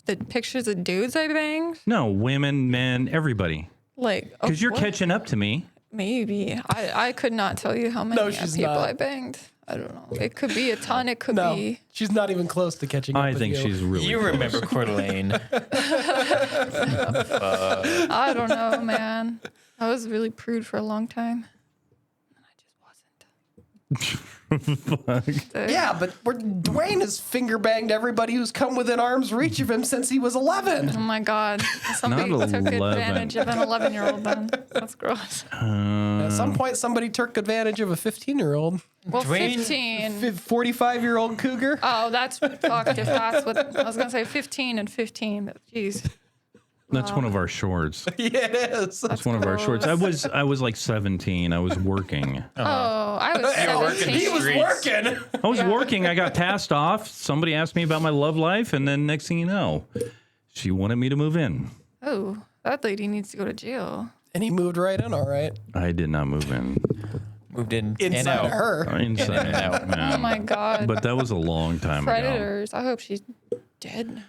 The pictures of dudes I banged. No, women, men, everybody. Like, Because you're what? catching up to me. Maybe I could not tell you how many No, she's people not. I banged. I don't know. It could be a ton. It could No, be. she's not even close to catching up I with think you. she's really. You close. remember Coeur d'Alene. I don't know, man. I was really prude for a long time. And I just wasn't. Yeah, but Dwayne has finger banged everybody who's come within arm's reach of him since he was 11. Oh my God. Somebody Not took 11. advantage of an 11-year-old then. That's gross. At some point, somebody took advantage of a 15-year-old, Well, Dwayne- 15. 45-year-old cougar. Oh, that's fucked if that's what I was going to say 15 and 15. But jeez. That's one of our shorts. Yeah, it is. That's one of our shorts. I was like 17. I was working. Oh, I was You're working 17. He was Streets. working. I was working. I got passed off. Somebody asked me about my love life, and then next thing you know, she wanted me to move in. Oh, that lady needs to go to jail. And he moved right in, all right. I did not move in. Moved in and inside out. of her. Inside and out. man. Oh my God. But that was a long time ago. Predators. I hope she's dead.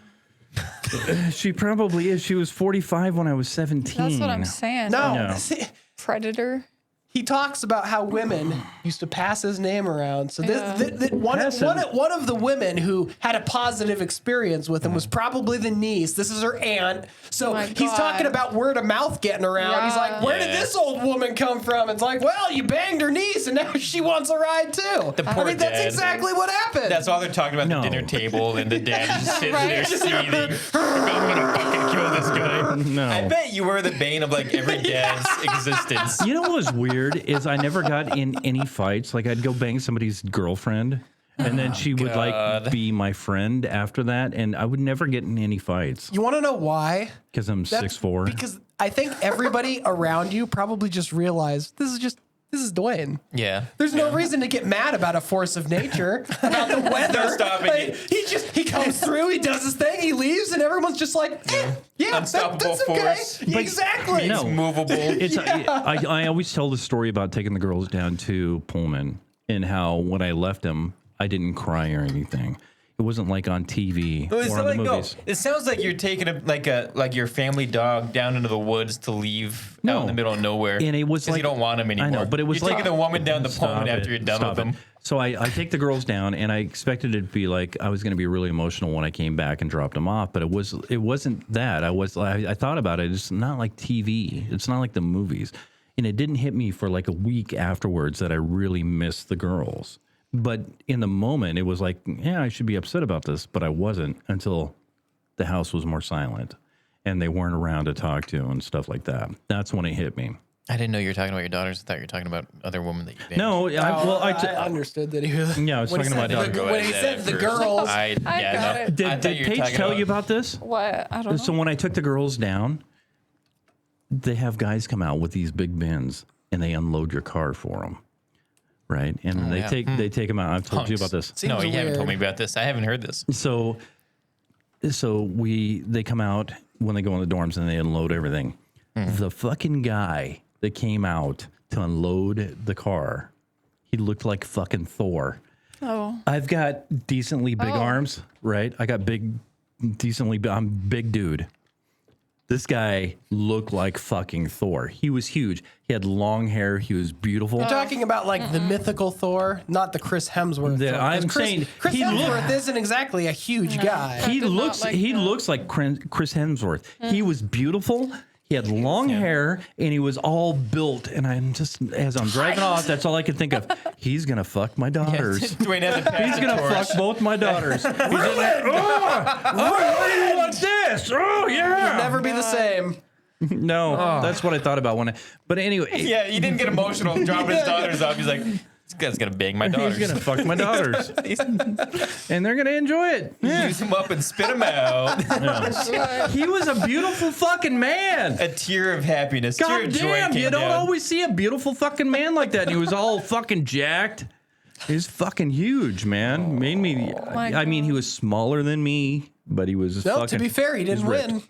She probably is. She was 45 when I was 17. That's what I'm saying. No, Yeah. see, Predator. he talks about how women used to pass his name around. So one of the women who had a positive experience with him was probably the niece. This is her aunt. So My he's God. talking about word of mouth getting around. He's like, where did Yeah. this old woman come from? It's like, well, you banged her niece and now she wants a ride too. The poor I mean, that's dad. exactly what happened. That's all they're talking about No. at the dinner table, and the dad is just sitting Right. there seething. I'm gonna fucking kill this guy. No. I bet you were the bane of like every dad's existence. You know what was weird is I never got in any fights. Like I'd go bang somebody's girlfriend, and then she would like God. be my friend after that, and I would never get in any fights you want to know why? because I'm That's 6'4". Because I think everybody around you probably just realized this is Dwayne. Yeah. There's no reason to get mad about a force of nature, about the weather. No stopping it. He comes through, he does his thing, he leaves, and everyone's just like, yeah, Unstoppable that's okay. force. Exactly. No. It's movable. It's I always tell the story about taking the girls down to Pullman and how when I left him, I didn't cry or anything. It wasn't like on TV Well, it's or on like, the no, movies. it sounds like you're taking like your family dog down into the woods to leave out in the middle of nowhere. And it was 'cause like you don't want him anymore. I know, but it was you're like taking the woman down the Stop Pullman after it. you're done Stop with it. them. So I take the girls down, and I expected it to be like I was going to be really emotional when I came back and dropped them off, but it wasn't that. I thought about it. It's not like TV. It's not like the movies, and it didn't hit me for like a week afterwards that I really missed the girls. But in the moment, it was like, yeah, I should be upset about this, but I wasn't until the house was more silent and they weren't around to talk to and stuff like that. That's when it hit me. I didn't know you were talking about your daughters. I thought you were talking about other women that you banged. No, I understood that he was. Yeah, I was when he talking about said dog. the- When he said the girls, I got it. I Did thought you were Paige talking tell about- you about this? What? I don't know. So when I took the girls down, they have guys come out with these big bins and they unload your car for them, right? And they yeah. take them out. I've told you about this. Seems No, you haven't weird. told me about this. I haven't heard this. So they come out when they go in the dorms and they unload everything. The fucking guy that came out to unload the car, he looked like fucking Thor. Oh. I've got decently big Oh. arms, right? I got I'm big dude. This guy looked like fucking Thor. He was huge. He had long hair. He was beautiful. You're talking about like the mythical Thor, not the Chris Hemsworth. Yeah, Thor. 'Cause I'm saying Chris he Hemsworth isn't exactly a huge guy. I He did not looks like he that. looks like Chris Hemsworth. He was beautiful. He had long hair and he was all built. And I'm just as I'm driving off, that's all I could think of. He's gonna fuck my daughters. Dwayne had to He's gonna fuck both my daughters. He's in there, what do you want this? Oh yeah. Never be the same. No, that's what I thought about when I. But anyway, Yeah, he didn't get emotional dropping his daughters off. He's like, this guy's gonna bang my daughters. he's gonna fuck my daughters, and they're gonna enjoy it. Yeah. Use him up and spit him out. He was a beautiful fucking man. A tear of happiness. tear God of joy damn, came you don't down. always see a beautiful fucking man like that. And he was all fucking jacked. He's fucking huge, man. Made me. my I mean, he was smaller than me, but he was. No, fucking, to be fair, he didn't he's ripped. win.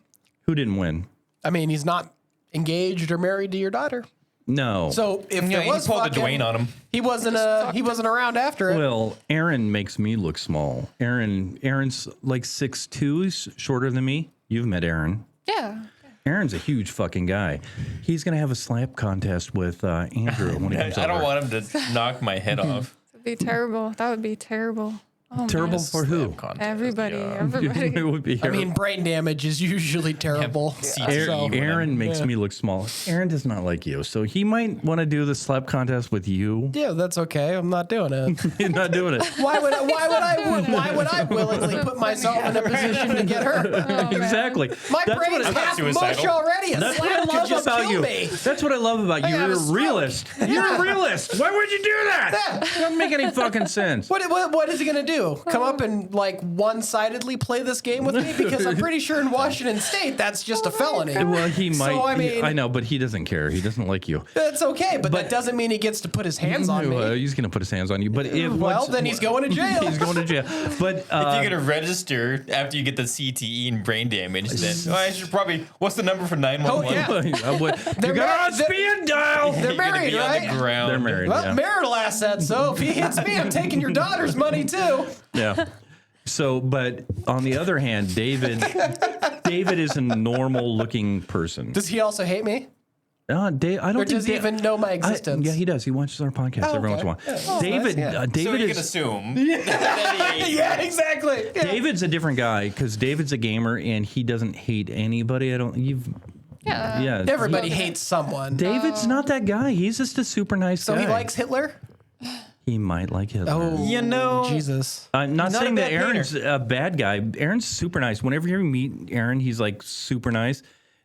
Who didn't win? I mean, he's not engaged or married to your daughter. No. So if Yeah, there was he pulled fucking, a Dwayne on him. he wasn't around after it. Well, Aaron makes me look small. Aaron's like 6'2", he's shorter than me. You've met Aaron. Yeah. Aaron's a huge fucking guy. He's gonna have a slap contest with Andrew when he comes I don't over. want him to knock my head off. It'd be terrible. That would be terrible. Oh, Terrible man. for who? Everybody. it Everybody. would be. I mean, brain damage is usually terrible. Aaron makes me look small. Aaron does not like you, so he might want to do the slap contest with you. Yeah, that's okay. I'm not doing it. He's not doing it. Why would I willingly put myself in a position to get hurt? Exactly. My That's brain what is I- half suicidal. mush already. A That's what I slap could love just about kill you. me. That's what I love about you. have You're a a stroke. realist. You're a realist. Why would you do that? It doesn't make any fucking sense. What is he gonna do? do? Come up and like one-sidedly play this game with me? Because I'm pretty sure in Washington State that's just a felony. Well, he might. So, I mean, I know, but he doesn't care. He doesn't like you. That's okay, but that doesn't mean he gets to put his hands on me. He's going to put his hands on you. But Well, then he's going to jail. He's going to jail. But If you're going to register after you get the CTE and brain damage, then I should probably. What's the number for 911? Oh, yeah. You got on speed dial. They're You're gonna married, be on right? the ground. They're married. Well, Yeah. marital assets. So if he hits me, I'm taking your daughter's money too. Yeah. So, but on the other hand, David is a normal looking person. Does he also hate me? I don't Or think does he even know my existence? yeah, he does. He watches our podcast Oh, every once in a okay. while. Yeah. David, Nice, yeah. So David you can is. assume. that he- Yeah, exactly. Yeah. David's a different guy because David's a gamer and he doesn't hate anybody. Yeah. Everybody hates someone. David's not that guy. He's just a super nice So guy. he likes Hitler? He might like Hitler. Oh, You know, Jesus. I'm not Not saying a that bad Aaron's a bad guy. Aaron's super nice. Whenever you meet Aaron, he's like super nice.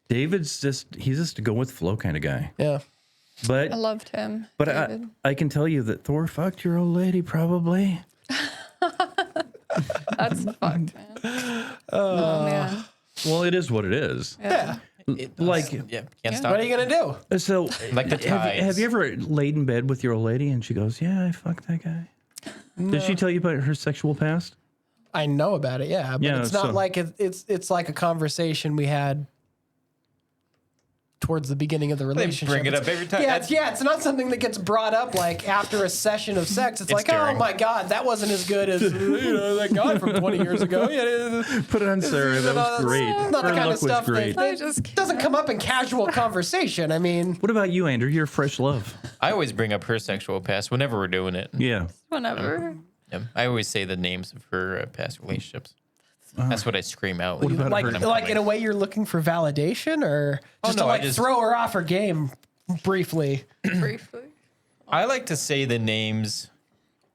David's he's just a go with flow kind of guy. Yeah. But I loved him. but David. I can tell you that Thor fucked your old lady probably. That's fucked, man. Oh man. Well, it is what it is. Yeah. Like yeah, can't stop. What are you going to do? so. Like the have tides. you ever laid in bed with your old lady and she goes, "Yeah, I fucked that guy." Did she tell you about her sexual past? I know about it, yeah. But Yeah, it's not so- like it's like a conversation we had towards the beginning of the They relationship. bring it It's- up every time. It's not something that gets brought up like after a session of sex. It's like, during. oh my God, that wasn't as good as that guy from 20 years ago. Yeah, Put it on Sarah. That was great. It's not the Her kind of look was stuff great. that I just can't. doesn't come up in casual conversation. I mean, What about you, Andrew? You're a fresh love. I always bring up her sexual past whenever we're doing it. Yeah. Whenever. Yeah, I always say the names of her past relationships. That's what I scream out. What about like her? in a way you're looking for validation or just no, to I like just- throw her off her game briefly. Briefly. I like to say the names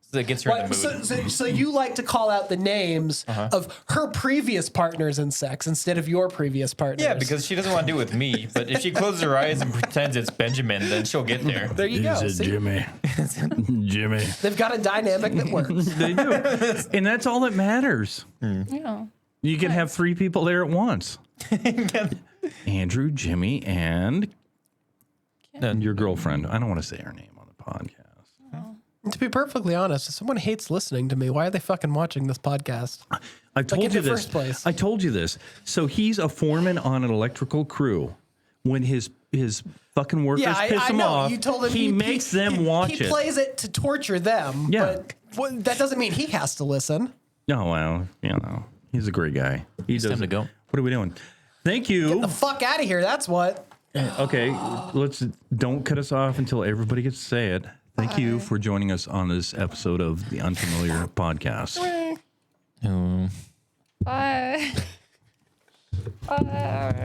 so that gets her in Like, the mood. so you like to call out the names of her previous partners in sex instead of your previous partners. Yeah, because she doesn't want to do it with me. But if she closes her eyes and pretends it's Benjamin, then she'll get there. there you go. See? Jimmy. Jimmy. They've got a dynamic that works. They do. And that's all that matters. Yeah. You can have three people there at once. Andrew, Jimmy, and your girlfriend. I don't want to say her name on the podcast. To be perfectly honest, if someone hates listening to me, why are they fucking watching this podcast? I told in you the this. first place. I told you this. So he's a foreman on an electrical crew. When his fucking workers Yeah, piss I him know. off, You told him he makes them watch he it. plays it to torture them. Yeah. But that doesn't mean he has to listen. Oh, well, he's a great guy. He does. time to go. What are we doing? Thank you. The fuck out of here. That's what. Okay, don't cut us off until everybody gets to say it. Thank you for joining us on this episode of the Unfamiliar Podcast. Bye. Bye.